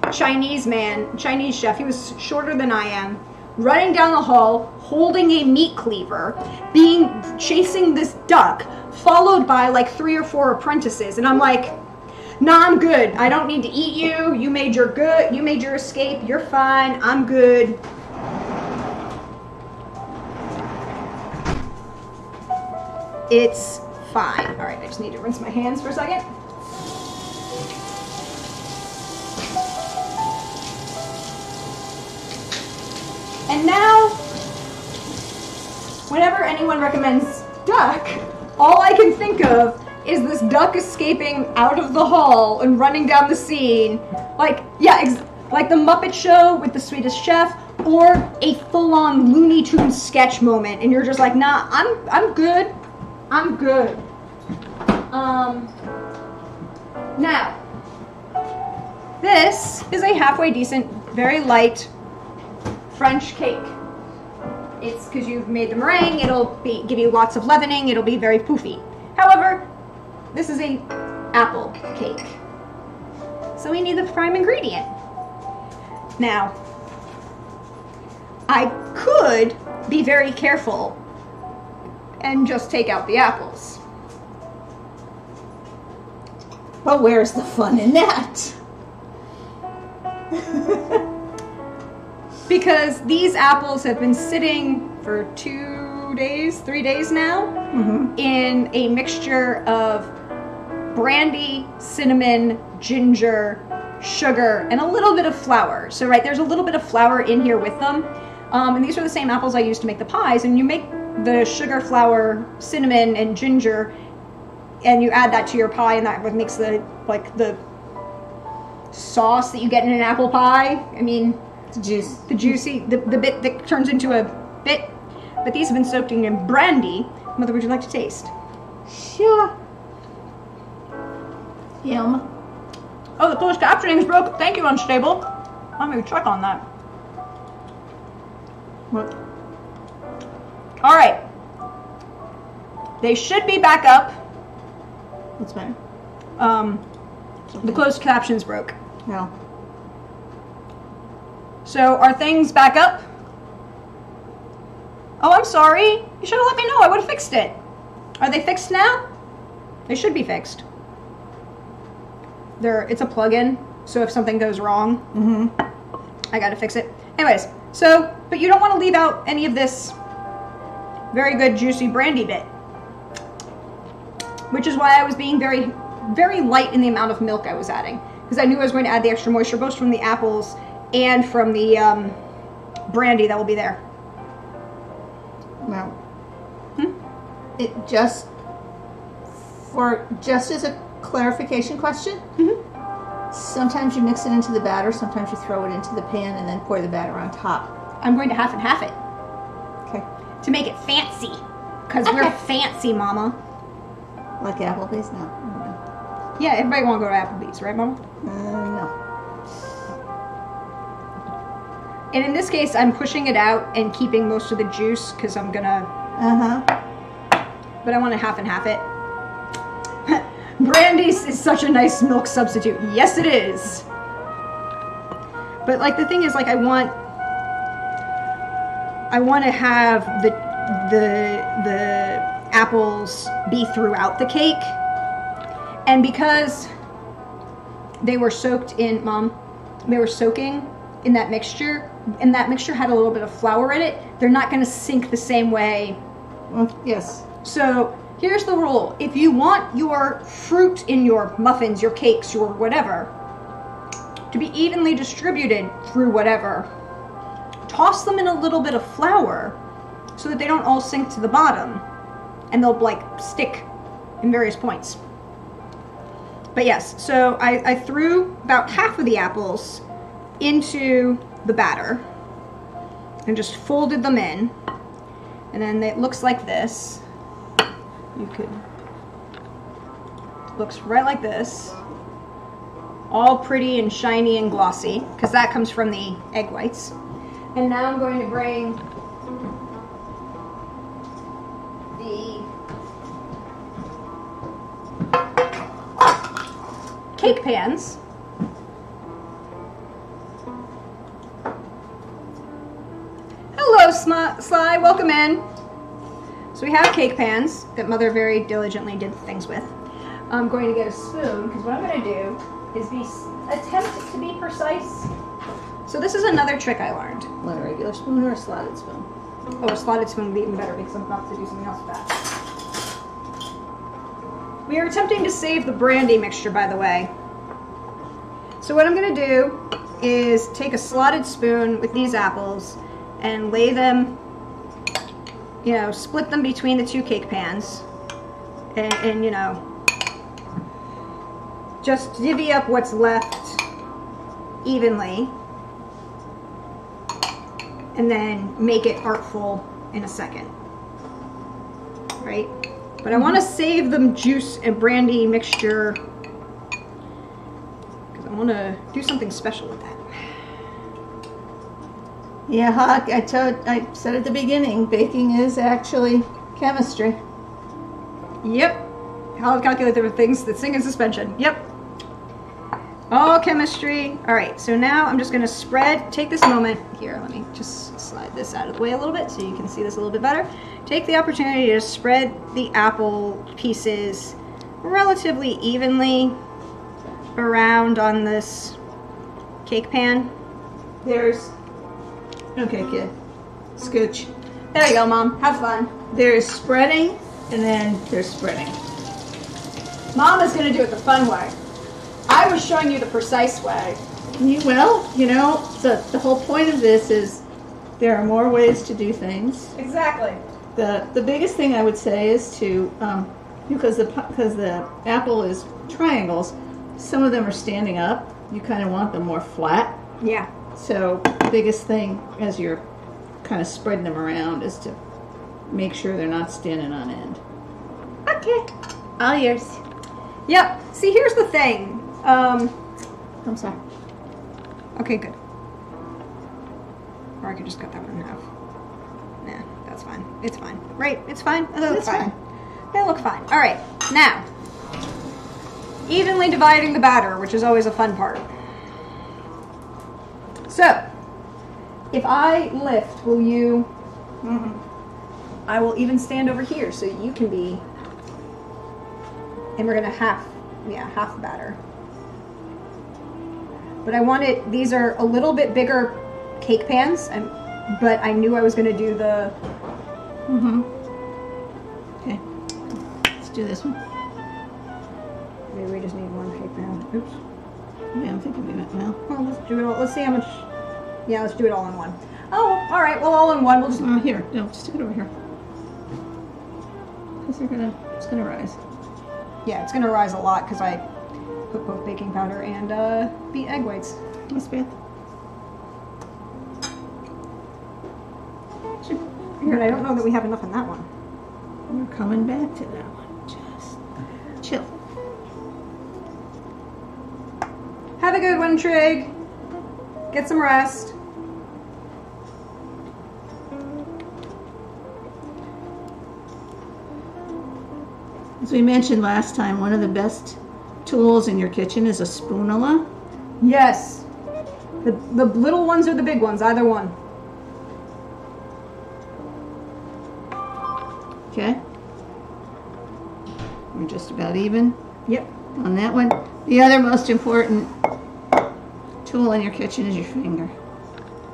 [SPEAKER 3] Chinese chef. He was shorter than I am, running down the hall, holding a meat cleaver, chasing this duck, followed by like 3 or 4 apprentices. And I'm like, nah, I'm good. I don't need to eat you. You made your escape. You're fine. I'm good. It's fine. All right, I just need to rinse my hands for a second. And now, whenever anyone recommends duck, all I can think of is this duck escaping out of the hall and running down the scene. Like, yeah, like the Muppet Show with the Swedish Chef, or a full-on Looney Tunes sketch moment, and you're just like, nah, I'm good. I'm good. Now, this is a halfway decent, very light French cake. It's because you've made the meringue, it'll give you lots of leavening, it'll be very poofy. However, this is a apple cake. So we need the prime ingredient. Now, I could be very careful and just take out the apples.
[SPEAKER 2] But where's the fun in that?
[SPEAKER 3] Because these apples have been sitting for 3 days now, in a mixture of brandy, cinnamon, ginger, sugar, and a little bit of flour. So right, there's a little bit of flour in here with them. And these are the same apples I used to make the pies. And you make the sugar, flour, cinnamon, and ginger, and you add that to your pie, and that makes the sauce that you get in an apple pie. I mean,
[SPEAKER 2] the juice.
[SPEAKER 3] The juicy, the bit that turns into a bit. But these have been soaked in brandy. Mother, would you like to taste?
[SPEAKER 2] Sure. Yum.
[SPEAKER 3] Oh, the closed captioning's broke. Thank you, Unstable. Let me check on that.
[SPEAKER 2] What?
[SPEAKER 3] All right. They should be back up.
[SPEAKER 2] What's better?
[SPEAKER 3] The closed captions broke.
[SPEAKER 2] No.
[SPEAKER 3] So are things back up? Oh, I'm sorry. You should have let me know. I would have fixed it. Are they fixed now? They should be fixed. It's a plug-in, so if something goes wrong, I gotta fix it. Anyways, so, but you don't want to leave out any of this very good juicy brandy bit, which is why I was being very, very light in the amount of milk I was adding, because I knew I was going to add the extra moisture, both from the apples and from the brandy that will be there.
[SPEAKER 2] Well, it just as a clarification question, sometimes you mix it into the batter, sometimes you throw it into the pan and then pour the batter on top.
[SPEAKER 3] I'm going to half and half it.
[SPEAKER 2] Okay.
[SPEAKER 3] To make it fancy, because we're fancy, Mama.
[SPEAKER 2] Like Applebee's? No.
[SPEAKER 3] Yeah, everybody want to go to Applebee's, right, Mama?
[SPEAKER 2] No.
[SPEAKER 3] And in this case, I'm pushing it out and keeping most of the juice because I'm gonna. But I want to half and half it. Brandy's is such a nice milk substitute. Yes, it is. But like the thing is, like I want to have the apples be throughout the cake, and because they were soaked in, they were soaking in that mixture, and that mixture had a little bit of flour in it, they're not going to sink the same way.
[SPEAKER 2] Yes.
[SPEAKER 3] So here's the rule. If you want your fruit in your muffins, your cakes, your whatever, to be evenly distributed through whatever, toss them in a little bit of flour so that they don't all sink to the bottom and they'll like stick in various points. But yes, so I threw about half of the apples into the batter and just folded them in. And then it looks like this. You could, looks right like this. All pretty and shiny and glossy, because that comes from the egg whites. And now I'm going to bring the cake pans. Hello, Sly, welcome in. So we have cake pans that Mother very diligently did things with. I'm going to get a spoon, because what I'm going to do is attempt to be precise. So this is another trick I learned.
[SPEAKER 2] Want a regular spoon or a slotted spoon?
[SPEAKER 3] Oh, a slotted spoon would be even better because I'm about to do something else with that. We are attempting to save the brandy mixture, by the way. So what I'm going to do is take a slotted spoon with these apples and lay them, you know, split them between the two cake pans and you know, just divvy up what's left evenly, and then make it artful in a second, right? But I want to save the juice and brandy mixture because I want to do something special with that.
[SPEAKER 2] Yeah, Hawk, I said at the beginning, baking is actually chemistry.
[SPEAKER 3] Yep. How to calculate the things that sing in suspension. Yep. All chemistry. All right, so now I'm just going to take this moment. Here, let me just slide this out of the way a little bit so you can see this a little bit better. Take the opportunity to spread the apple pieces relatively evenly around on this cake pan.
[SPEAKER 2] Okay, kid. Scooch.
[SPEAKER 3] There you go, Mom. Have fun.
[SPEAKER 2] There's spreading, and then there's spreading.
[SPEAKER 3] Mom is going to do it the fun way. I was showing you the precise way.
[SPEAKER 2] Well, you know, the whole point of this is there are more ways to do things.
[SPEAKER 3] Exactly.
[SPEAKER 2] The biggest thing I would say is to, because the apple is triangles, some of them are standing up. You kind of want them more flat.
[SPEAKER 3] Yeah.
[SPEAKER 2] So the biggest thing as you're kind of spreading them around is to make sure they're not standing on end.
[SPEAKER 3] Okay.
[SPEAKER 2] All yours.
[SPEAKER 3] Yep. See, here's the thing.
[SPEAKER 2] I'm sorry.
[SPEAKER 3] Okay, good. Or I could just cut that one in half. Nah, that's fine. It's fine. Right? It's fine? It'll look fine. It'll look fine. All right. Now, evenly dividing the batter, which is always a fun part. So, if I lift, will you...
[SPEAKER 2] Mm-hmm.
[SPEAKER 3] I will even stand over here so you can be... And we're going to half the batter. But I wanted, these are a little bit bigger cake pans, but I knew I was going to do the...
[SPEAKER 2] Mm-hmm. Okay. Let's do this one.
[SPEAKER 3] Maybe we just need one cake pan. Oops.
[SPEAKER 2] Yeah, I'm thinking we went well.
[SPEAKER 3] Well, let's do it all. Let's see how much... Yeah, let's do it all in one. Oh, all right. Well, all in one. We'll just...
[SPEAKER 2] Here. No, just stick it over here. Because it's gonna rise.
[SPEAKER 3] Yeah, it's going to rise a lot because I put both baking powder and beat egg whites.
[SPEAKER 2] Yes, Beth.
[SPEAKER 3] But I don't know that we have enough in that one.
[SPEAKER 2] We're coming back to that one. Just chill.
[SPEAKER 3] Have a good one, Trig. Get some rest.
[SPEAKER 2] As we mentioned last time, one of the best tools in your kitchen is a spoonula.
[SPEAKER 3] Yes. The little ones or the big ones, either one.
[SPEAKER 2] Okay. We're just about even.
[SPEAKER 3] Yep.
[SPEAKER 2] On that one. The other most important tool in your kitchen is your finger.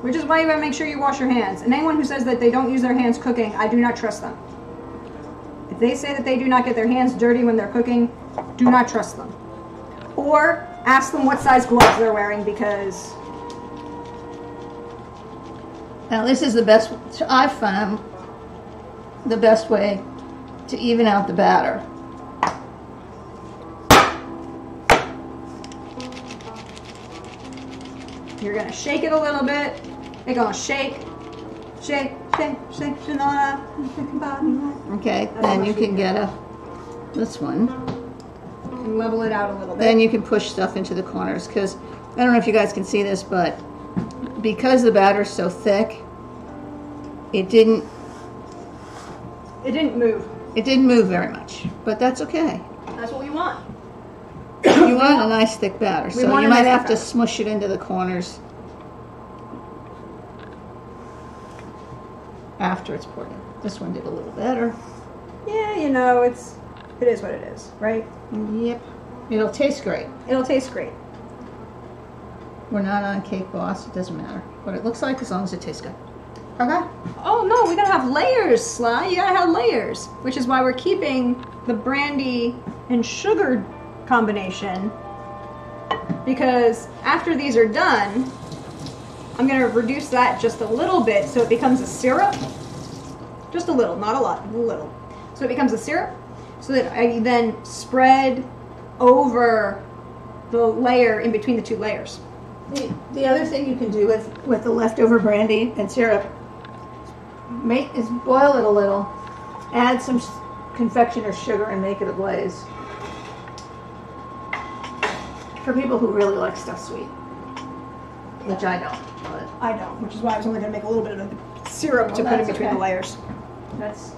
[SPEAKER 3] Which is why you gotta make sure you wash your hands. And anyone who says that they don't use their hands cooking, I do not trust them. If they say that they do not get their hands dirty when they're cooking, do not trust them. Or ask them what size gloves they're wearing, because...
[SPEAKER 2] Now this is the best, I've found the best way to even out the batter.
[SPEAKER 3] You're gonna shake it a little bit. You're gonna shake, shake,
[SPEAKER 2] Okay, then you can get this one.
[SPEAKER 3] And level it out a little bit.
[SPEAKER 2] Then you can push stuff into the corners, because I don't know if you guys can see this, but because the batter's so thick, it didn't
[SPEAKER 3] move.
[SPEAKER 2] It didn't move very much, but that's okay.
[SPEAKER 3] That's what we want.
[SPEAKER 2] You want a nice thick batter, so
[SPEAKER 3] want
[SPEAKER 2] you
[SPEAKER 3] a
[SPEAKER 2] might
[SPEAKER 3] nice
[SPEAKER 2] have
[SPEAKER 3] batter.
[SPEAKER 2] to smush it into the corners after it's poured in. This one did a little better.
[SPEAKER 3] Yeah, you know, it is what it is, right?
[SPEAKER 2] Yep. It'll taste great.
[SPEAKER 3] It'll taste great.
[SPEAKER 2] We're not on Cake Boss. It doesn't matter what it looks like as long as it tastes good. Okay?
[SPEAKER 3] Oh no, we gotta have layers, Sly. You gotta have layers, which is why we're keeping the brandy and sugar combination, because after these are done, I'm gonna reduce that just a little bit so it becomes a syrup. Just a little, not a lot, a little. So it becomes a syrup, so that I then spread over the layer in between the two layers.
[SPEAKER 2] The other thing you can do with the leftover brandy and syrup is boil it a little, add some confectioner's sugar, and make it a glaze. For people who really like stuff sweet, which I don't. But
[SPEAKER 3] I don't, which is why I was only gonna make a little bit of the syrup to put in
[SPEAKER 2] that's
[SPEAKER 3] between
[SPEAKER 2] okay.
[SPEAKER 3] the layers.
[SPEAKER 2] that's,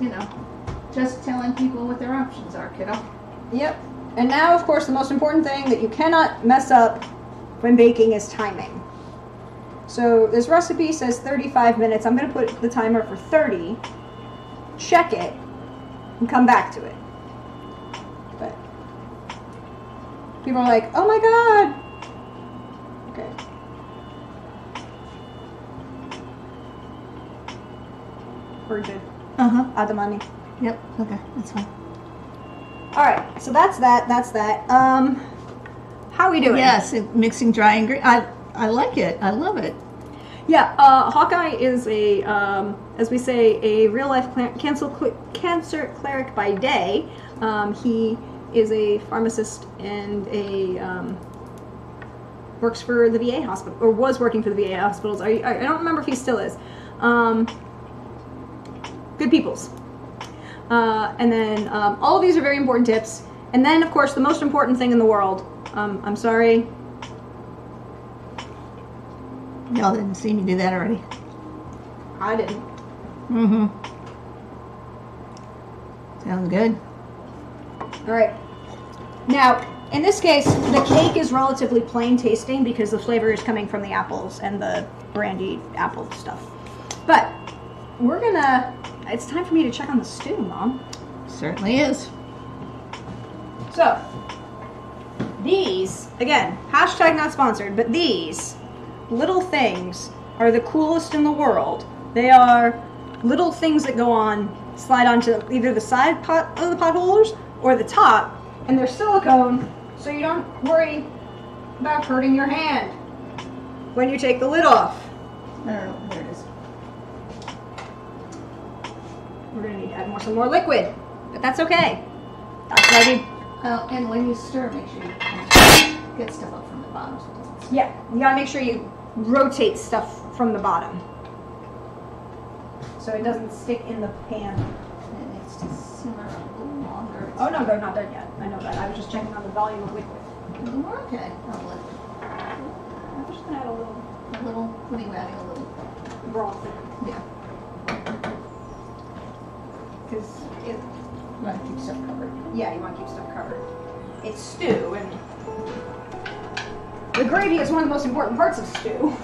[SPEAKER 2] just telling people what their options are, kiddo.
[SPEAKER 3] Yep. And now, of course, the most important thing that you cannot mess up when baking is timing. So this recipe says 35 minutes. I'm going to put the timer for 30, check it, and come back to it. But people are like, oh my god! Okay. We're good. Adamani.
[SPEAKER 2] Yep. Okay, that's fine.
[SPEAKER 3] Alright, so that's that. How are we doing?
[SPEAKER 2] Yes, mixing dry ingredients. I like it. I love it.
[SPEAKER 3] Yeah, Hawkeye is a, as we say, a real-life cancer cleric by day. He is a pharmacist and works for the VA hospital, or was working for the VA hospitals. I don't remember if he still is. Good peoples. And then all of these are very important tips. And then, of course, the most important thing in the world. I'm sorry.
[SPEAKER 2] Y'all didn't see me do that already.
[SPEAKER 3] I didn't.
[SPEAKER 2] Mm-hmm. Sounds good.
[SPEAKER 3] All right. Now, in this case, the cake is relatively plain tasting because the flavor is coming from the apples and the brandied apple stuff. But we're gonna... It's time for me to check on the stew, Mom.
[SPEAKER 2] Certainly is.
[SPEAKER 3] So, these, again, hashtag not sponsored, but these little things are the coolest in the world. They are little things that go on, slide onto either the side pot of the pot holders or the top, and they're silicone, so you don't worry about hurting your hand when you take the lid off.
[SPEAKER 2] I don't know. There it is.
[SPEAKER 3] We're gonna need to add some more liquid, but that's okay. That's what I do.
[SPEAKER 2] Oh, and when you stir, make sure you get stuff up from the bottom so it doesn't stick.
[SPEAKER 3] Yeah, you gotta make sure you rotate stuff from the bottom so it doesn't stick in the pan.
[SPEAKER 2] It needs to simmer a little longer.
[SPEAKER 3] Oh no, they're not done yet. I know that. I was just checking on the volume of liquid.
[SPEAKER 2] Okay. Oh,
[SPEAKER 3] I'm just gonna add a little
[SPEAKER 2] what are you adding? A little.
[SPEAKER 3] broth
[SPEAKER 2] Yeah.
[SPEAKER 3] because
[SPEAKER 2] You want to keep stuff covered.
[SPEAKER 3] yeah, you want to keep stuff covered. It's stew, and the gravy is one of the most important parts of stew.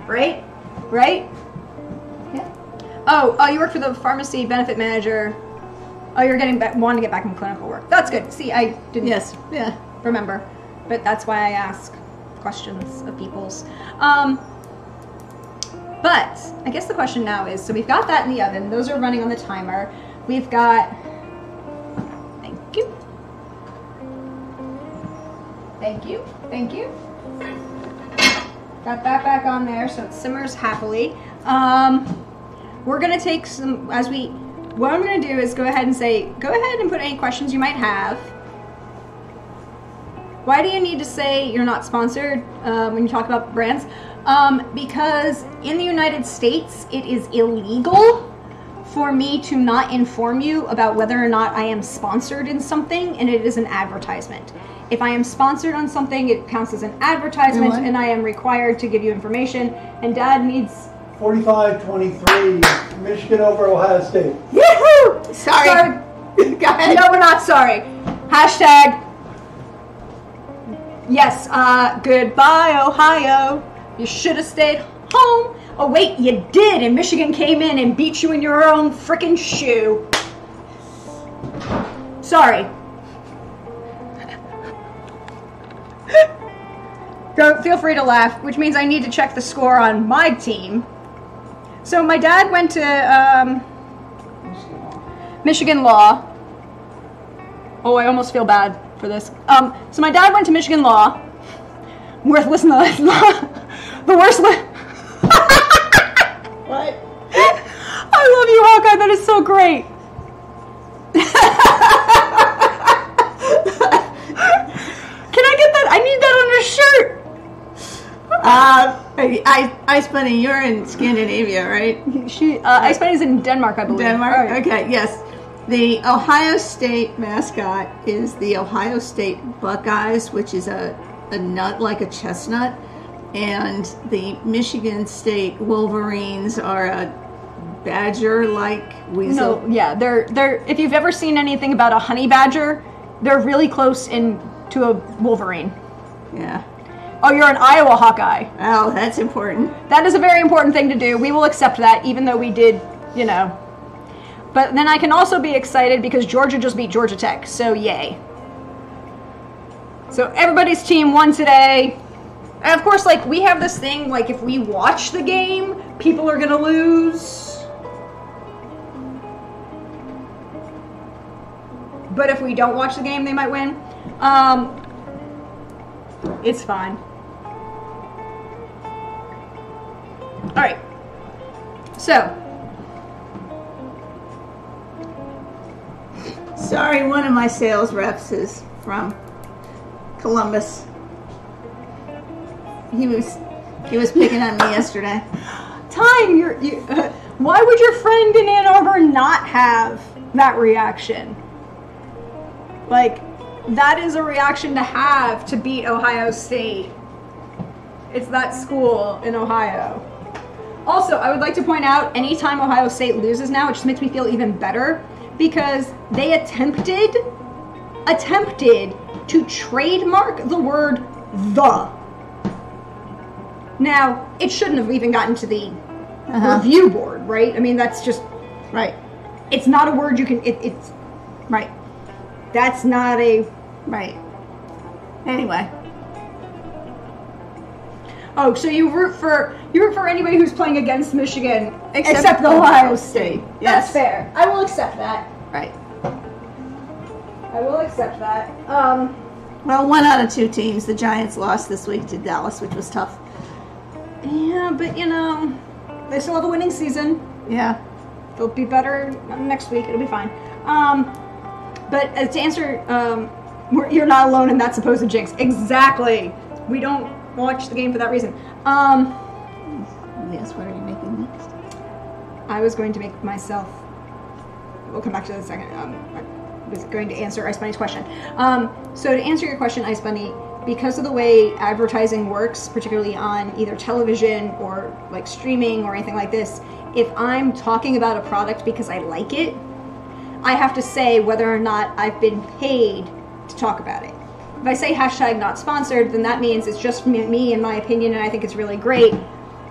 [SPEAKER 3] Right? Right?
[SPEAKER 2] Yeah.
[SPEAKER 3] Oh, you work for the pharmacy benefit manager. Oh, you're wanting to get back in clinical work. That's good. See, I didn't
[SPEAKER 2] Yes. Yeah.
[SPEAKER 3] remember, but that's why I ask questions of people's. But I guess the question now is, so we've got that in the oven. Those are running on the timer. We've got, thank you. Thank you. Thank you. Got that back on there so it simmers happily. We're gonna take some, what I'm gonna do is go ahead and put any questions you might have. Why do you need to say you're not sponsored when you talk about brands? Because in the United States, it is illegal for me to not inform you about whether or not I am sponsored in something, and it is an advertisement. If I am sponsored on something, it counts as an advertisement, and I am required to give you information, and Dad needs...
[SPEAKER 4] 45-23, Michigan over Ohio State.
[SPEAKER 2] Yahoo! Sorry. Go ahead.
[SPEAKER 3] No, we're not sorry. Hashtag... Yes, goodbye, Ohio. You should have stayed home. Oh, wait, you did, and Michigan came in and beat you in your own frickin' shoe. Sorry. Feel free to laugh, which means I need to check the score on my team. So my dad went to Michigan Law. Oh, I almost feel bad for this. So my dad went to Michigan Law. Worthless law. The worst way.
[SPEAKER 2] What?
[SPEAKER 3] I love you, Hawkeye. That is so great. Can I get that? I need that on a shirt.
[SPEAKER 2] Ice Bunny, you're in Scandinavia, right?
[SPEAKER 3] Ice Bunny's in Denmark, I believe.
[SPEAKER 2] Denmark?
[SPEAKER 3] Right.
[SPEAKER 2] Okay, yes. The Ohio State mascot is the Ohio State Buckeyes, which is a nut like a chestnut. And the Michigan State Wolverines are a badger-like weasel.
[SPEAKER 3] No, yeah, they're. If you've ever seen anything about a honey badger, they're really close to a wolverine.
[SPEAKER 2] Yeah.
[SPEAKER 3] Oh, you're an Iowa Hawkeye.
[SPEAKER 2] Oh, that's important.
[SPEAKER 3] That is a very important thing to do. We will accept that, even though we did, But then I can also be excited because Georgia just beat Georgia Tech, so yay. So everybody's team won today. And of course, we have this thing, if we watch the game, people are going to lose. But if we don't watch the game, they might win. It's fine. All right. So.
[SPEAKER 2] Sorry, one of my sales reps is from Columbus. He was picking on me yesterday.
[SPEAKER 3] Why would your friend in Ann Arbor not have that reaction? That is a reaction to have to beat Ohio State. It's that school in Ohio. Also, I would like to point out, anytime Ohio State loses now, it just makes me feel even better because they attempted to trademark the word "the." Now, it shouldn't have even gotten to the review board, right? I mean, that's just...
[SPEAKER 2] Right.
[SPEAKER 3] It's not a word you can... It's...
[SPEAKER 2] Right.
[SPEAKER 3] That's not a...
[SPEAKER 2] Right. Anyway.
[SPEAKER 3] Oh, so you root for anybody who's playing against Michigan, except Ohio State.
[SPEAKER 2] Yes.
[SPEAKER 3] That's fair. I will accept that.
[SPEAKER 2] Right.
[SPEAKER 3] I will accept that.
[SPEAKER 2] Well, 1 out of 2 teams. The Giants lost this week to Dallas, which was tough.
[SPEAKER 3] Yeah, but they still have a winning season.
[SPEAKER 2] Yeah.
[SPEAKER 3] They'll be better next week. It'll be fine. But to answer, you're not alone in that supposed jinx. Exactly. We don't watch the game for that reason.
[SPEAKER 2] Yes, what are you making next?
[SPEAKER 3] I was going to make myself... We'll come back to that in a second. I was going to answer Ice Bunny's question. So to answer your question, Ice Bunny, because of the way advertising works, particularly on either television or streaming or anything like this, if I'm talking about a product because I like it, I have to say whether or not I've been paid to talk about it. If I say hashtag not sponsored, then that means it's just me and my opinion and I think it's really great,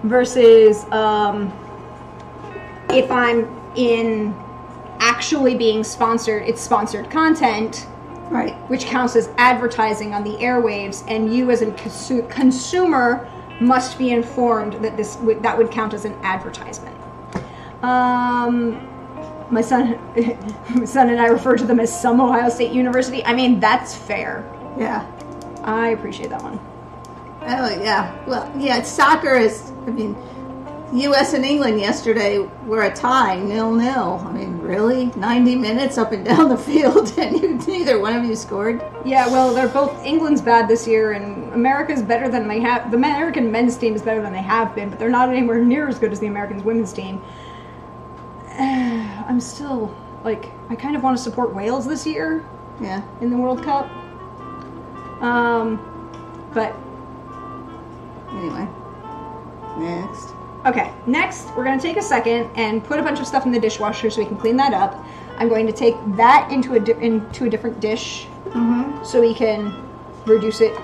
[SPEAKER 3] versus if I'm in actually being sponsored, it's sponsored content,
[SPEAKER 2] right,
[SPEAKER 3] which counts as advertising on the airwaves, and you as a consumer must be informed that that would count as an advertisement. My son and I refer to them as some Ohio State University. I mean, that's fair.
[SPEAKER 2] Yeah.
[SPEAKER 3] I appreciate that one.
[SPEAKER 2] Oh, yeah. Well, yeah, soccer is, U.S. and England yesterday were a tie, 0-0. I mean, really? 90 minutes up and down the field, and neither one of you scored?
[SPEAKER 3] Yeah, well, they're both, England's bad this year, and America's better than they have, the American men's team is better than they have been, but they're not anywhere near as good as the American women's team. I'm still, like, I kind of want to support Wales this year.
[SPEAKER 2] Yeah.
[SPEAKER 3] In the World Cup. But
[SPEAKER 2] anyway, next.
[SPEAKER 3] Okay, next we're going to take a second and put a bunch of stuff in the dishwasher so we can clean that up. I'm going to take that into a different dish so we can reduce it.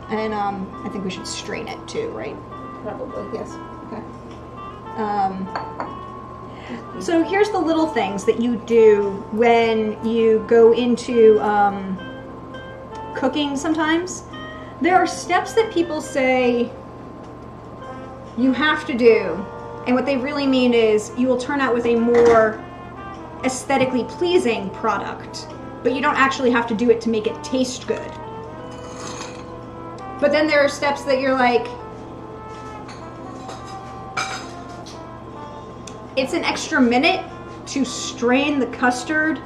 [SPEAKER 3] And I think we should strain it too, right?
[SPEAKER 2] Probably, yes. Okay.
[SPEAKER 3] So here's the little things that you do when you go into cooking sometimes. There are steps that people say you have to do, and what they really mean is you will turn out with a more aesthetically pleasing product, but you don't actually have to do it to make it taste good. But then there are steps that you're like, it's an extra minute to strain the custard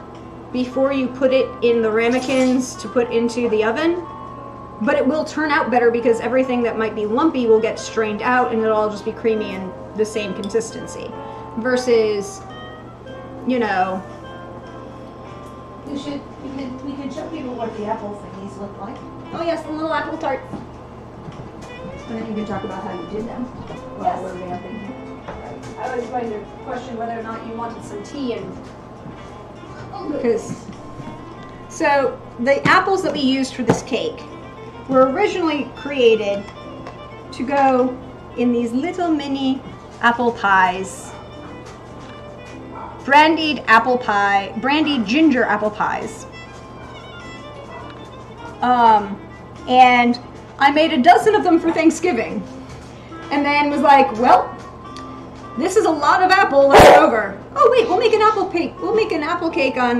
[SPEAKER 3] before you put it in the ramekins to put into the oven, but it will turn out better because everything that might be lumpy will get strained out and it'll all just be creamy and the same consistency. Versus, you know,
[SPEAKER 2] We could show people what the apple thingies look like.
[SPEAKER 3] oh yes, the little apple tarts.
[SPEAKER 2] And then you can talk about how you did them while we're vamping here.
[SPEAKER 3] I was going to question whether or not you wanted some tea and because so the apples that we used for this cake were originally created to go in these little mini apple pies, brandied ginger apple pies. And I made a dozen of them for Thanksgiving, and then was like, well, this is a lot of apple left over. Oh wait, we'll make an apple cake. We'll make an apple cake on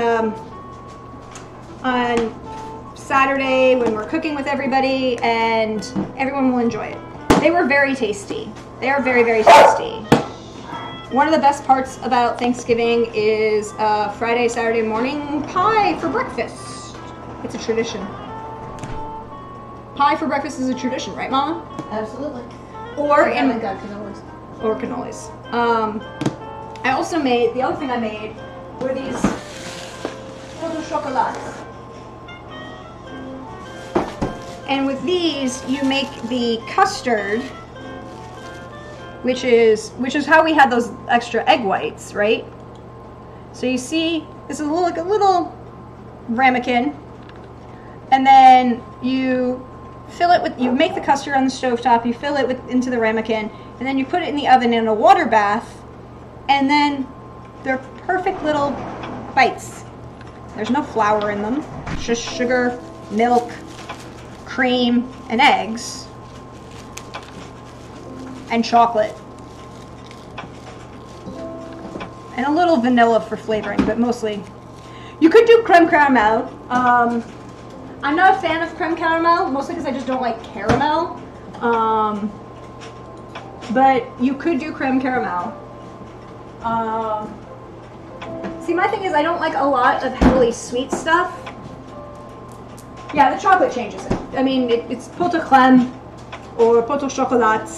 [SPEAKER 3] Saturday when we're cooking with everybody, and everyone will enjoy it. They were very tasty. They are very, very tasty. One of the best parts about Thanksgiving is Friday, Saturday morning pie for breakfast. It's a tradition. Pie for breakfast is a tradition, right, Mama?
[SPEAKER 2] Absolutely.
[SPEAKER 3] Or
[SPEAKER 2] I haven't got cannolis.
[SPEAKER 3] Or cannolis. I also made, the other thing I made were these little chocolats. And with these, you make the custard, which is how we had those extra egg whites, right? So you see, this is like a little ramekin, and then you fill it with, you make the custard on the stovetop, you fill it into the ramekin, and then you put it in the oven in a water bath, and then they're perfect little bites. There's no flour in them, it's just sugar, milk, cream, and eggs, and chocolate. And a little vanilla for flavoring, but mostly. You could do creme caramel. I'm not a fan of creme caramel, mostly because I just don't like caramel. But you could do creme caramel. See, my thing is I don't like a lot of heavily sweet stuff. Yeah, the chocolate changes it. I mean, it's pot au crème, or pot au chocolat,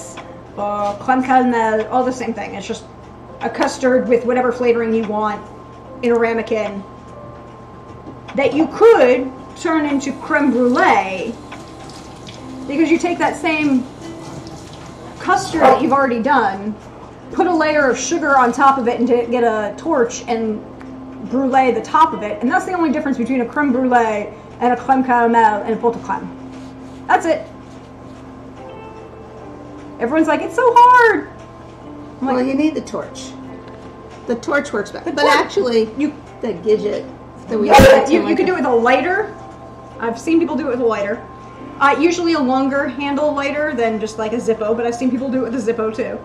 [SPEAKER 3] or creme caramel, all the same thing. It's just a custard with whatever flavoring you want in a ramekin that you could turn into creme brulee, because you take that same custard that you've already done, put a layer of sugar on top of it and get a torch and brulee the top of it, and that's the only difference between a creme brulee and a creme caramel and a pot au crème. That's it. Everyone's like, it's so hard. I'm like,
[SPEAKER 2] Well, you need the torch. The torch works better. But
[SPEAKER 3] torch-
[SPEAKER 2] actually, the gidget that we
[SPEAKER 3] yeah, you could do it with a lighter. I've seen people do it with a lighter. Usually a longer handle lighter than just like a Zippo, but I've seen people do it with a Zippo too.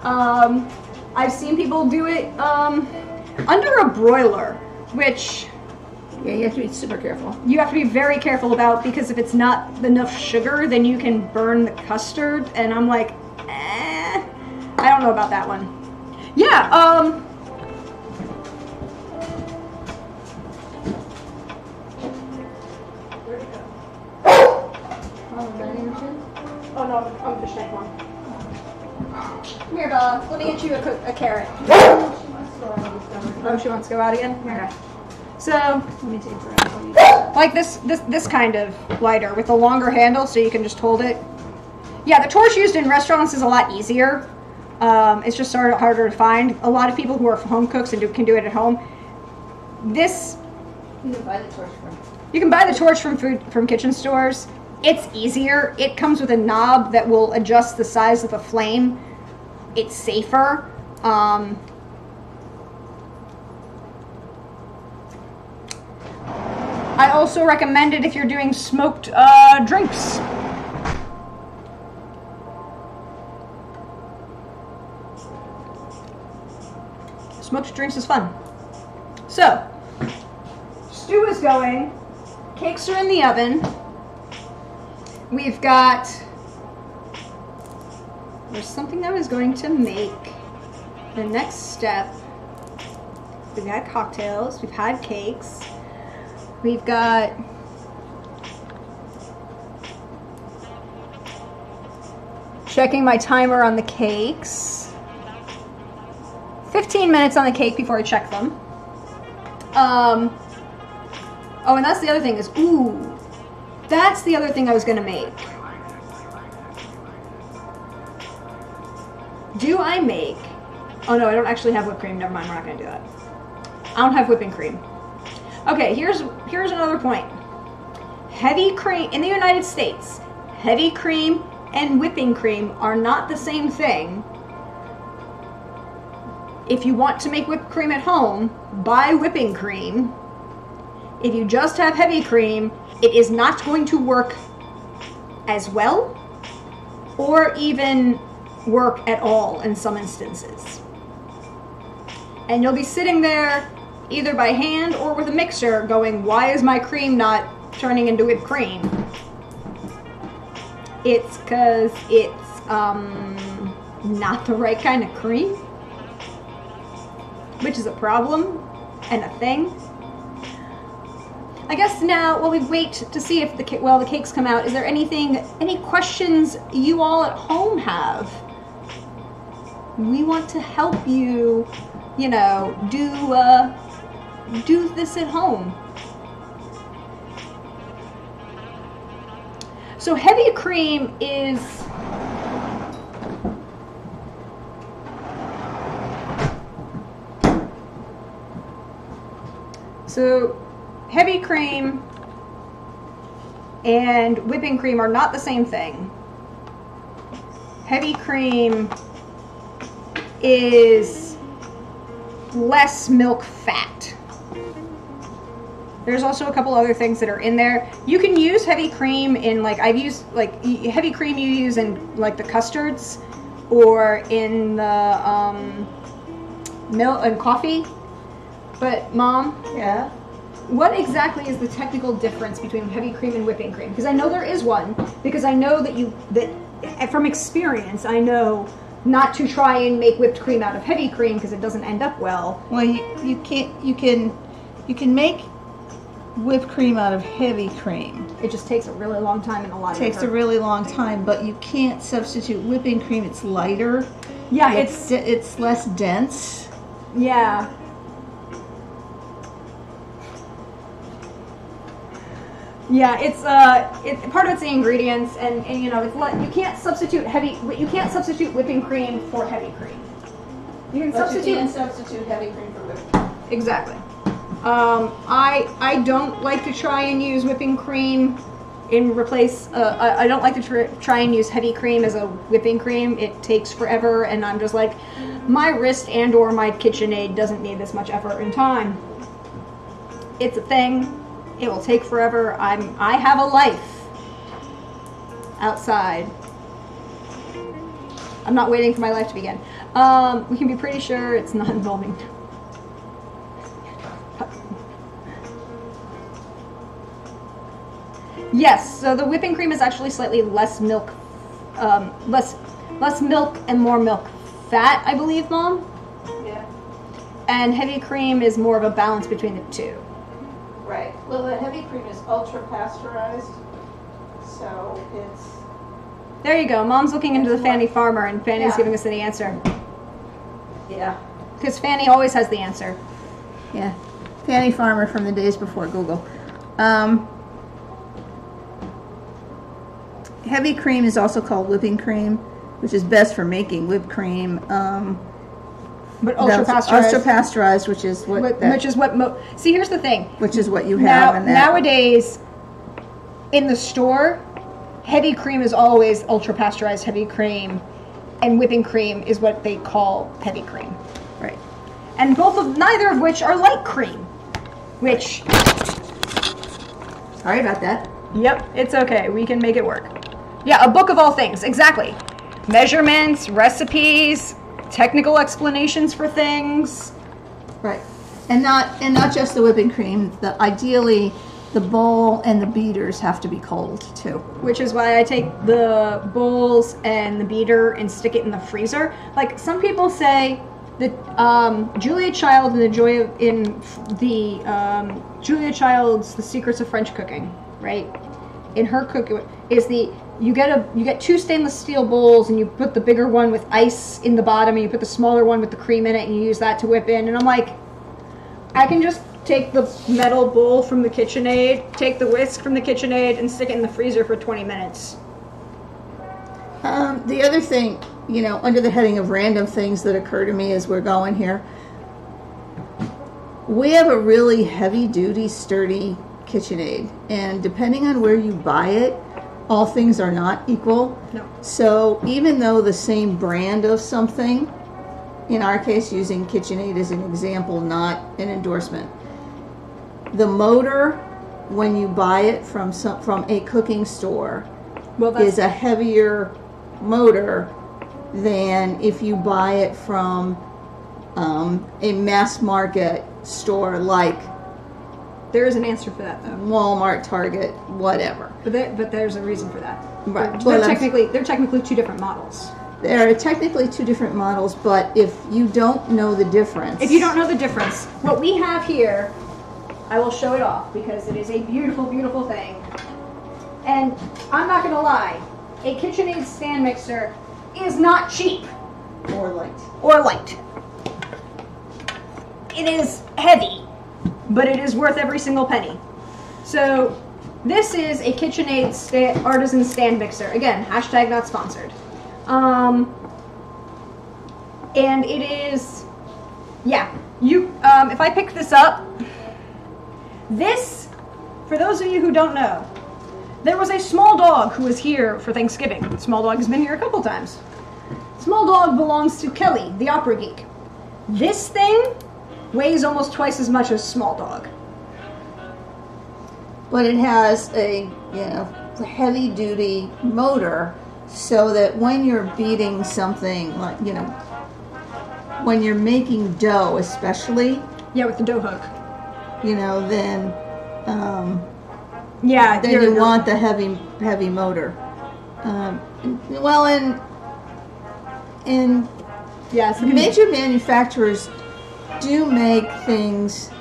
[SPEAKER 3] I've seen people do it under a broiler, which
[SPEAKER 2] Yeah, you have to be super careful.
[SPEAKER 3] you have to be very careful about, because if it's not enough sugar, then you can burn the custard, and I'm like, don't know about that one. Yeah, oh no, I'm fish tank one. Come here, Bella. Let me get you a carrot. Oh, she wants to go out again? Okay. So, let me take her out. Like this kind of lighter with a longer handle so you can just hold it. Yeah, the torch used in restaurants is a lot easier. It's just sort of harder to find. A lot of people who are home cooks and can do it at home. This,
[SPEAKER 2] You can buy the torch from.
[SPEAKER 3] you can buy the torch from kitchen stores. It's easier. It comes with a knob that will adjust the size of the flame. It's safer. I also recommend it if you're doing smoked drinks. Smoked drinks is fun. So, stew is going. Cakes are in the oven. We've got, there's something I was going to make. The next step, we've had cocktails, we've had cakes, we've got checking my timer on the cakes. 15 minutes on the cake before I check them. Oh, and that's the other thing is, ooh, that's the other thing I was going to make. Do I make... Oh no, I don't actually have whipped cream. Never mind, we're not going to do that. I don't have whipping cream. Okay, here's another point. Heavy cream, in the United States, heavy cream and whipping cream are not the same thing. If you want to make whipped cream at home, buy whipping cream. If you just have heavy cream, it is not going to work as well or even work at all in some instances. And you'll be sitting there either by hand or with a mixer going, why is my cream not turning into whipped cream? It's because it's not the right kind of cream, which is a problem and a thing. I guess now, while we wait to see if the cakes come out, is there any questions you all at home have? We want to help you, you know, do this at home. So heavy cream is heavy cream and whipping cream are not the same thing. Heavy cream is less milk fat. There's also a couple other things that are in there. You can use heavy cream in, like, I've used, like, heavy cream you use in, like, the custards or in the milk and coffee. But, Mom?
[SPEAKER 2] Yeah?
[SPEAKER 3] What exactly is the technical difference between heavy cream and whipping cream? Because I know there is one, because I know that from experience, I know not to try and make whipped cream out of heavy cream because it doesn't end up well.
[SPEAKER 2] Well, you can make whipped cream out of heavy cream.
[SPEAKER 3] It just takes a really long time and a lot of
[SPEAKER 2] It takes a really long time, but you can't substitute whipping cream. It's lighter.
[SPEAKER 3] Yeah,
[SPEAKER 2] it's less dense.
[SPEAKER 3] Yeah. Yeah, it's part of it's the ingredients, and you know, you can't substitute whipping cream for heavy cream. You can
[SPEAKER 2] substitute heavy cream for whipped cream.
[SPEAKER 3] Exactly. I don't like to try and use whipping cream I don't like to try and use heavy cream as a whipping cream. It takes forever, and I'm just like, my wrist and or my KitchenAid doesn't need this much effort and time. It's a thing. It will take forever. I have a life outside. I'm not waiting for my life to begin. We can be pretty sure it's not involving. Yes, so the whipping cream is actually slightly less milk, less milk and more milk fat, I believe, Mom.
[SPEAKER 2] Yeah.
[SPEAKER 3] And heavy cream is more of a balance between the two.
[SPEAKER 2] Right. Well, the heavy cream is ultra pasteurized, so it's.
[SPEAKER 3] There you go. Mom's looking into the Fanny Farmer, and Fanny's
[SPEAKER 2] Yeah.
[SPEAKER 3] giving us the answer.
[SPEAKER 2] Yeah.
[SPEAKER 3] Because Fanny always has the answer.
[SPEAKER 2] Yeah. Fanny Farmer from the days before Google. Heavy cream is also called whipping cream, which is best for making whipped cream.
[SPEAKER 3] But ultra pasteurized.
[SPEAKER 2] Ultra pasteurized, which is what.
[SPEAKER 3] See, here's the thing.
[SPEAKER 2] Which is what you have in that.
[SPEAKER 3] Nowadays, in the store, heavy cream is always ultra pasteurized heavy cream, and whipping cream is what they call heavy cream.
[SPEAKER 2] Right.
[SPEAKER 3] And neither of which are light cream. Which.
[SPEAKER 2] Sorry about that.
[SPEAKER 3] Yep, it's okay. We can make it work. Yeah, a book of all things. Exactly. Measurements, recipes, technical explanations for things.
[SPEAKER 2] Right. And not just the whipping cream. Ideally, the bowl and the beaters have to be cold too.
[SPEAKER 3] Which is why I take the bowls and the beater and stick it in the freezer. Like some people say that Julia Child in Julia Child's The Secrets of French Cooking, right? In her cooking is you get two stainless steel bowls and you put the bigger one with ice in the bottom and you put the smaller one with the cream in it and you use that to whip in. And I'm like, I can just take the metal bowl from the KitchenAid, take the whisk from the KitchenAid, and stick it in the freezer for 20 minutes.
[SPEAKER 2] The other thing, under the heading of random things that occur to me as we're going here, we have a really heavy-duty, sturdy KitchenAid, and depending on where you buy it, all things are not equal.
[SPEAKER 3] No.
[SPEAKER 2] So even though the same brand of something, in our case using KitchenAid as an example, not an endorsement, the motor when you buy it from a cooking store is a heavier motor than if you buy it from a mass market store like
[SPEAKER 3] there is an answer for that, though.
[SPEAKER 2] Walmart, Target, whatever.
[SPEAKER 3] But there's a reason for that.
[SPEAKER 2] Right.
[SPEAKER 3] They're technically two different models.
[SPEAKER 2] There are technically two different models, but if you don't know the difference...
[SPEAKER 3] If you don't know the difference, what we have here, I will show it off because it is a beautiful, beautiful thing. And I'm not going to lie, a KitchenAid stand mixer is not cheap.
[SPEAKER 2] Or light.
[SPEAKER 3] It is heavy, but it is worth every single penny. So this is a KitchenAid artisan stand mixer. Again, hashtag not sponsored. And it is, if I pick this up, this, for those of you who don't know, there was a small dog who was here for Thanksgiving. Small dog has been here a couple times. Small dog belongs to Kelly, the opera geek. This thing weighs almost twice as much as small dog.
[SPEAKER 2] But it has a heavy-duty motor, so that when you're beating something, like when you're making dough, especially,
[SPEAKER 3] with the dough hook,
[SPEAKER 2] then
[SPEAKER 3] then
[SPEAKER 2] you want the heavy motor. Major manufacturers do make things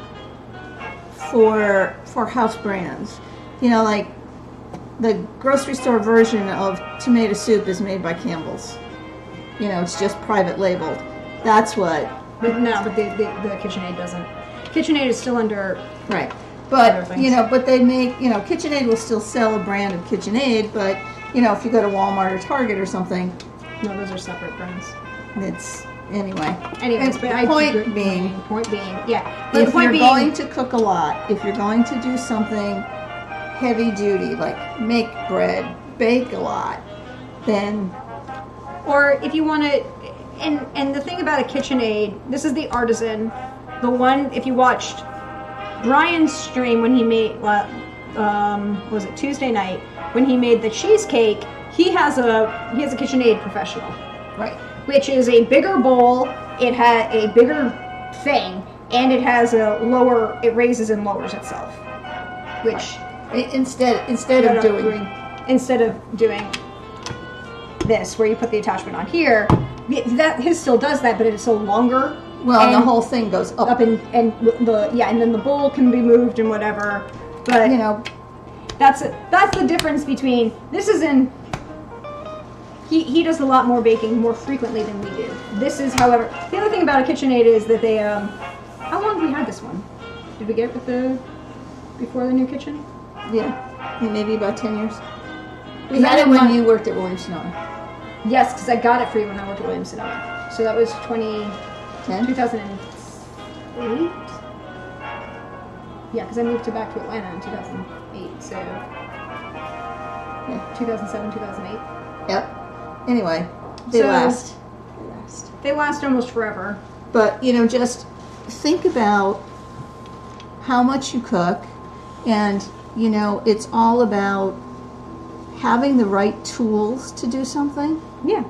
[SPEAKER 2] for house brands. Like the grocery store version of tomato soup is made by Campbell's. It's just private labeled. That's what.
[SPEAKER 3] But the KitchenAid doesn't. KitchenAid is still under
[SPEAKER 2] right. But
[SPEAKER 3] other things.
[SPEAKER 2] but they make KitchenAid will still sell a brand of KitchenAid, but if you go to Walmart or Target or something,
[SPEAKER 3] no, those are separate brands.
[SPEAKER 2] It's anyway.
[SPEAKER 3] Anyways,
[SPEAKER 2] but the point being,
[SPEAKER 3] But
[SPEAKER 2] if you're going to cook a lot, if you're going to do something heavy duty, like make bread, bake a lot, then...
[SPEAKER 3] Or if you want to... And the thing about a KitchenAid, this is the artisan. The one, if you watched Brian's stream when he made... was it Tuesday night? When he made the cheesecake, he has a KitchenAid Professional.
[SPEAKER 2] Right.
[SPEAKER 3] Which is a bigger bowl, it has a bigger thing, and it has a lower, it raises and lowers itself. Which
[SPEAKER 2] instead of doing
[SPEAKER 3] this, where you put the attachment on here, that his still does that, but it's so longer.
[SPEAKER 2] Well,
[SPEAKER 3] and
[SPEAKER 2] the whole thing goes up.
[SPEAKER 3] up and then the bowl can be moved and whatever. But
[SPEAKER 2] You know,
[SPEAKER 3] that's the difference between this is in. He does a lot more baking more frequently than we do. This is, however, the other thing about a KitchenAid is that they how long have we had this one? Did we get it with before the new kitchen?
[SPEAKER 2] yeah, maybe about 10 years. We
[SPEAKER 3] Is
[SPEAKER 2] had
[SPEAKER 3] that
[SPEAKER 2] it when
[SPEAKER 3] one-
[SPEAKER 2] you worked at Williams-Sonoma.
[SPEAKER 3] Yes, because I got it free when I worked at Williams-Sonoma. So that was
[SPEAKER 2] 10?
[SPEAKER 3] 2008? Yeah, because I moved back to Atlanta in 2008, so
[SPEAKER 2] Yeah.
[SPEAKER 3] 2007, 2008.
[SPEAKER 2] Yep. Anyway, they
[SPEAKER 3] So-
[SPEAKER 2] last.
[SPEAKER 3] They last almost forever.
[SPEAKER 2] But, you know, just think about how much you cook, and, you know, it's all about having the right tools to do something.
[SPEAKER 3] Yeah.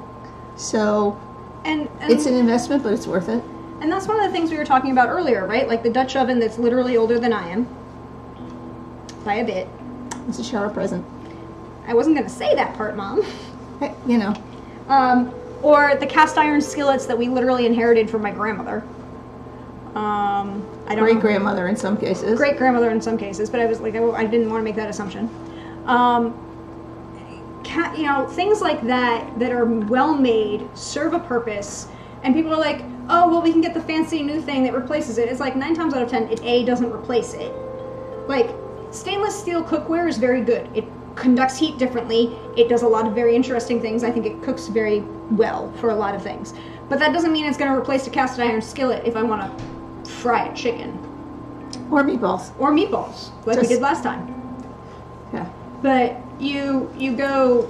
[SPEAKER 2] So
[SPEAKER 3] And
[SPEAKER 2] it's an investment, but it's worth it.
[SPEAKER 3] And that's one of the things we were talking about earlier, right? Like the Dutch oven that's literally older than I am. By a bit.
[SPEAKER 2] It's a shower present.
[SPEAKER 3] I wasn't going to say that part, Mom.
[SPEAKER 2] Hey, you know,
[SPEAKER 3] Or the cast iron skillets that we literally inherited from my grandmother. I don't know.
[SPEAKER 2] great-grandmother in some cases.
[SPEAKER 3] Great grandmother in some cases, but I was like, I didn't want to make that assumption. You know, things like that are well made, serve a purpose, and people are like, oh, well, we can get the fancy new thing that replaces it. It's like 9 times out of 10, it doesn't replace it. Like, stainless steel cookware is very good. It conducts heat differently. It does a lot of very interesting things. I think it cooks very well for a lot of things. But that doesn't mean it's going to replace a cast iron skillet if I want to fry a chicken.
[SPEAKER 2] Or meatballs.
[SPEAKER 3] Or meatballs, like we
[SPEAKER 2] Just-
[SPEAKER 3] did last time.
[SPEAKER 2] Yeah.
[SPEAKER 3] But you go.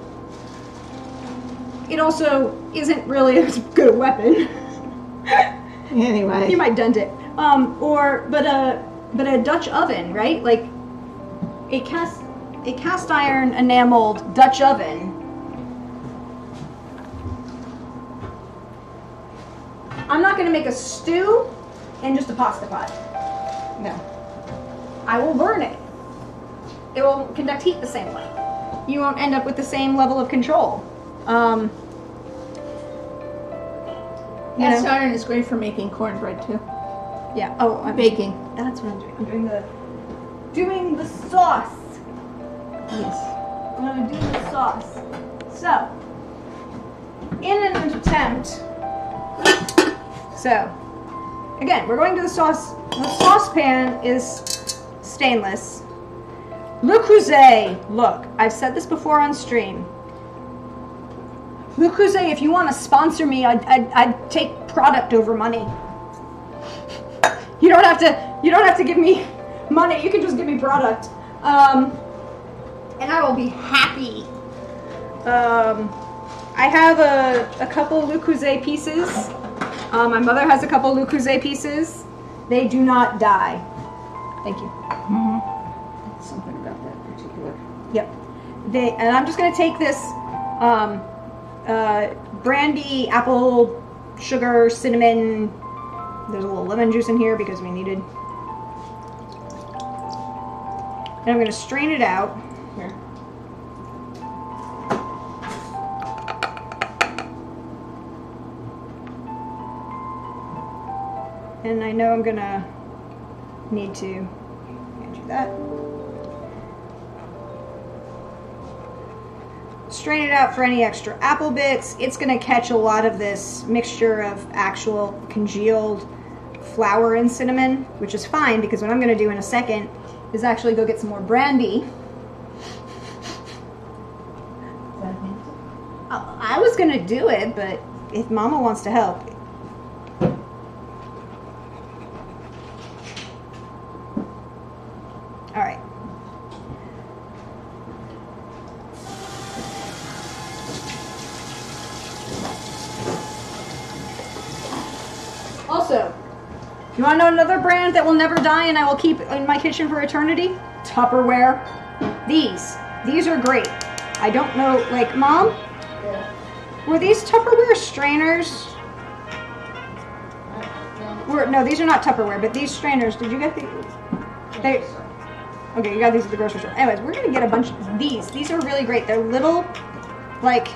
[SPEAKER 3] It also isn't really as good a weapon.
[SPEAKER 2] Anyway.
[SPEAKER 3] You might dent it. But a Dutch oven, right? Like a cast iron enameled Dutch oven. I'm not going to make a stew in just a pasta pot.
[SPEAKER 2] No.
[SPEAKER 3] I will burn it. It will conduct heat the same way. You won't end up with the same level of control.
[SPEAKER 2] Cast iron is great for making cornbread, too.
[SPEAKER 3] Yeah. Oh, I'm
[SPEAKER 2] Baking.
[SPEAKER 3] That's what I'm doing. I'm doing the sauce.
[SPEAKER 2] Yes.
[SPEAKER 3] I'm gonna do the sauce. So, in an attempt. So, again, we're going to the sauce. The saucepan is stainless. Le Creuset. Look, I've said this before on stream. Le Creuset, if you want to sponsor me, I'd take product over money. You don't have to give me money. You can just give me product, and I will be happy. I have a couple Le Creuset pieces. My mother has a couple Le Creuset pieces. They do not die. Thank you.
[SPEAKER 2] Something about that particular.
[SPEAKER 3] Yep. And I'm just gonna take this brandy, apple, sugar, cinnamon. There's a little lemon juice in here because we needed. And I'm gonna strain it out.
[SPEAKER 2] Here.
[SPEAKER 3] And I know I'm gonna need to do that. Strain it out for any extra apple bits. It's gonna catch a lot of this mixture of actual congealed flour and cinnamon, which is fine because what I'm gonna do in a second is actually go get some more brandy. I was gonna do it, but if Mama wants to help. All right. Also, you want to know another brand that will never die and I will keep in my kitchen for eternity? Tupperware. These are great. I don't know, like, Mom?
[SPEAKER 2] Yeah.
[SPEAKER 3] Were these Tupperware strainers? No, these are not Tupperware, but these strainers, did you get these? Okay, you got these at the grocery store. Anyways, we're going to get a bunch of these. These are really great. They're little, like,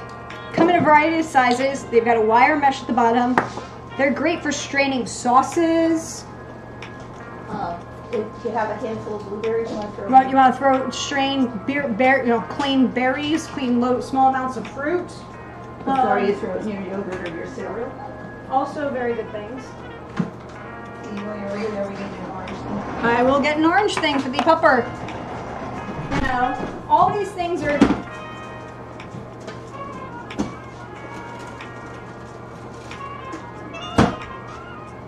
[SPEAKER 3] come in a variety of sizes. They've got a wire mesh at the bottom. They're great for straining sauces.
[SPEAKER 2] If you have a handful of blueberries, you want to throw.
[SPEAKER 3] Well, you want to throw clean berries, small amounts of fruit.
[SPEAKER 2] Before you throw it in your yogurt or your cereal.
[SPEAKER 3] Also very good things.
[SPEAKER 2] When you're ready, there we get an orange thing.
[SPEAKER 3] I will get an orange thing for the pupper. You know, all these things are.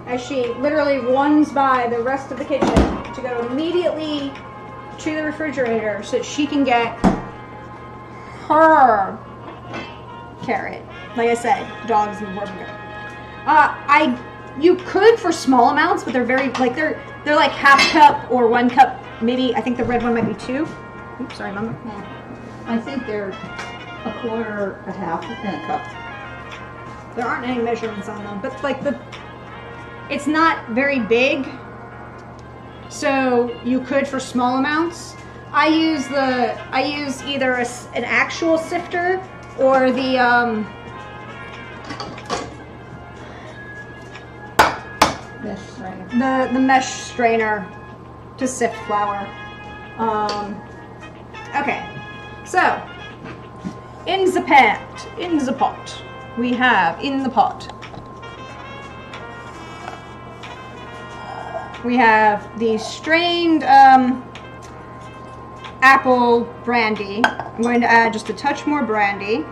[SPEAKER 3] As she literally runs by the rest of the kitchen to go immediately to the refrigerator so that she can get her carrot. Like I said, dogs and hamburger. You could for small amounts, but they're very they're like half cup or 1 cup. Maybe I think the red one might be 2. Oops, sorry, Mama.
[SPEAKER 2] I think they're a quarter, a half, and a cup.
[SPEAKER 3] There aren't any measurements on them, but it's not very big, so you could for small amounts. I use either an actual sifter or the
[SPEAKER 2] Mesh strainer.
[SPEAKER 3] the mesh strainer to sift flour. Okay, so in the pot, we have we have the strained apple brandy. I'm going to add just a touch more brandy.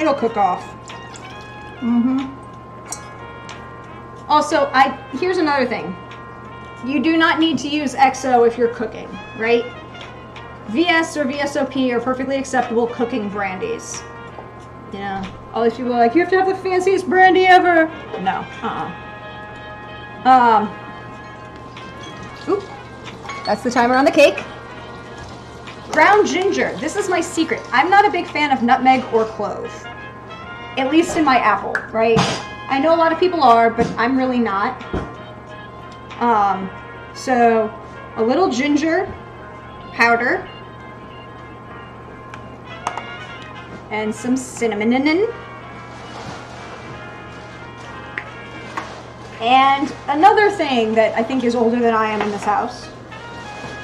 [SPEAKER 3] It'll cook off. Also, here's another thing. You do not need to use XO if you're cooking, right? VS or VSOP are perfectly acceptable cooking brandies. You know, all these people are like, you have to have the fanciest brandy ever. No, Oop, that's the timer on the cake. Ground ginger. This is my secret. I'm not a big fan of nutmeg or clove. At least in my apple, right? I know a lot of people are, but I'm really not. So a little ginger powder and some cinnamon. And another thing that I think is older than I am in this house.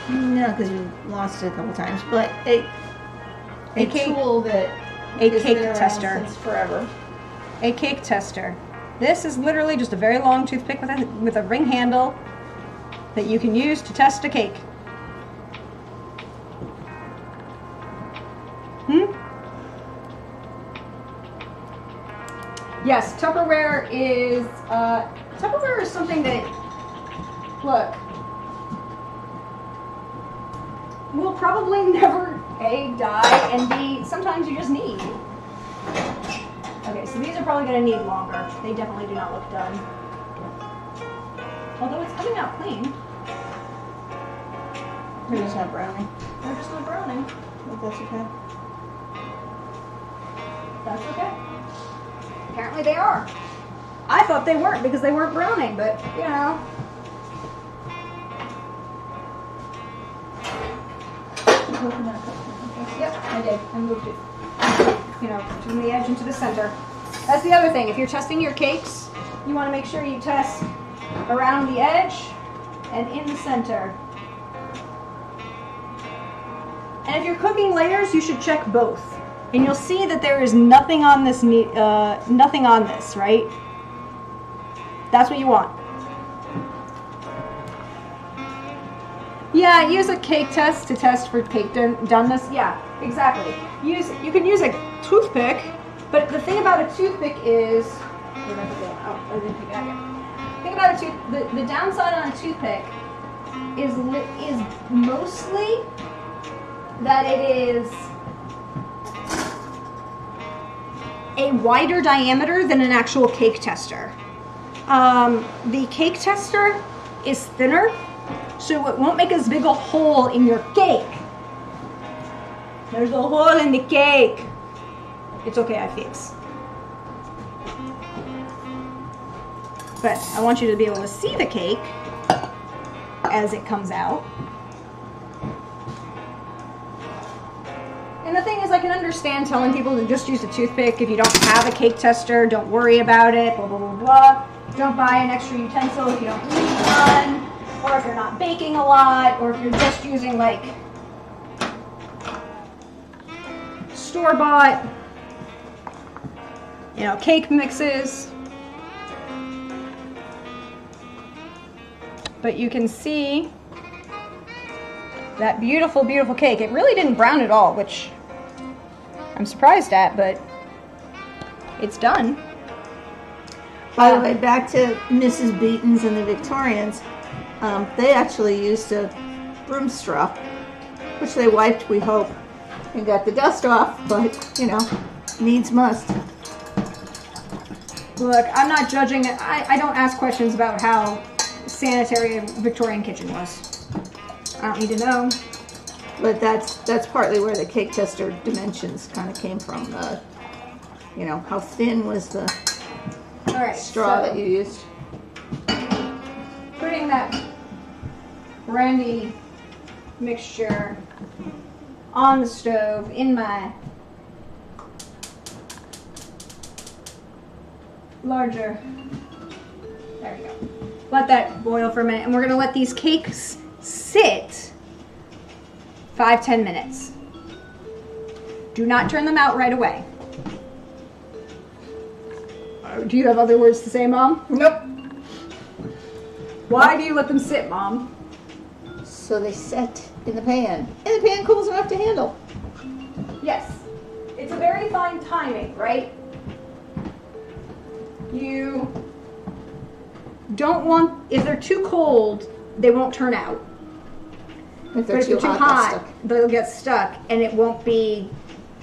[SPEAKER 2] No, because you lost it a couple times, but a
[SPEAKER 3] cake-
[SPEAKER 2] tool that
[SPEAKER 3] A
[SPEAKER 2] has
[SPEAKER 3] cake
[SPEAKER 2] been around
[SPEAKER 3] tester.
[SPEAKER 2] since forever.
[SPEAKER 3] A cake tester. This is literally just a very long toothpick with a ring handle that you can use to test a cake. Yes, Tupperware is something that, look, will probably never A, die, and B, sometimes you just need. Okay, so these are probably going to need longer. They definitely do not look done. Although it's coming out clean.
[SPEAKER 2] They're just not browning.
[SPEAKER 3] They're just not browning.
[SPEAKER 2] But that's okay.
[SPEAKER 3] That's okay. Apparently they are. I thought they weren't because they weren't browning, but, you know. Yep, I did. I moved it. You know, from the edge into the center. That's the other thing. If you're testing your cakes, you want to make sure you test around the edge and in the center. And if you're cooking layers, you should check both. And you'll see that there is nothing on this, right? That's what you want. Yeah, use a cake test to test for cake doneness. Yeah, exactly. You can use a toothpick, but the thing about a toothpick is, where did I put that? Oh, I didn't pick it out yet. The thing about the downside on a toothpick is mostly that it is a wider diameter than an actual cake tester. The cake tester is thinner, so it won't make as big a hole in your cake. There's a hole in the cake. It's okay, I fix. But I want you to be able to see the cake as it comes out. the thing is, I can understand telling people to just use a toothpick. If you don't have a cake tester, don't worry about it, blah, blah, blah, blah. Don't buy an extra utensil if you don't need one, or if you're not baking a lot, or if you're just using like store-bought, you know, cake mixes. But you can see that beautiful, beautiful cake. It really didn't brown at all, which I'm surprised at, but it's done.
[SPEAKER 2] By the way, back to Mrs. Beaton's and the Victorians, they actually used a broom straw, which they wiped, we hope, and got the dust off, but, you know, needs must.
[SPEAKER 3] Look, I'm not judging it. I don't ask questions about how sanitary a Victorian kitchen was. I don't need to know.
[SPEAKER 2] But that's partly where the cake tester dimensions kind of came from. You know, how thin was the straw that you used.
[SPEAKER 3] Putting that brandy mixture on the stove in my larger. There we go. Let that boil for a minute, and we're gonna let these cakes sit 5-10 minutes. Do not turn them out right away. Do you have other words to say, Mom?
[SPEAKER 2] Nope.
[SPEAKER 3] Why do you let them sit, Mom?
[SPEAKER 2] So they set in the pan. And the pan cools enough to handle.
[SPEAKER 3] Yes. It's a very fine timing, right? You don't want, if they're too cold, they won't turn out.
[SPEAKER 2] If they're too hot,
[SPEAKER 3] they'll get stuck and it won't be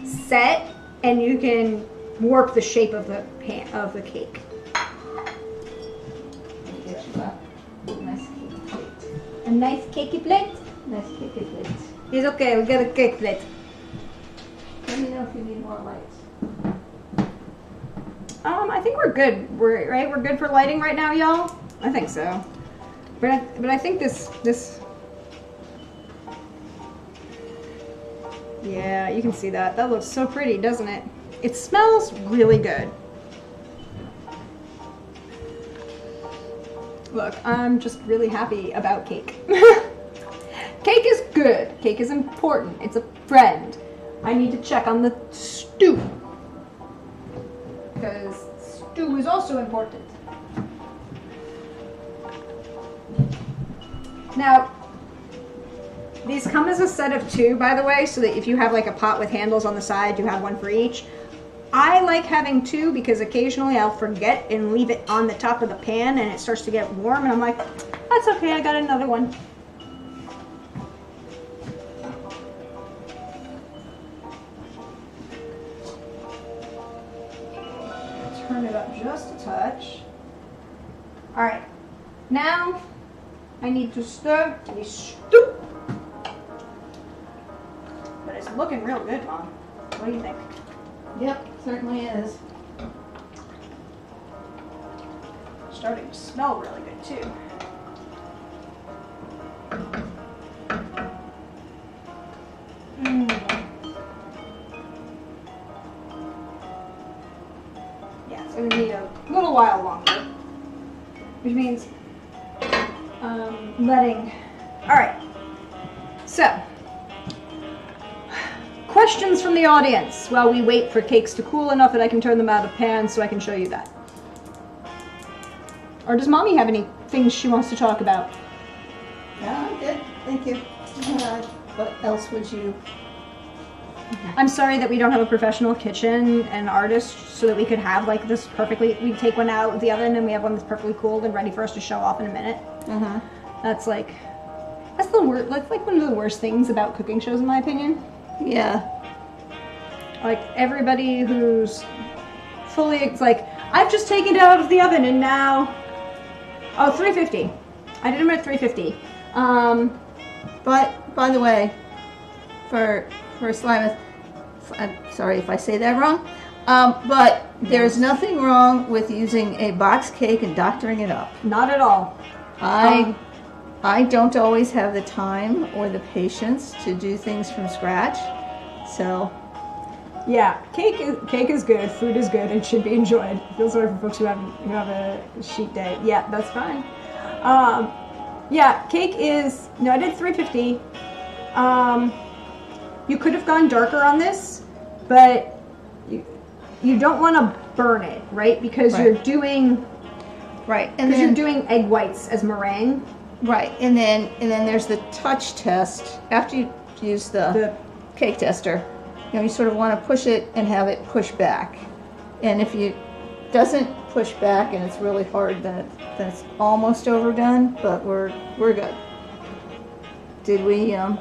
[SPEAKER 3] set, and you can warp the shape of the pan of the cake. A nice cakey plate?
[SPEAKER 2] Nice cakey plate.
[SPEAKER 3] It's okay, we got a cake plate.
[SPEAKER 2] Let me know if you need more lights.
[SPEAKER 3] I think we're good. We're good for lighting right now, y'all. I think so. But I think this. Yeah, you can see that. That looks so pretty, doesn't it? It smells really good. Look, I'm just really happy about cake. Cake is good. Cake is important. It's a friend. I need to check on the stew, because stew is also important. Now, these come as a set of 2, by the way, so that if you have like a pot with handles on the side, you have one for each. I like having 2 because occasionally I'll forget and leave it on the top of the pan and it starts to get warm, and I'm like, that's okay, I got another one. Turn it up just a touch. All right, now I need to stir the stew. But it's looking real good, Mom. What do you think?
[SPEAKER 2] Yep, certainly is.
[SPEAKER 3] Starting to smell really good too. Yeah, it's gonna need a little while longer, which means letting. All right. So, questions from the audience while we wait for cakes to cool enough that I can turn them out of pan so I can show you that. Or does Mommy have any things she wants to talk about?
[SPEAKER 2] No, I'm good. Thank you. What else would you?
[SPEAKER 3] I'm sorry that we don't have a professional kitchen and artist so that we could have like this perfectly, we take one out of the oven and we have one that's perfectly cooled and ready for us to show off in a minute. That's like the worst, that's like one of the worst things about cooking shows in my opinion.
[SPEAKER 2] Yeah.
[SPEAKER 3] Like everybody who's fully, it's like, I've just taken it out of the oven and now, oh, 350. I did them at 350.
[SPEAKER 2] But by the way, for Slimeth, I'm sorry if I say that wrong, but there's nothing wrong with using a box cake and doctoring it up.
[SPEAKER 3] Not at all.
[SPEAKER 2] I don't always have the time or the patience to do things from scratch, so
[SPEAKER 3] Yeah, cake is good. Food is good. It should be enjoyed. I feel sorry for folks who have a cheat day. Yeah, that's fine. Yeah, cake is no. I did 350. You could have gone darker on this, but you don't want to burn it, right? Because you're doing
[SPEAKER 2] and then
[SPEAKER 3] you're doing egg whites as meringue.
[SPEAKER 2] Right, and then there's the touch test. After you use the cake tester, you know, you sort of want to push it and have it push back. And if it doesn't push back and it's really hard, then it's almost overdone. But we're good. Did we have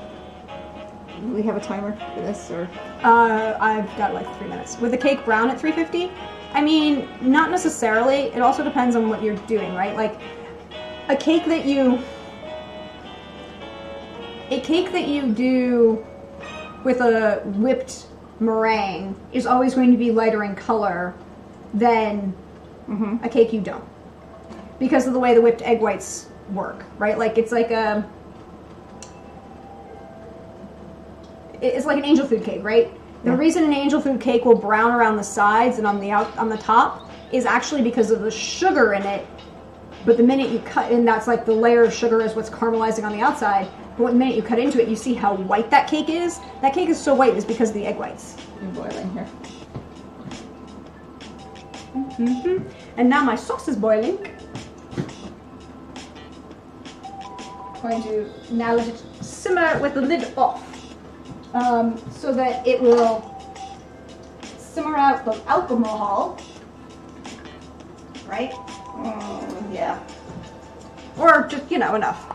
[SPEAKER 2] a timer for this or?
[SPEAKER 3] I've got like 3 minutes. With the cake brown at 350? I mean, not necessarily. It also depends on what you're doing, right? Like a cake that you do with a whipped meringue is always going to be lighter in color than a cake you don't, because of the way the whipped egg whites work, right? Like it's like an angel food cake, right? The reason an angel food cake will brown around the sides and on the top is actually because of the sugar in it. But the minute you cut in, that's like the layer of sugar is what's caramelizing on the outside. But the minute you cut into it, you see how white that cake is. That cake is so white is because of the egg whites.
[SPEAKER 2] I'm boiling here.
[SPEAKER 3] And now my sauce is boiling. Going to now let it simmer with the lid off, so that it will simmer out the alcohol, right?
[SPEAKER 2] Yeah.
[SPEAKER 3] Or just, enough.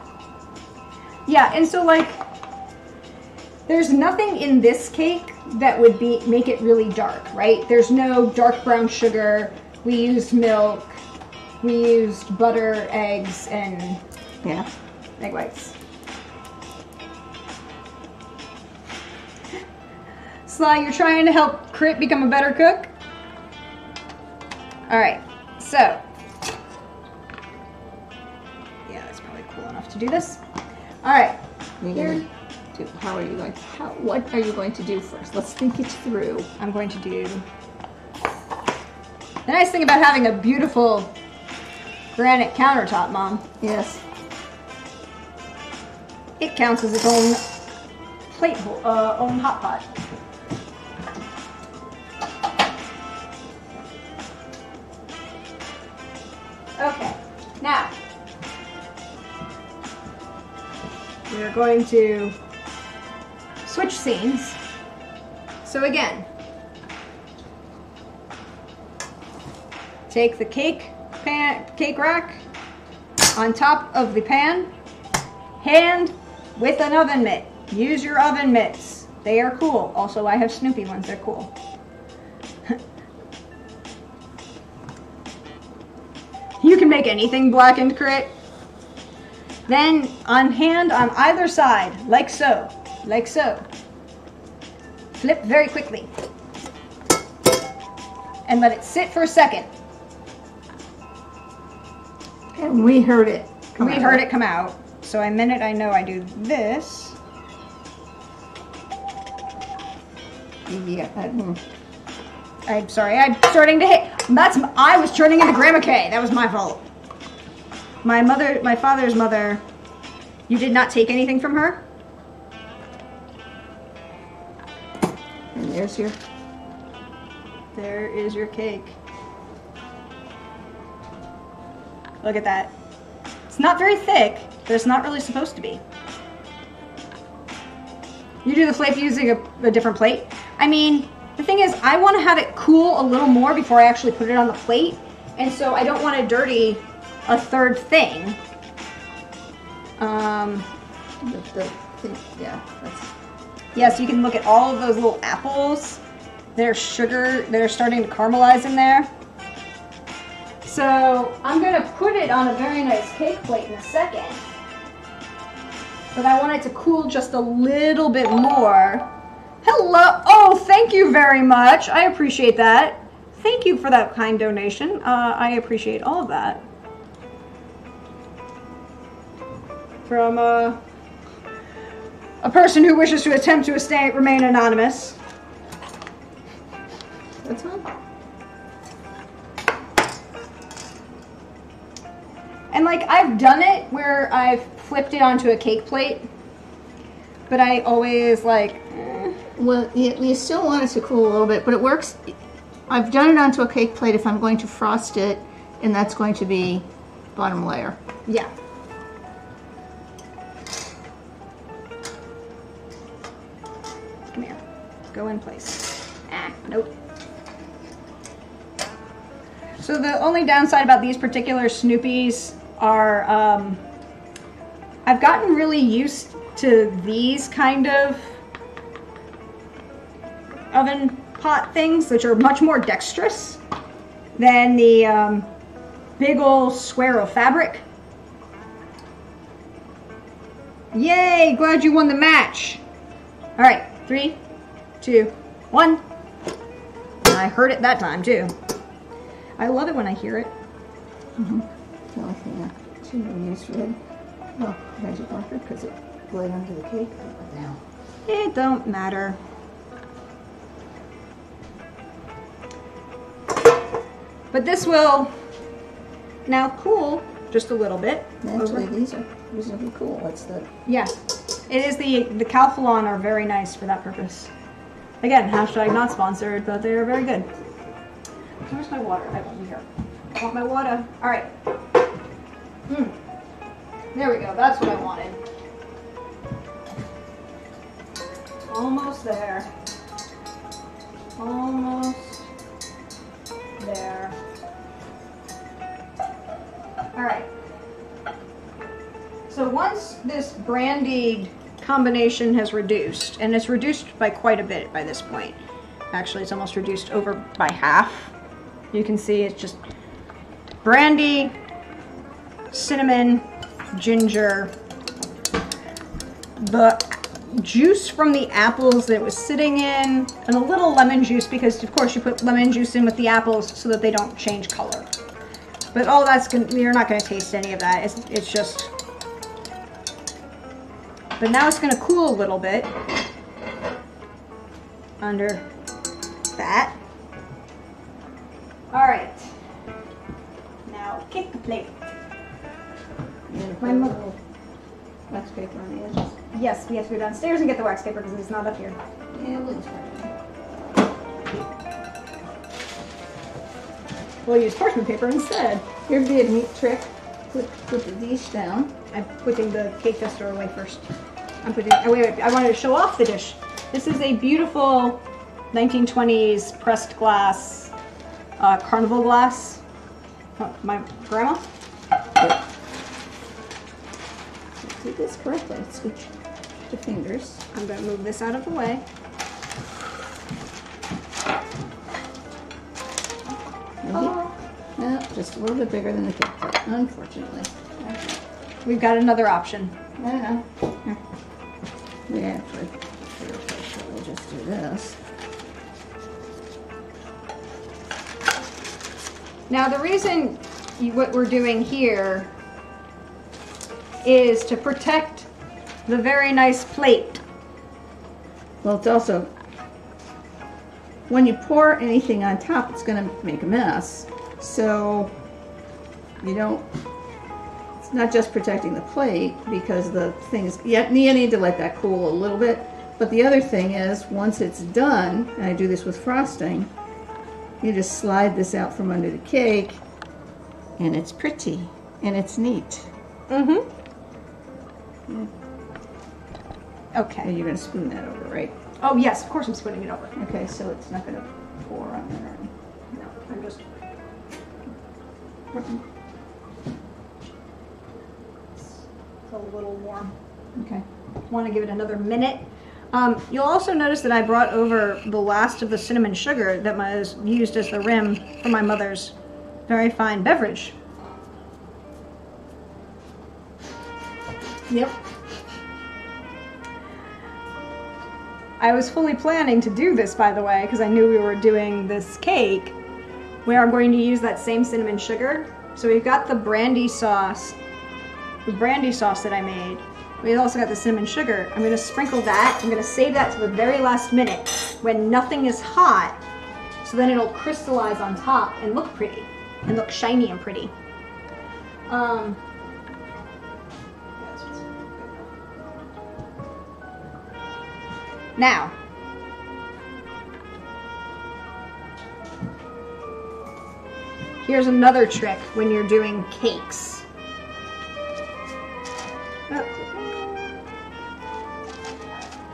[SPEAKER 3] Yeah, and so like, there's nothing in this cake that would make it really dark, right? There's no dark brown sugar. We used milk. We used butter, eggs, and egg whites. Sly, you're trying to help Crit become a better cook? Alright, so. Yeah, that's probably cool enough to do this. Alright.
[SPEAKER 2] What are you going to do first? Let's think it through.
[SPEAKER 3] I'm going to do. The nice thing about having a beautiful granite countertop, Mom.
[SPEAKER 2] Yes.
[SPEAKER 3] It counts as its own own hot pot. Okay, now we are going to switch scenes. So again, take the cake rack on top of the pan, hand with an oven mitt. Use your oven mitts. They are cool. Also, I have Snoopy ones. They're cool. You can make anything blackened, Crit. Then on hand on either side, like so. Like so. Flip very quickly. And let it sit for a second.
[SPEAKER 2] And we heard it.
[SPEAKER 3] We heard it come out. So a minute I know I do this.
[SPEAKER 2] Yeah.
[SPEAKER 3] I'm sorry, I'm starting to hit. I was turning into Grandma Kay. That was my fault. My father's mother, you did not take anything from her?
[SPEAKER 2] And there
[SPEAKER 3] is your cake. Look at that. It's not very thick, but it's not really supposed to be. You do the flake using a different plate? I mean, the thing is, I want to have it cool a little more before I actually put it on the plate, and so I don't want to dirty a third thing. Yeah, so you can look at all of those little apples. There's sugar that are starting to caramelize in there. So I'm going to put it on a very nice cake plate in a second. But I want it to cool just a little bit more. Hello. Oh, thank you very much. I appreciate that. Thank you for that kind donation. I appreciate all of that. From a person who wishes to attempt to remain anonymous. like, I've done it where I've flipped it onto a cake plate, but I always like...
[SPEAKER 2] Well, you still want it to cool a little bit, but it works. I've done it onto a cake plate if I'm going to frost it, and that's going to be bottom layer.
[SPEAKER 3] Yeah. Come here. Go in place. Ah, nope. So the only downside about these particular Snoopies are I've gotten really used to these kind of oven pot things, which are much more dexterous than the big old square of fabric. Yay! Glad you won the match. All right, 3, 2, 1. I heard it that time too. I love it when I hear it.
[SPEAKER 2] Mm-hmm. The only thing I should have used red. Oh, magic marker because it bled onto the cake. What the hell?
[SPEAKER 3] It don't matter. But this will now cool just a little bit.
[SPEAKER 2] Actually, these are reasonably cool. What's the...
[SPEAKER 3] Yeah, it is the Calphalon are very nice for that purpose. Again, hashtag not sponsored, but they are very good. Where's my water? I want here. I want my water. All right. There we go. That's what I wanted. Almost there. Almost there. All right. So once this Brandied combination has reduced, and it's reduced by quite a bit by this point. Actually, it's almost reduced over by half. You can see it's just brandy, cinnamon, ginger, the juice from the apples that it was sitting in, and a little lemon juice because, of course, you put lemon juice in with the apples so that they don't change color. But all that's you're not going to taste any of that. It's just... But now it's going to cool a little bit under that. All right. Now kick the plate.
[SPEAKER 2] My mother. Wax paper on the edges.
[SPEAKER 3] Yes, we have to go downstairs and get the wax paper because it's not up here.
[SPEAKER 2] Yeah, we'll
[SPEAKER 3] We'll use parchment paper instead.
[SPEAKER 2] Here's the neat trick. Put the dish down.
[SPEAKER 3] I'm putting the cake tester away first. I'm putting. Oh, wait, I wanted to show off the dish. This is a beautiful 1920s pressed glass, carnival glass. My grandma.
[SPEAKER 2] Yep. Do this correctly. Switch the fingers.
[SPEAKER 3] I'm going to move this out of the way.
[SPEAKER 2] Oh. No, just a little bit bigger than the cake plate, unfortunately. Okay.
[SPEAKER 3] We've got another option.
[SPEAKER 2] No. Here. We actually we'll just do this.
[SPEAKER 3] Now the reason what we're doing here is to protect the very nice plate.
[SPEAKER 2] Well, it's also, when you pour anything on top, it's going to make a mess. So you don't, it's not just protecting the plate because the things, you need to let that cool a little bit. But the other thing is, once it's done, and I do this with frosting, you just slide this out from under the cake, and it's pretty, and it's neat.
[SPEAKER 3] Mm-hmm.
[SPEAKER 2] Yeah.
[SPEAKER 3] Okay.
[SPEAKER 2] And you're going to spoon that over, right?
[SPEAKER 3] Oh, yes, of course I'm spooning it over.
[SPEAKER 2] Okay, so it's not going to pour on there.
[SPEAKER 3] No, I'm just... It's a little warm.
[SPEAKER 2] Okay.
[SPEAKER 3] Want to give it another minute. You'll also notice that I brought over the last of the cinnamon sugar that was used as the rim for my mother's very fine beverage.
[SPEAKER 2] Yep.
[SPEAKER 3] I was fully planning to do this, by the way, because I knew we were doing this cake. We are going to use that same cinnamon sugar. So we've got the brandy sauce that I made. We also got the cinnamon sugar. I'm going to sprinkle that. I'm going to save that to the very last minute when nothing is hot, so then it'll crystallize on top and look pretty, and look shiny and pretty. Now, here's another trick when you're doing cakes.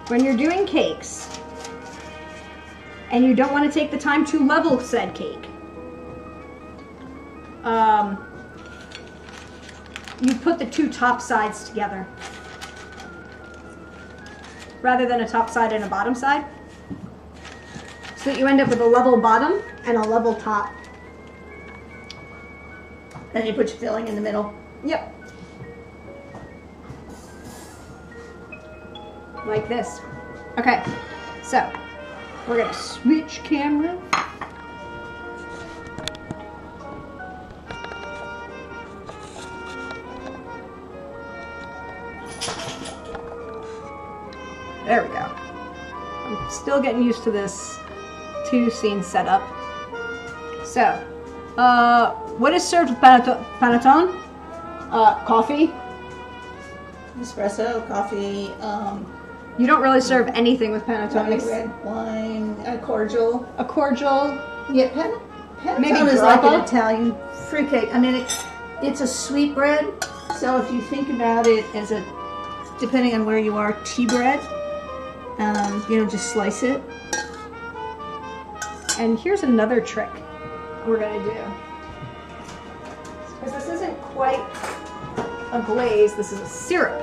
[SPEAKER 3] When you're doing cakes, and you don't want to take the time to level said cake, you put the two top sides together rather than a top side and a bottom side, so that you end up with a level bottom and a level top.
[SPEAKER 2] Then you put your filling in the middle.
[SPEAKER 3] Yep. Like this. Okay, so we're gonna switch camera. There we go. I'm still getting used to this two scene setup. So, what is served with panettone? Coffee.
[SPEAKER 2] Espresso, coffee,
[SPEAKER 3] You don't really serve anything with panettone.
[SPEAKER 2] red wine, a cordial.
[SPEAKER 3] A cordial.
[SPEAKER 2] Yeah, panettone
[SPEAKER 3] Maybe
[SPEAKER 2] is like
[SPEAKER 3] grappa?
[SPEAKER 2] an Italian fruitcake. I mean, it's a sweet bread. So if you think about it as a, depending on where you are, tea bread, you know, just slice it.
[SPEAKER 3] And here's another trick we're gonna do. Because this isn't quite a glaze, this is a syrup.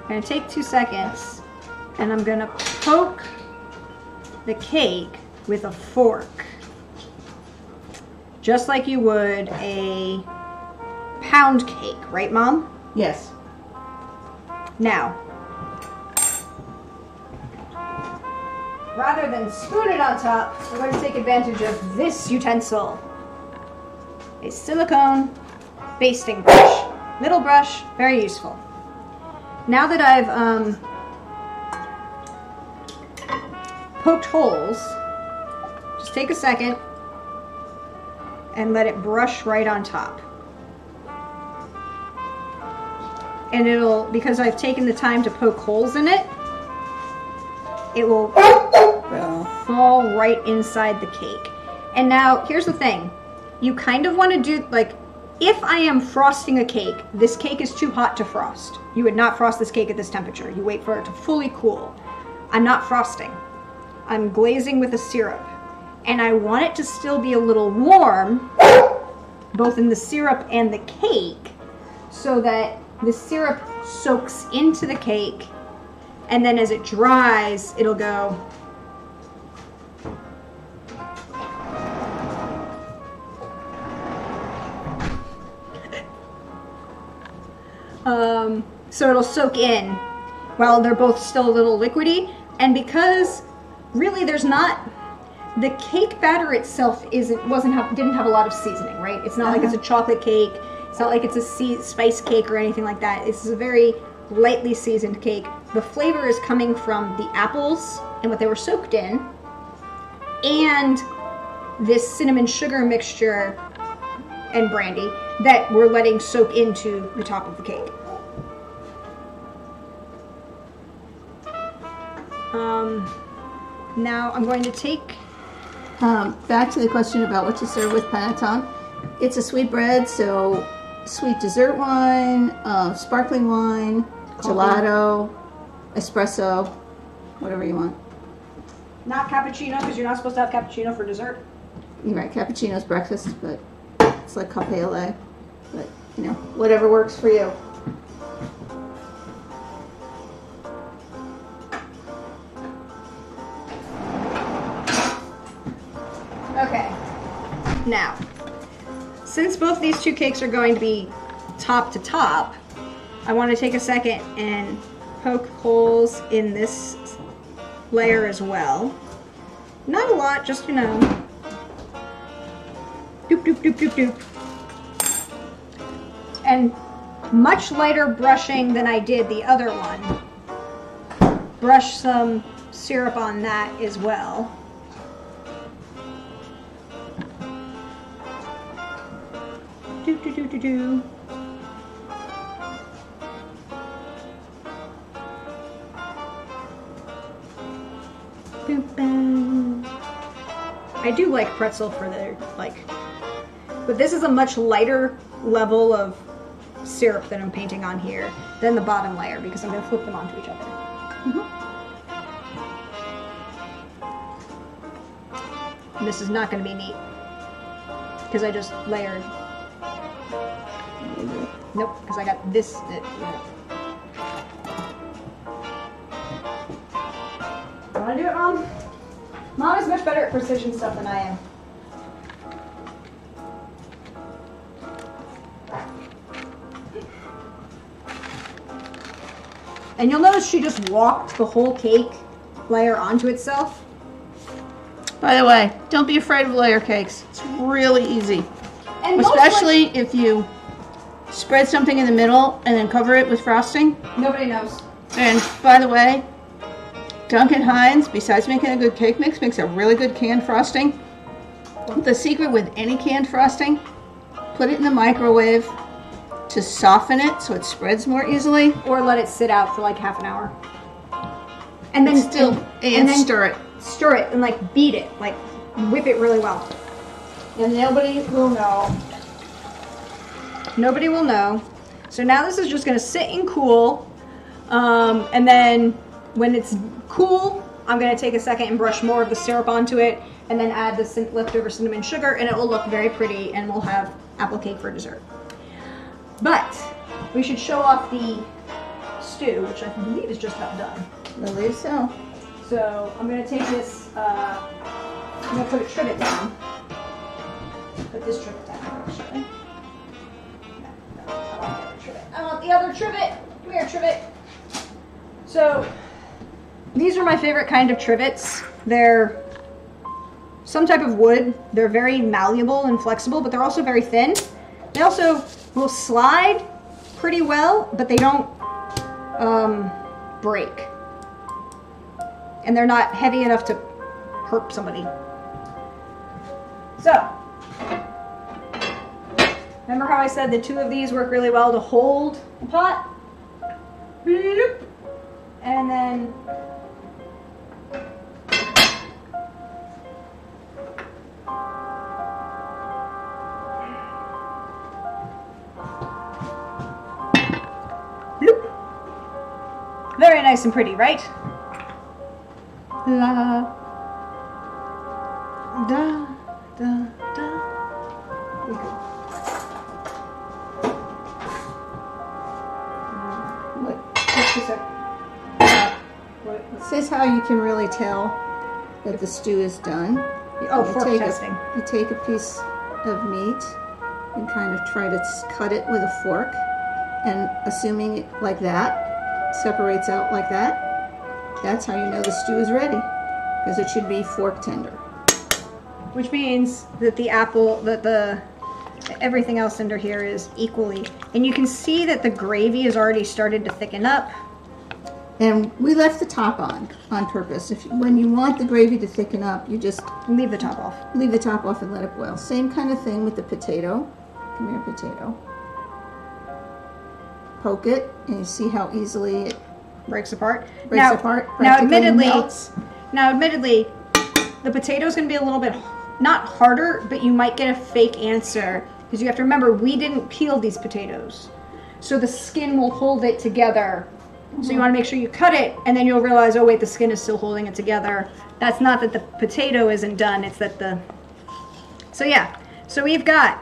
[SPEAKER 3] I'm gonna take 2 seconds and I'm gonna poke the cake with a fork. Just like you would a pound cake, right, Mom?
[SPEAKER 2] Yes.
[SPEAKER 3] Now, rather than spoon it on top, we're going to take advantage of this utensil. A silicone basting brush. Little brush, very useful. Now that I've poked holes, just take a second and let it brush right on top. And it'll, because I've taken the time to poke holes in it, it will fall right inside the cake. And now, here's the thing. You kind of want to do, like, if I am frosting a cake, this cake is too hot to frost. You would not frost this cake at this temperature. You wait for it to fully cool. I'm not frosting. I'm glazing with a syrup. And I want it to still be a little warm, both in the syrup and the cake, so that the syrup soaks into the cake, and then as it dries, it'll go. So it'll soak in while they're both still a little liquidy. And because really there's not, the cake batter itself didn't have a lot of seasoning, right? It's not like it's a chocolate cake. It's not like it's a spice cake or anything like that. This is a very lightly seasoned cake. The flavor is coming from the apples and what they were soaked in, and this cinnamon sugar mixture and brandy that we're letting soak into the top of the cake. Now I'm going to take...
[SPEAKER 2] Back to the question about what to serve with panettone. It's a sweet bread, so sweet dessert wine, sparkling wine, gelato, espresso, whatever you want.
[SPEAKER 3] Not cappuccino, because you're not supposed to have cappuccino for dessert.
[SPEAKER 2] You're right, cappuccino's breakfast, but it's like cafe au lait. But, you know, whatever works for you.
[SPEAKER 3] Okay. Now, since both these two cakes are going to be top to top, I want to take a second and poke holes in this layer as well. Not a lot, just, you know, doop, doop, doop, doop, doop. And much lighter brushing than I did the other one. Brush some syrup on that as well. Do, do, do, do, do. I do like pretzel for the, but this is a much lighter level of syrup that I'm painting on here than the bottom layer because I'm going to flip them onto each other. And this is not going to be neat because I just layered. Nope, because I got this. Want to do it, Mom? Mom is much better at precision stuff than I am. And you'll notice she just walked the whole cake layer onto itself.
[SPEAKER 2] By the way, don't be afraid of layer cakes. It's really easy.
[SPEAKER 3] And
[SPEAKER 2] especially if you spread something in the middle and then cover it with frosting.
[SPEAKER 3] Nobody knows.
[SPEAKER 2] And by the way, Duncan Hines, besides making a good cake mix, makes a really good canned frosting. The secret with any canned frosting, put it in the microwave to soften it so it spreads more easily.
[SPEAKER 3] Or let it sit out for like half an hour. And then
[SPEAKER 2] and then stir it.
[SPEAKER 3] Stir it and like beat it, like whip it really well.
[SPEAKER 2] And nobody will know.
[SPEAKER 3] Nobody will know. So now this is just going to sit and cool. And then when it's cool, I'm going to take a second and brush more of the syrup onto it and then add the leftover cinnamon sugar, and it will look very pretty, and we'll have apple cake for dessert. But we should show off the stew, which I believe is just about done.
[SPEAKER 2] I believe so.
[SPEAKER 3] So I'm going to take this, I'm going to put a trivet down. Put this trivet down, actually. No, I want the other trivet. I want the other trivet. Come here, trivet. So these are my favorite kind of trivets. They're some type of wood. They're very malleable and flexible, but they're also very thin. They also will slide pretty well, but they don't break. And they're not heavy enough to hurt somebody. So, remember how I said the two of these work really well to hold the pot? And then very nice and pretty, right? La da da da.
[SPEAKER 2] This is how you can really tell that the stew is done.
[SPEAKER 3] Oh, fork testing.
[SPEAKER 2] You take a piece of meat and kind of try to cut it with a fork, and assuming it like that, separates out like that, that's how you know the stew is ready, because it should be fork tender.
[SPEAKER 3] Which means that the apple, everything else under here is equally, and you can see that the gravy has already started to thicken up.
[SPEAKER 2] And we left the top on purpose. When you want the gravy to thicken up, you just
[SPEAKER 3] leave the top off.
[SPEAKER 2] Leave the top off and let it boil. Same kind of thing with the potato. Come here, potato. Poke it, and you see how easily it
[SPEAKER 3] breaks apart.
[SPEAKER 2] Now,
[SPEAKER 3] admittedly, the potato is going to be a little bit not harder, but you might get a fake answer because you have to remember we didn't peel these potatoes, so the skin will hold it together. So you want to make sure you cut it, and then you'll realize, oh wait, the skin is still holding it together. That's not that the potato isn't done, it's that the... So yeah, so we've got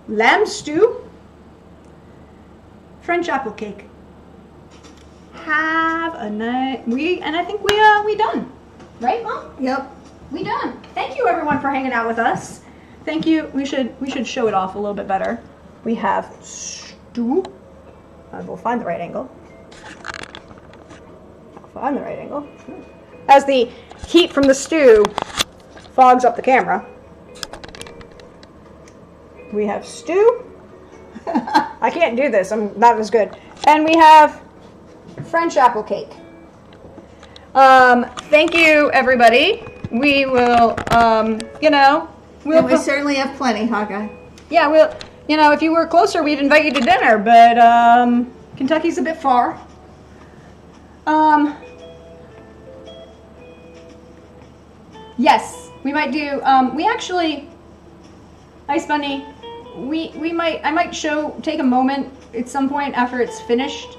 [SPEAKER 3] lamb stew, French apple cake. Have a night. And I think we done. Right, Mom?
[SPEAKER 2] Yep.
[SPEAKER 3] We done. Thank you everyone for hanging out with us. Thank you. We should show it off a little bit better. We have stew. We'll find the right angle. Find the right angle. As the heat from the stew fogs up the camera. We have stew. I can't do this. I'm not as good. And we have French apple cake. Thank you, everybody. We will,
[SPEAKER 2] we certainly have plenty, huh, Guy?
[SPEAKER 3] Yeah, if you were closer, we'd invite you to dinner, but Kentucky's a bit far. Yes, we might do. We actually, Ice Bunny, I might take a moment at some point after it's finished,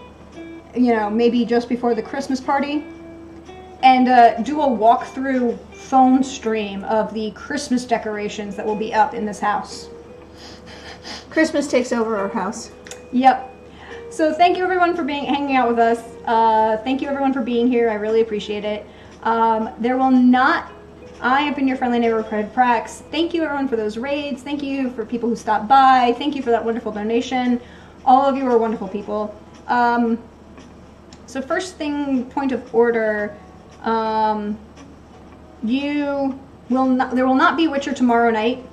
[SPEAKER 3] you know, maybe just before the Christmas party, and do a walkthrough phone stream of the Christmas decorations that will be up in this house.
[SPEAKER 2] Christmas takes over our house.
[SPEAKER 3] Yep. So thank you everyone for hanging out with us. Thank you everyone for being here. I really appreciate it. I have been your friendly neighborhood Prax. Thank you everyone for those raids. Thank you for people who stopped by. Thank you for that wonderful donation. All of you are wonderful people. So first thing, point of order, there will not be Witcher tomorrow night.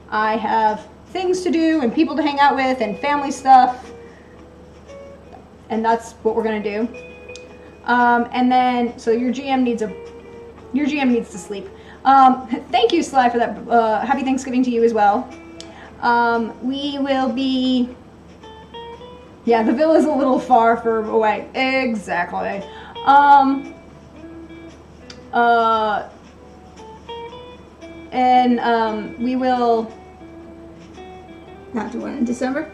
[SPEAKER 3] I have things to do and people to hang out with and family stuff, and that's what we're gonna do. And then, so your GM needs to sleep. Thank you, Sly, for that. Happy Thanksgiving to you as well. We will be. Yeah, the villa's a little far away. Exactly. We will.
[SPEAKER 2] Not do one in December?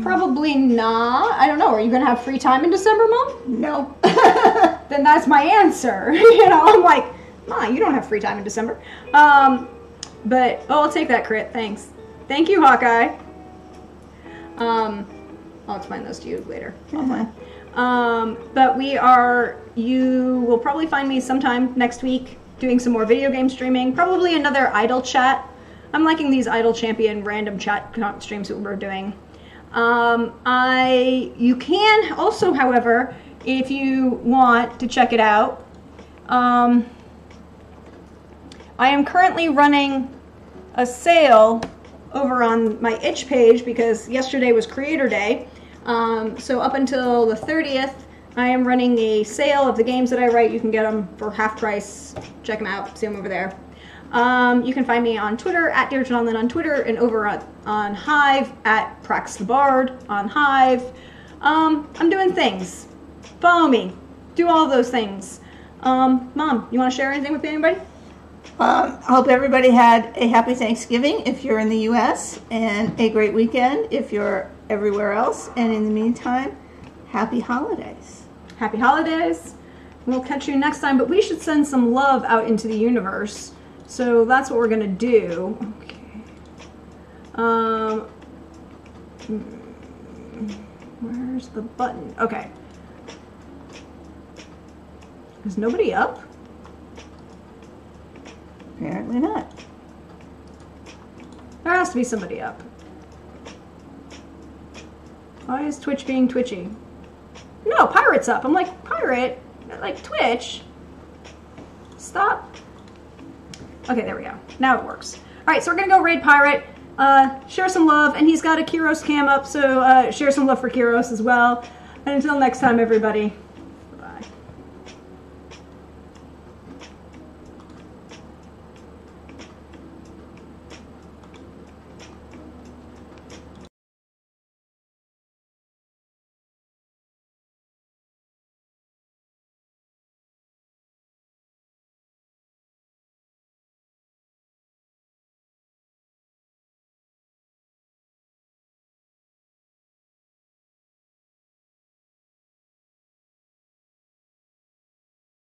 [SPEAKER 3] Probably not. I don't know. Are you going to have free time in December, Mom?
[SPEAKER 2] No.
[SPEAKER 3] Then that's my answer. You know, I'm like, Ma, you don't have free time in December. But I'll take that crit. Thanks. Thank you, Hawkeye. I'll explain those to you later. But you will probably find me sometime next week doing some more video game streaming. Probably another idle chat. I'm liking these idle champion random chat streams that we're doing. You can also, however, if you want to check it out, I am currently running a sale over on my itch page because yesterday was Creator Day. So up until the 30th, I am running a sale of the games that I write. You can get them for half price. Check them out. See them over there. You can find me on Twitter at DeirdreDonlin on Twitter, and over on Hive at Prax the Bard on Hive. I'm doing things. Follow me. Do all those things. Mom, you want to share anything with anybody?
[SPEAKER 2] I hope everybody had a happy Thanksgiving if you're in the U.S. and a great weekend if you're everywhere else. And in the meantime, happy holidays.
[SPEAKER 3] Happy holidays. We'll catch you next time, but we should send some love out into the universe. So that's what we're going to do. Okay. Where's the button? Okay. Is nobody up?
[SPEAKER 2] Apparently not.
[SPEAKER 3] There has to be somebody up. Why is Twitch being twitchy? No, Pirate's up. I'm like, Pirate? Like Twitch? Stop. Okay, there we go. Now it works. Alright, so we're gonna go raid Pirate. Share some love, and he's got a Kyros cam up, so share some love for Kyros as well. And until next time, everybody.